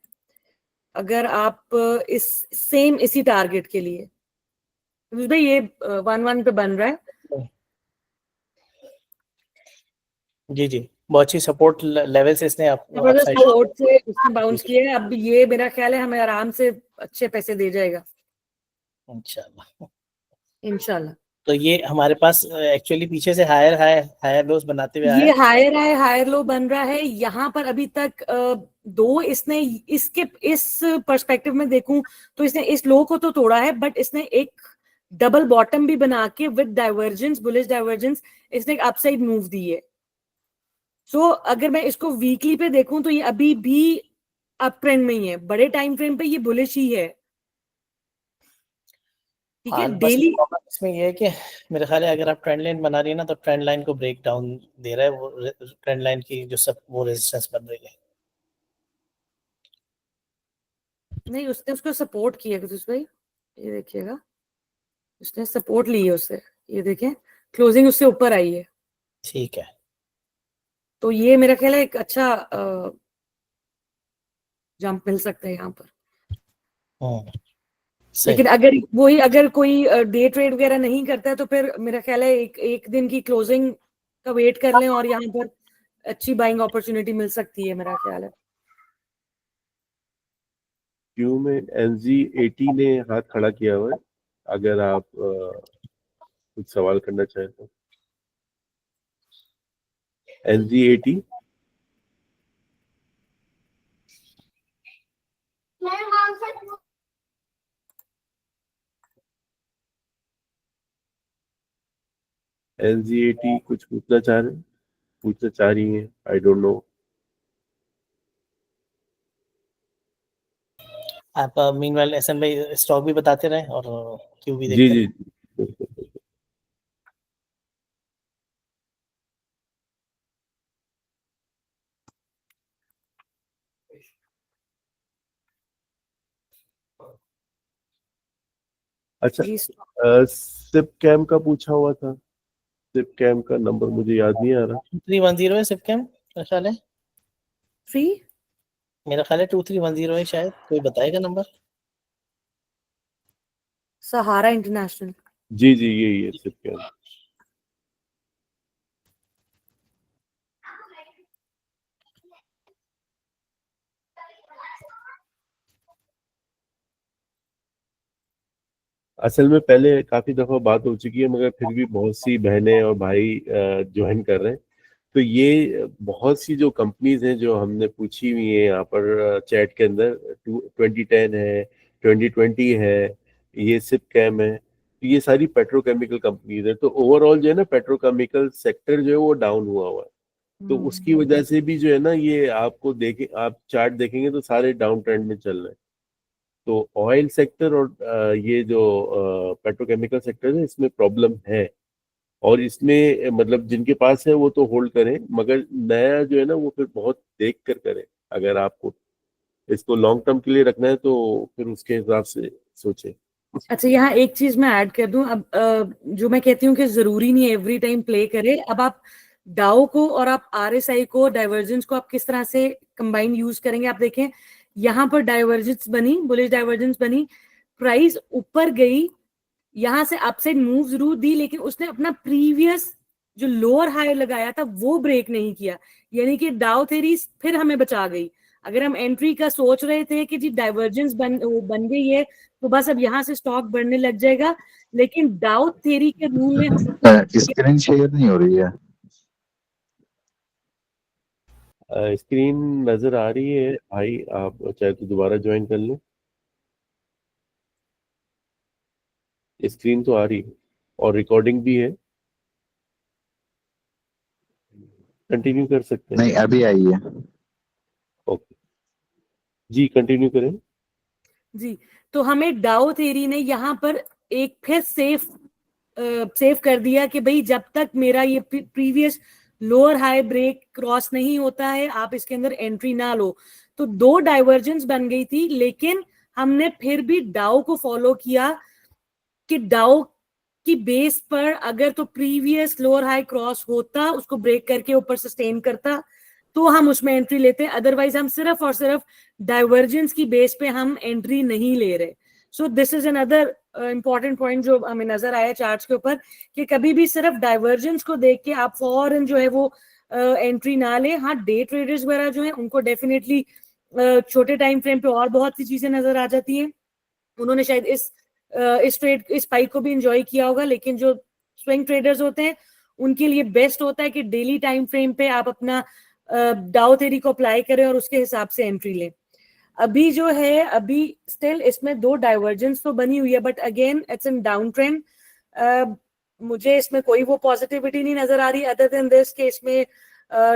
अगर आप इसी टारगेट के लिए। भाई ये 1-1 पे बन रहा है। जी जी, बहुत अच्छी सपोर्ट लेवल से इसने जबरदस्त सपोर्ट से उसने बाउंस किया है। अब ये मेरा ख्याल है हमें आराम से अच्छे पैसे दे जाएगा इंशाल्लाह। इंशाल्लाह। तो ये हमारे पास एक्चुअली पीछे से हायर लोस बनाते हुए ये आया हायर लो बन रहा है यहाँ पर अभी तक। दो इसने इसके इस पर्सपेक्टिव में देखूं तो इसने इस लो को तो तोड़ा है, बट इसने एक डबल बॉटम भी बना के विद डाइवर्जेंस, बुलिश डाइवर्जेंस, इसने एक अपसाइड मूव दी है। सो अगर मैं इसको वीकली पे देखूं तो ये अभी भी अप ट्रेंड में ही है, बड़े टाइम फ्रेम पे ये बुलिश ही है। ठीक है, बस डेली प्रॉब्लम इसमें ये है कि मेरे ख्याल है अगर आप ट्रेंड लाइन बना रही है ना तो ट्रेंड लाइन को ब्रेक डाउन दे रहा है, वो ट्रेंड लाइन की जो सब वो रेजिस्टेंस बन रही है। नहीं, उसने उसको सपोर्ट किया कुछ भाई, ये देखिएगा, उसने सपोर्ट ली है उससे, ये देखें क्लोजिंग उससे ऊपर आई है। ठीक है, तो ये मेरा ख्याल है एक अच्छा जंप मिल सकता है यहाँ पर। लेकिन अगर कोई डे ट्रेड वगैरह नहीं करता है तो फिर मेरा ख्याल है एक दिन की क्लोजिंग का वेट कर लें और यहाँ पर अच्छी बाइंग अपॉर्चुनिटी मिल सकती है मेरा ख्याल है। क्यू में NZ80 ने हाथ खड़ा किया हुआ है, अगर आप कुछ सवाल करना चाहें तो। NZ80 NZ80 कुछ पूछना चाह रही है, आई डोंट नो। आप मीनवाइल एसएन भाई स्टॉक भी बताते रहे और क्यू भी जी देखते जी रहे। अच्छा, सिप कैम का पूछा हुआ था, सिप कैम का नंबर मुझे याद नहीं आ रहा। 2310 है सिप कैम, मेरा ख्याल है फ्री, मेरा ख्याल है 2310 है शायद, कोई बताएगा नंबर? सहारा इंटरनेशनल। जी जी यही है सिप कैम। असल में पहले काफी दफा बात हो चुकी है, मगर फिर भी बहुत सी बहनें और भाई ज्वाइन कर रहे हैं। तो ये बहुत सी जो कंपनीज हैं जो हमने पूछी हुई है यहाँ पर चैट के अंदर, 2010 है, 2020 है, ये सिप कैम है, तो ये सारी पेट्रोकेमिकल कंपनीज है। तो ओवरऑल जो है ना पेट्रोकेमिकल सेक्टर जो है वो डाउन हुआ है। तो उसकी वजह से भी जो है ना ये आपको आप चार्ट देखेंगे तो सारे डाउन ट्रेंड में चल रहे हैं। तो ऑयल सेक्टर और ये जो पेट्रोकेमिकल सेक्टर है इसमें प्रॉब्लम है, और इसमें मतलब जिनके पास है वो तो होल्ड करें, मगर नया जो है ना वो फिर बहुत देख कर करें। अगर आपको इसको लॉन्ग टर्म के लिए रखना है तो फिर उसके हिसाब से सोचें। अच्छा, यहाँ एक चीज मैं ऐड कर दूं, अब जो मैं कहती हूँ कि जरूरी नहीं एवरी टाइम प्ले करे। अब आप डाउ को और आप RSI को, डाइवर्जेंस को आप किस तरह से कंबाइन यूज करेंगे, आप देखें यहाँ पर डाइवर्जेंस बनी, बुलिश डाइवर्जेंस बनी, प्राइस ऊपर गई, यहाँ से अपसाइड मूव जरूर दी, लेकिन उसने अपना प्रीवियस जो लोअर हाई लगाया था वो ब्रेक नहीं किया, यानी कि डाउ थ्योरी फिर हमें बचा गई। अगर हम एंट्री का सोच रहे थे कि जी डाइवर्जेंस बन गई है तो बस अब यहाँ से स्टॉक बढ़ने लग जाएगा, लेकिन डाउ थ्योरी के रूल में स्क्रीन शेयर नहीं हो रही है। स्क्रीन नजर आ रही है भाई, आप चाहे तो दोबारा ज्वाइन कर लें। स्क्रीन तो आ रही है और रिकॉर्डिंग भी है, कंटिन्यू कर सकते हैं। नहीं, अभी आई है। ओके जी, कंटिन्यू करें जी। तो हमें डाउ थ्योरी ने यहाँ पर एक फिर सेफ कर दिया कि भाई जब तक मेरा ये previous lower high break cross नहीं होता है आप इसके अंदर एंट्री ना लो। तो दो डाइवर्जेंस बन गई थी, लेकिन हमने फिर भी डाउ को फॉलो किया कि डाउ की बेस पर अगर तो प्रीवियस लोअर हाई क्रॉस होता, उसको ब्रेक करके ऊपर सस्टेन करता, तो हम उसमें एंट्री लेते, अदरवाइज हम सिर्फ और सिर्फ डाइवर्जेंस की बेस पे हम एंट्री नहीं ले रहे। So this is another important point जो हमें नजर आया चार्ट्स के ऊपर, कि कभी भी सिर्फ डाइवर्जेंस को देख के आप फौरन जो है वो एंट्री ना ले। हाँ, डे ट्रेडर्स वगैरह जो है उनको डेफिनेटली छोटे टाइम फ्रेम पे और बहुत सी चीजें नजर आ जाती हैं, उन्होंने शायद इस ट्रेड, इस स्पाइक को भी एंजॉय किया होगा, लेकिन जो स्विंग ट्रेडर्स होते हैं उनके लिए बेस्ट होता है कि डेली टाइम फ्रेम पे आप अपना डाउ थ्योरी को अप्लाई करें और उसके हिसाब से एंट्री लें। अभी जो है अभी स्टिल इसमें 2 डाइवर्जेंस तो बनी हुई है, but again it's in down trend. मुझे इसमें कोई वो पॉजिटिविटी नहीं नजर आ रही अदर देन दिस कि इसमें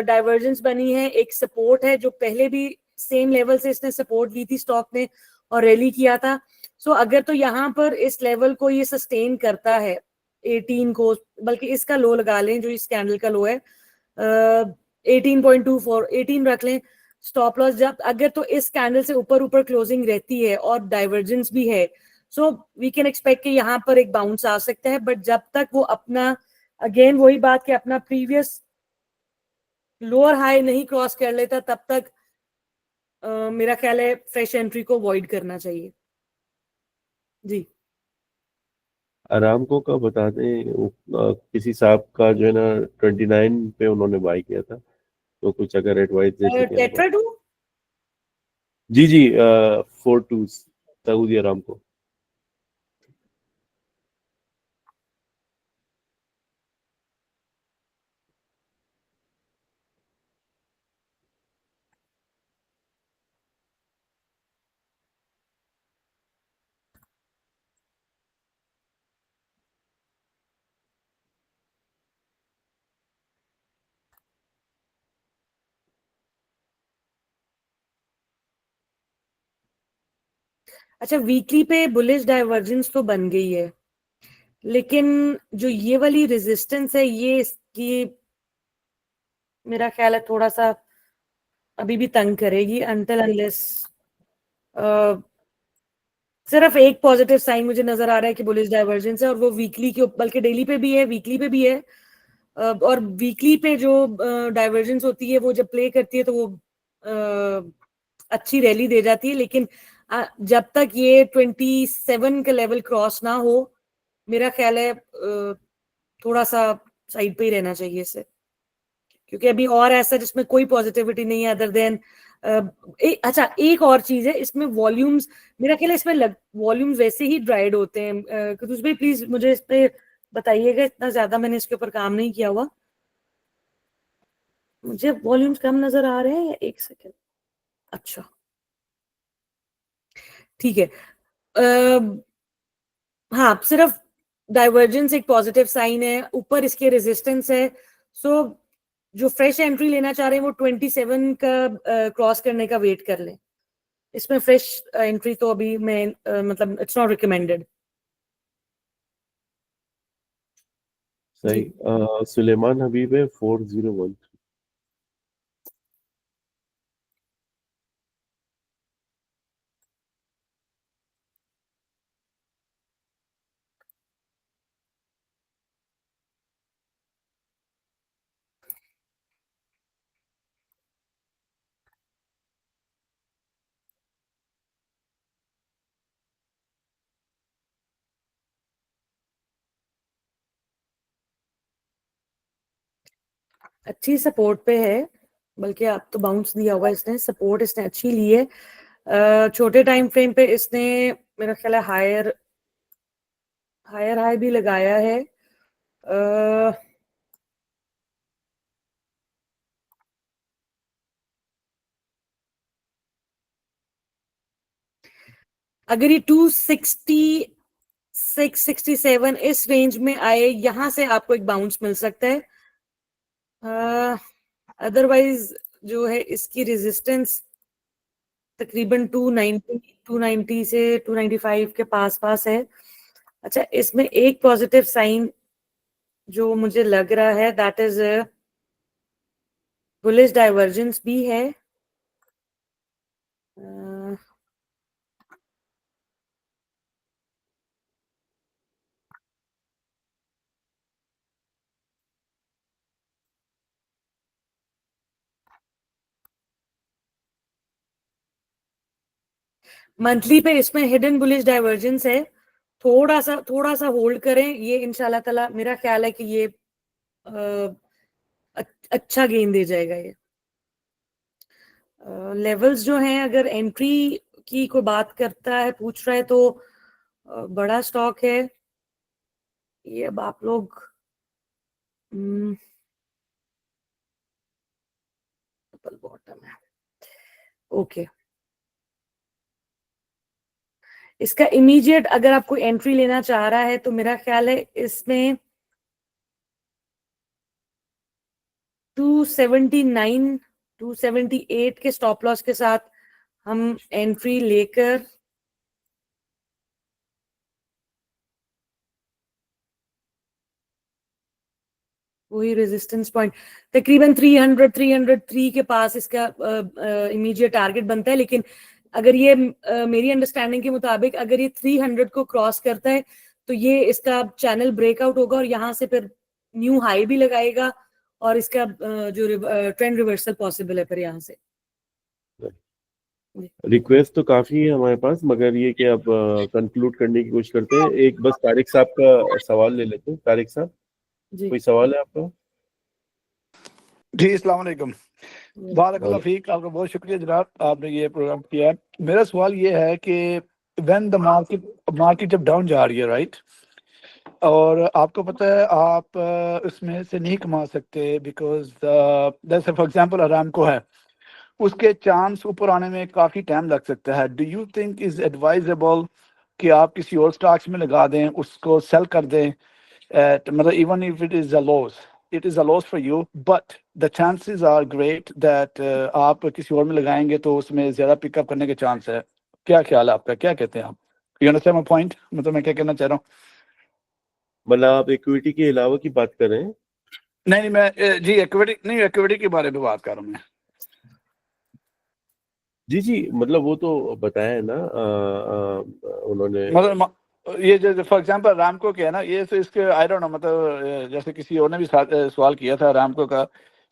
डाइवर्जेंस बनी है। एक सपोर्ट है जो पहले भी सेम लेवल से इसने सपोर्ट ली थी स्टॉक ने और रैली किया था। सो अगर तो यहाँ पर इस लेवल को ये सस्टेन करता है 18 को, बल्कि इसका लो लगा लें जो इस कैंडल का लो है 18.24, 18 रख लें स्टॉप लॉस। जब अगर तो इस कैंडल से ऊपर ऊपर क्लोजिंग रहती है और डाइवर्जेंस भी है, सो वी कैन एक्सपेक्ट कि यहाँ पर एक बाउंस आ सकता है। बट जब तक वो अपना अगेन वही बात कि अपना प्रीवियस लोअर हाई नहीं क्रॉस कर लेता तब तक मेरा ख्याल है फ्रेश एंट्री को अवॉइड करना चाहिए। जी अरामको का बता दें, किसी साहब का जो है ना 29 पे उन्होंने बाय किया था, तो कुछ अगर एडवाइस दे सकें। Tetra two G G 42 Saudi Aramco. अच्छा, वीकली पे बुलिश डाइवर्जेंस तो बन गई है, लेकिन जो ये वाली रेजिस्टेंस है ये इसकी मेरा ख्याल है थोड़ा सा अभी भी तंग करेगी अनटिल अनलेस सिर्फ एक पॉजिटिव साइन मुझे नजर आ रहा है कि बुलिश डाइवर्जेंस है और वो वीकली के बल्कि डेली पे भी है, वीकली पे भी है। और वीकली पे जो डाइवर्जेंस होती है वो जब प्ले करती है तो वो अच्छी रैली दे जाती है, लेकिन जब तक ये 27 का लेवल क्रॉस ना हो मेरा ख्याल है थोड़ा सा साइड पे ही रहना चाहिए इसे, क्योंकि अभी और ऐसा जिसमें कोई पॉजिटिविटी नहीं है अदर देन अच्छा एक और चीज है इसमें वॉल्यूम्स, मेरा ख्याल है इसमें वॉल्यूम्स वैसे ही ड्राइड होते हैं। कुतुस भाई प्लीज मुझे इस पे बताइएगा, इतना ज्यादा मैंने इसके ऊपर काम नहीं किया हुआ, मुझे वॉल्यूम्स कम नजर आ रहे हैं। एक सेकेंड, अच्छा ठीक है। हाँ सिर्फ डाइवर्जेंस एक पॉजिटिव साइन है, ऊपर इसके रेजिस्टेंस है। सो जो फ्रेश एंट्री लेना चाह रहे हैं वो 27 का क्रॉस करने का वेट कर लें। इसमें फ्रेश एंट्री तो अभी मैं मतलब इट्स नॉट रिकमेंडेड। सही। सुलेमान हबीब है 401। अच्छी सपोर्ट पे है, बल्कि अब तो बाउंस दिया हुआ है इसने, सपोर्ट इसने अच्छी ली है। छोटे टाइम फ्रेम पे इसने मेरा ख्याल है हायर हाई भी लगाया है। अगर ये 266-67 इस रेंज में आए, यहां से आपको एक बाउंस मिल सकता है। अदरवाइज जो है इसकी रेजिस्टेंस तकरीबन 290 से 295 के पास है। अच्छा, इसमें एक पॉजिटिव साइन जो मुझे लग रहा है दैट इज बुलिश डाइवर्जेंस भी है। मंथली पे इसमें हिडन बुलिश डाइवर्जेंस है, थोड़ा सा होल्ड करें, ये इंशाल्लाह ताला मेरा ख्याल है कि ये अच्छा गेन दे जाएगा। ये लेवल्स जो हैं, अगर एंट्री की कोई बात करता है पूछ रहा है तो बड़ा स्टॉक है ये। अब आप लोग डबल बॉटम है, ओके। इसका इमीडिएट अगर आपको एंट्री लेना चाह रहा है तो मेरा ख्याल है इसमें 279 278 के स्टॉप लॉस के साथ हम एंट्री लेकर वही रेजिस्टेंस पॉइंट तकरीबन 303 के पास इसका इमीडिएट टारगेट बनता है। लेकिन अगर ये मेरी अंडरस्टैंडिंग के मुताबिक अगर ये 300 को क्रॉस करता है तो ये इसका चैनल ब्रेकआउट होगा और यहाँ से फिर न्यू हाई भी लगाएगा और इसका जो ट्रेंड रिवर्सल पॉसिबल है फिर यहाँ से। रिक्वेस्ट तो काफी है हमारे पास, मगर ये कि अब कंक्लूड करने की कोशिश करते हैं। एक बस तारिक साहब का सवाल ले लेते हैं। तारिक साहब, कोई सवाल है आपका? जी, अस्सलाम वालेकुम। बारकल्लाह फीक, आपका बहुत शुक्रिया जनाब, आपने ये प्रोग्राम किया है। मेरा सवाल ये है कि व्हेन द मार्केट जब डाउन जा रही है, राइट, और आपको पता है आप उसमें से नहीं कमा सकते बिकॉज जैसे फॉर एग्जांपल अरामको है, उसके चांस ऊपर आने में काफ़ी टाइम लग सकता है। Do you think is advisable कि आप किसी और स्टॉक्स में लगा दें, उसको सेल कर दें, मतलब even if it is a loss for you, but the chances are great that आप किसी और में लगाएंगे तो उसमें ज़्यादा पिकअप करने के चांस है। क्या ख्याल है आपका, क्या कहते हैं आप? यू अंडरस्टैंड माय पॉइंट, मतलब मैं क्या कहना चाह रहा हूँ? मतलब आप इक्विटी के अलावा की बात कर रहे हैं? नहीं, मैं जी इक्विटी के बारे में बात कर रहा हूँ मैं। जी, मतलब वो तो बताया है ना उन्होंने, मतलब ये जो फॉर एग्जांपल रामको के है ना, ये तो इसके आई डोंट नो, मतलब जैसे किसी और ने भी सवाल किया था, रामको का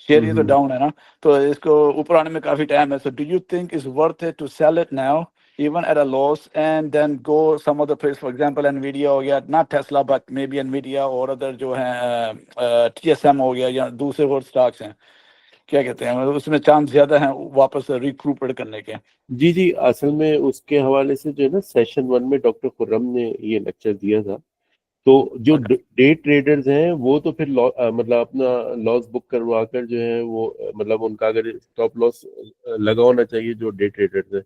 शेयर ये तो डाउन है ना, तो इसको ऊपर आने में काफी टाइम है। So do you think is worth it to sell it now even at a loss and then go some other place, for example Nvidia हो गया, not Tesla but maybe Nvidia और अदर जो है TSM हो गया या दूसरे और स्टॉक्स हैं, क्या कहते हैं, मतलब उसमें चांस ज्यादा है वापस रिक्रूटेड करने के? जी, असल में उसके हवाले से जो है ना सेशन 1 में डॉक्टर खुर्रम ने ये लेक्चर दिया था। तो जो डे ट्रेडर्स हैं वो तो फिर मतलब अपना लॉस बुक करवा कर जो है वो मतलब उनका अगर स्टॉप लॉस लगा होना चाहिए जो डे ट्रेडर्स है,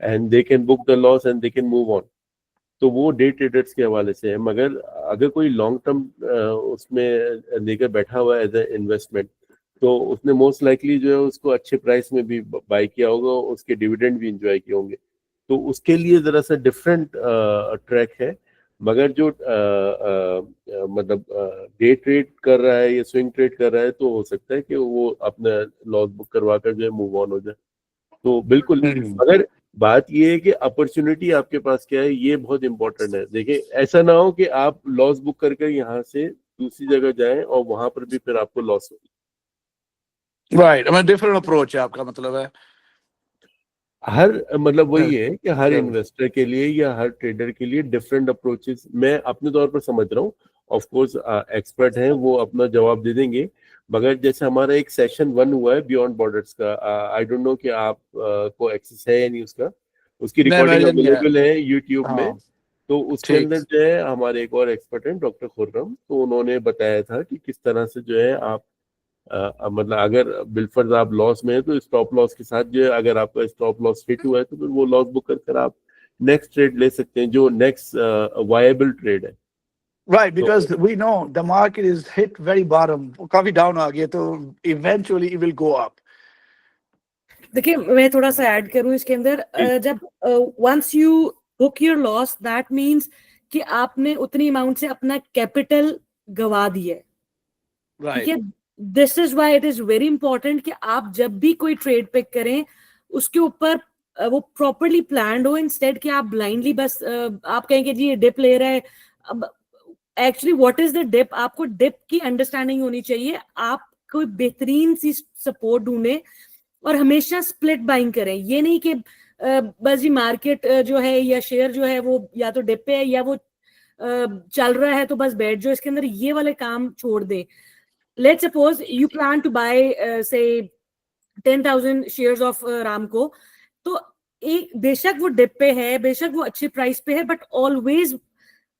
and they can book the loss and they can move on. तो वो डे ट्रेडर्स के हवाले से है। मगर अगर कोई लॉन्ग टर्म उसमें लेकर बैठा हुआ है एज ए इन्वेस्टमेंट, तो उसने मोस्ट लाइकली जो है उसको अच्छे प्राइस में भी बाय किया होगा, उसके डिविडेंड भी इंजॉय किए होंगे। तो उसके लिए जरा सा डिफरेंट ट्रैक है। मगर जो मतलब डे ट्रेड कर रहा है या स्विंग ट्रेड कर रहा है, तो हो सकता है कि वो अपना लॉस बुक करवा कर जो है मूव ऑन हो जाए। तो बिल्कुल, मगर बात ये है कि अपॉर्चुनिटी आपके पास क्या है, ये बहुत इंपॉर्टेंट है। देखिए, ऐसा ना हो कि आप लॉस बुक करके यहाँ से दूसरी जगह जाएं और वहां पर भी फिर आपको लॉस हो। राइट, डिफरेंट अप्रोच है आपका मतलब है। हर मतलब वही है कि हर इन्वेस्टर के लिए या हर ट्रेडर के लिए डिफरेंट अप्रोचेस मैं अपने तौर पर समझ रहा हूँ। ऑफ कोर्स एक्सपर्ट हैं, वो अपना जवाब दे देंगे। मगर जैसे हमारा एक सेशन 1 हुआ है बियॉन्ड बॉर्डर्स का, आई डोंट नो कि आप को एक्सेस है या नहीं उसका, उसकी रिकॉर्डिंग अवेलेबल है यूट्यूब में। तो उसके अंदर जो है हमारे एक और एक्सपर्ट हैं डॉक्टर खुर्रम, तो उन्होंने बताया था कि किस तरह से जो है आप मतलब अगर बिलफर्ज आप लॉस में है तो स्टॉप लॉस के साथ जो है, अगर आपका स्टॉप लॉस हिट हुआ है तो फिर वो लॉस बुक कर आप नेक्स्ट ट्रेड ले सकते हैं जो नेक्स्ट वायबल ट्रेड है। Right, because we know the market is hit very bottom, काफी डाउन आ गया, तो eventually it will go up. देखिए, मैं थोड़ा सा ऐड करूं इसके अंदर, जब once you book your loss, that means कि आपने उतनी अमाउंट से अपना कैपिटल गवा दिया है। ठीक है, this is why it is very important कि आप जब भी कोई ट्रेड पिक करें उसके ऊपर वो प्रॉपरली प्लान्ड हो, इंस्टेड कि आप ब्लाइंडली बस आप कहेंगे जी ये डिप ले रहा है। अब actually what is the dip, आपको डिप की अंडरस्टैंडिंग होनी चाहिए। आप कोई बेहतरीन सी सपोर्ट ढूंढें और हमेशा स्प्लिट बाइंग करें। ये नहीं कि बस जी मार्केट जो है या शेयर जो है वो या तो डिप पे है या वो चल रहा है तो बस बैठ जाओ इसके अंदर, ये वाले काम छोड़ दें। Let's suppose you plan to buy say 10,000 shares of Ramco, तो एक बेशक वो डिप पे है, बेशक वो अच्छे प्राइस पे है, but always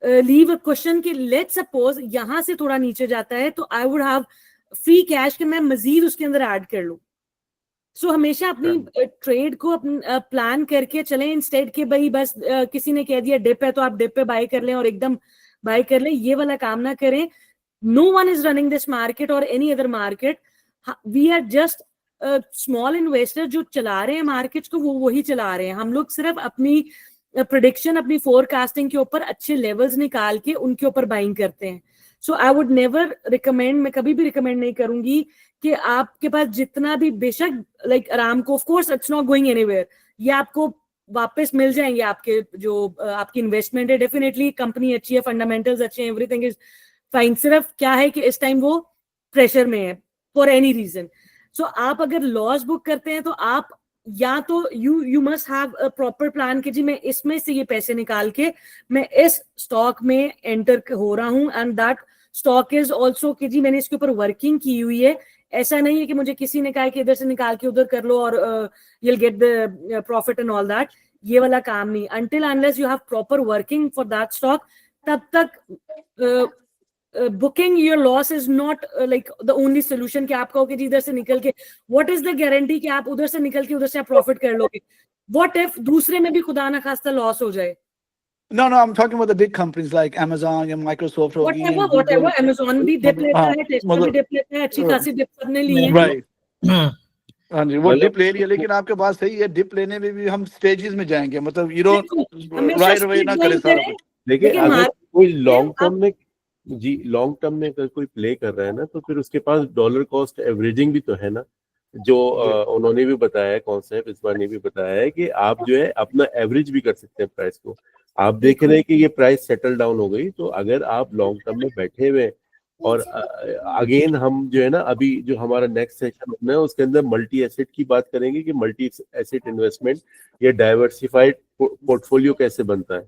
leave a question कि लेट्स सपोज यहाँ से थोड़ा नीचे जाता है तो I would have free cash कि मैं मजीद उसके अंदर ऐड कर लूं. सो हमेशा अपनी ट्रेड को प्लान करके चलें, इंस्टेड के भाई बस किसी ने कह दिया डिप है तो आप डिप पे बाय कर लें और एकदम बाय कर लें, ये वाला काम ना करें. No one is running this market और any other market. We are just small investor जो चला रहे हैं मार्केट्स को, वो वही चला रहे हैं. हम लोग सिर्फ अपनी प्रेडिक्शन, अपनी फोरकास्टिंग के ऊपर अच्छे लेवल्स निकाल के उनके ऊपर बाइंग करते हैं. सो आई वुड नेवर रिकमेंड, मैं कभी भी रिकमेंड नहीं करूंगी कि आपके पास जितना भी, बेशक like Aramco of course it's not going anywhere, ये आपको वापस मिल जाएंगे आपके जो आपकी इन्वेस्टमेंट है. डेफिनेटली कंपनी अच्छी है, फंडामेंटल्स अच्छे हैं, एवरीथिंग इज फाइन. सिर्फ क्या है कि इस टाइम वो प्रेशर में है फॉर एनी रीजन. सो आप अगर लॉस बुक करते हैं तो आप या तो you must have a proper plan कि जी मैं इसमें से ये पैसे निकाल के मैं इस स्टॉक में एंटर हो रहा हूं, and that stock is also कि जी मैंने इसके ऊपर वर्किंग की हुई है. ऐसा नहीं है कि मुझे किसी ने कहा कि इधर से निकाल के उधर कर लो और you'll get the profit and all that. ये वाला काम नहीं. Until unless you have proper working for that stock, तब तक booking your loss is not like the only solution कि आप कहोगे जी इधर से निकल के, what is the guarantee कि आप उधर से निकल के उधर से आप प्रॉफिट कर लोगे. What if दूसरे में भी खुदा ना खास्ता लॉस हो जाए. No, I'm talking about the big companies like Amazon and Microsoft. Whatever, Amazon भी डिप लेता है, टेस्ला भी डिप लेता है, अच्छी खासी डिप सबने ली है. Right. हाँ जी, वो डिप ले लिया, लेकिन आपके पास सही है, डिप लेने में भी हम स्टेजेस में जाएंगे, मतलब you don't right away ना करे सारा कुछ. लेकिन अगर कोई लॉन्ग टर्म में अगर कोई प्ले कर रहा है ना, तो फिर उसके पास डॉलर कॉस्ट एवरेजिंग भी तो है ना, जो उन्होंने भी बताया है, कॉन्सेप्ट इस बार ने भी बताया है कि आप जो है अपना एवरेज भी कर सकते हैं प्राइस को. आप देख रहे हैं कि ये प्राइस सेटल डाउन हो गई, तो अगर आप लॉन्ग टर्म में बैठे हुए, और अगेन हम जो है ना अभी जो हमारा नेक्स्ट सेशन होना है उसके अंदर मल्टी एसेट की बात करेंगे कि मल्टी एसेट इन्वेस्टमेंट या डाइवर्सिफाइड पोर्टफोलियो कैसे बनता है.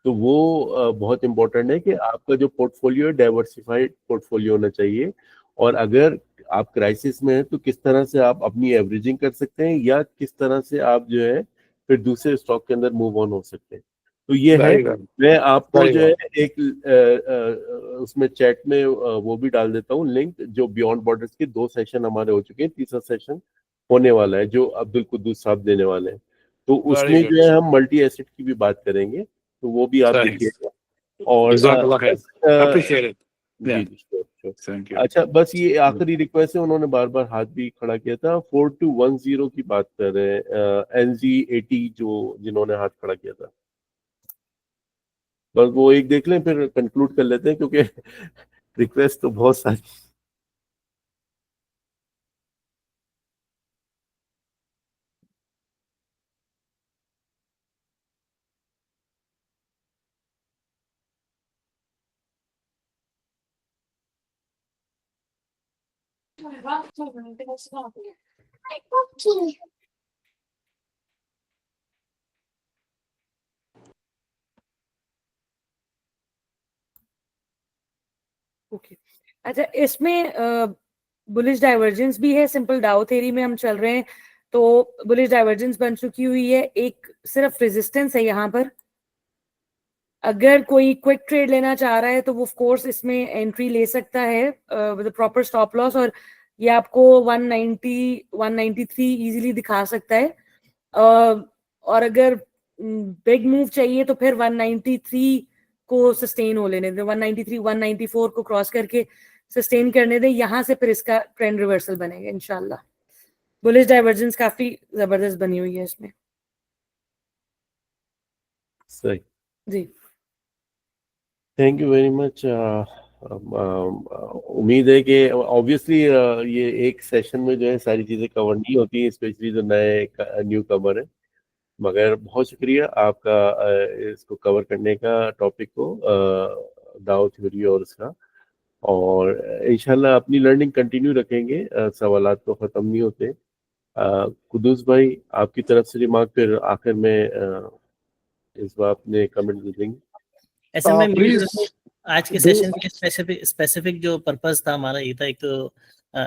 तो वो बहुत इंपॉर्टेंट है कि आपका जो पोर्टफोलियो है डाइवर्सिफाइड पोर्टफोलियो होना चाहिए. और अगर आप क्राइसिस में हैं तो किस तरह से आप अपनी एवरेजिंग कर सकते हैं, या किस तरह से आप जो है फिर दूसरे स्टॉक के अंदर मूव ऑन हो सकते हैं. तो ये है, मैं आपको जो है एक उसमें चैट में वो भी डाल देता हूँ लिंक, जो बियॉन्ड बॉर्डर्स के 2 सेशन हमारे हो चुके हैं, तीसरा सेशन होने वाला है जो अब्दुल कुद्दूस साहब देने वाले हैं. तो उसमें जो है हम मल्टी एसेट की भी बात करेंगे, तो वो भी आप देखिएगा. और अच्छा, बस ये आखिरी रिक्वेस्ट है, उन्होंने बार बार हाथ भी खड़ा किया था. 4210 की बात कर रहे हैं, NZ80 जो जिन्होंने हाथ खड़ा किया था, बस वो एक देख लें फिर कंक्लूड कर लेते हैं, क्योंकि रिक्वेस्ट तो बहुत सारी. ओके, अच्छा, इसमें बुलिश डाइवर्जेंस भी है. सिंपल डाउ थ्योरी में हम चल रहे हैं, तो बुलिश डाइवर्जेंस बन चुकी हुई है. एक सिर्फ रेजिस्टेंस है यहाँ पर. अगर कोई क्विक ट्रेड लेना चाह रहा है तो वो ऑफ कोर्स इसमें एंट्री ले सकता है विद प्रॉपर स्टॉप लॉस, और ये आपको 190 193 इजीली दिखा सकता है. और अगर बिग मूव चाहिए तो फिर 193 को सस्टेन हो लेने दें, 193 194 को क्रॉस करके सस्टेन करने दें. यहाँ से फिर इसका ट्रेंड रिवर्सल बनेगा इंशाल्लाह. बुलिश डाइवर्जेंस काफी जबरदस्त बनी हुई है इसमें. सही जी, थैंक यू वेरी मच. उम्मीद है कि ऑब्वियसली ये एक सेशन में जो है सारी चीज़ें कवर नहीं होती, स्पेशली जो नए न्यू कवर है, मगर बहुत शुक्रिया आपका इसको कवर करने का, टॉपिक को, दाव थ्योरी और इसका. और इंशाल्लाह अपनी लर्निंग कंटिन्यू रखेंगे, सवालात तो ख़त्म नहीं होते. कुद्दूस भाई, आपकी तरफ से रिमार्क फिर आखिर में इस बार अपने कमेंट देंगे. ऐसे में आज के सेशन के स्पेसिफिक जो पर्पस था हमारा ये था, एक तो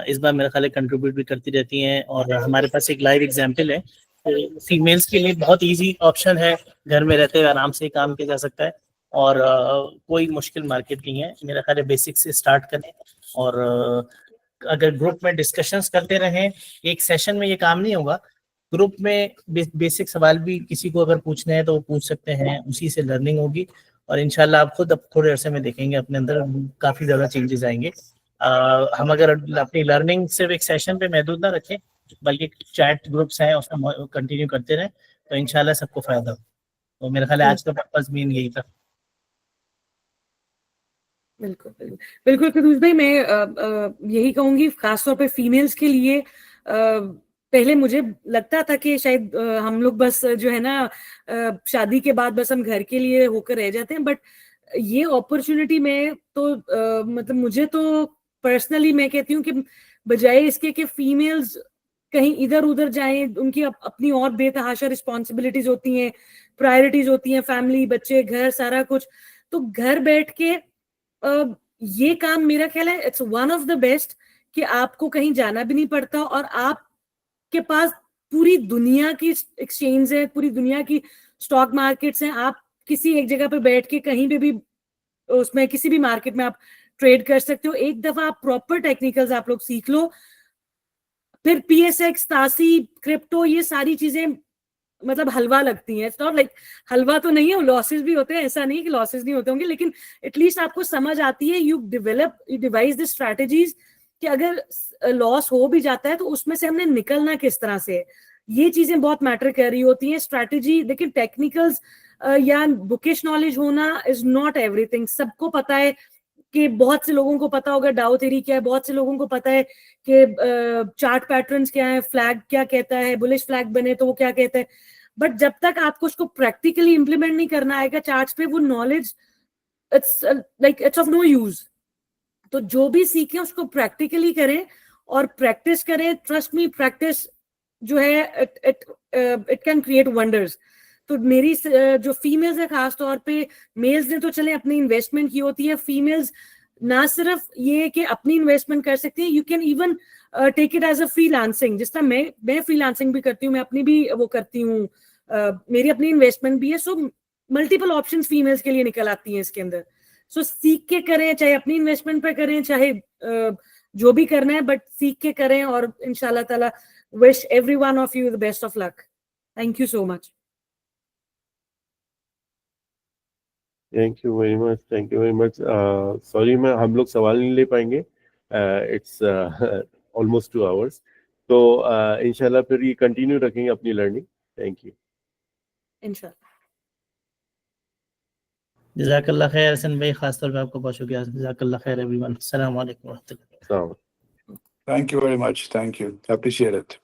इस बार मेरा ख्याल है कंट्रीब्यूट भी करती रहती हैं, और हमारे पास एक लाइव एग्जांपल है. तो फीमेल्स के लिए बहुत इजी ऑप्शन है, घर में रहते हुए आराम से काम किया जा सकता है. और कोई मुश्किल मार्केट नहीं है। मेरा ख्याल है बेसिक से स्टार्ट करें और अगर ग्रुप में डिस्कशंस करते रहें, एक सेशन में ये काम नहीं होगा, ग्रुप में बेसिक सवाल भी किसी को अगर पूछने हैं तो वो पूछ सकते हैं, उसी से लर्निंग होगी और इंशाल्लाह आप खुद अब थोड़े अरसे में देखेंगे अपने अंदर काफ़ी ज़्यादा चेंजेस आएंगे। हम अगर अपनी लर्निंग सिर्फ एक सेशन पे महदूद ना रखें बल्कि चैट ग्रुप्स हैं उसमें कंटिन्यू करते रहें तो इंशाल्लाह सबको फ़ायदा हो। तो मेरा ख्याल है आज का पर्पस मेन यही था। बिल्कुल बिल्कुल बिल्कुल फिरोज भाई, मैं यही कहूंगी खासतौर पे फीमेल्स के लिए। पहले मुझे लगता था कि शायद हम लोग बस जो है ना शादी के बाद बस हम घर के लिए होकर रह जाते हैं, बट ये अपॉर्चुनिटी में तो मतलब मुझे तो पर्सनली मैं कहती हूँ कि बजाय इसके कि फीमेल्स कहीं इधर उधर जाएं, उनकी अपनी और बेतहाशा रिस्पॉन्सिबिलिटीज होती हैं, प्रायोरिटीज होती हैं, फैमिली, बच्चे, घर, सारा कुछ, तो घर बैठ के ये काम मेरा ख्याल है it's one of the best कि आपको कहीं जाना भी नहीं पड़ता और आपके पास पूरी दुनिया की एक्सचेंज है, पूरी दुनिया की स्टॉक मार्केट्स हैं। आप किसी एक जगह पे बैठ के कहीं पे भी उसमें किसी भी मार्केट में आप ट्रेड कर सकते हो। एक दफा आप प्रॉपर टेक्निकल्स आप लोग सीख लो, फिर PSX, तासी, क्रिप्टो, ये सारी चीजें मतलब हलवा लगती है। इट्स नॉट लाइक हलवा तो नहीं है, लॉसेस भी होते हैं, ऐसा नहीं कि लॉसेस नहीं होते होंगे, लेकिन एटलीस्ट आपको समझ आती है, यू डिवाइस द स्ट्रैटेजीज कि अगर लॉस हो भी जाता है तो उसमें से हमने निकलना किस तरह से है। ये चीजें बहुत मैटर कर रही होती हैं, स्ट्रैटेजी। लेकिन टेक्निकल्स या बुकिश नॉलेज होना इज नॉट एवरीथिंग। सबको पता है कि बहुत से लोगों को पता होगा डाउ थ्योरी क्या है, बहुत से लोगों को पता है कि चार्ट पैटर्न्स क्या है, फ्लैग क्या कहता है, बुलिश फ्लैग बने तो वो क्या कहता है, बट जब तक आपको उसको प्रैक्टिकली इंप्लीमेंट नहीं करना आएगा चार्ट्स पे, वो knowledge it's of no use. तो जो भी सीखें उसको प्रैक्टिकली करें और प्रैक्टिस करें। ट्रस्ट मी, प्रैक्टिस जो है इट कैन क्रिएट वंडर्स। तो मेरी जो फीमेल्स है खास तौर पे, मेल्स ने तो चले अपनी इन्वेस्टमेंट की होती है, फीमेल्स ना सिर्फ ये कि अपनी इन्वेस्टमेंट कर सकती है, you can even take it as a freelancing. जिस तरह मैं फ्रीलांसिंग भी करती हूँ, मैं अपनी भी वो करती हूँ, मेरी अपनी इन्वेस्टमेंट भी है। सो मल्टीपल ऑप्शंस फीमेल्स के लिए निकल आती हैं इसके अंदर। सो सीख के करें, चाहे अपनी इन्वेस्टमेंट पे करें, चाहे जो भी करना है, बट सीख के करें। और इंशाल्लाह ताला wish every one of you the best of luck. Thank you so much. Thank you very much, thank you very much. Sorry मैं हम लोग सवाल नहीं ले पाएंगे, इट्स ऑलमोस्ट 2 hours, तो इंशाल्लाह फिर ये कंटिन्यू रखेंगे अपनी लर्निंग। थैंक यू इंशाल्लाह। जज़ाकल्लाह खैर हसन भाई, खास तौर पे आपको बहुत शुक्रिया। जज़ाकल्लाह खैर एवरीवन। अस्सलाम वालेकुम। अस्सलाम। Thank you very much. Thank you. Appreciate it.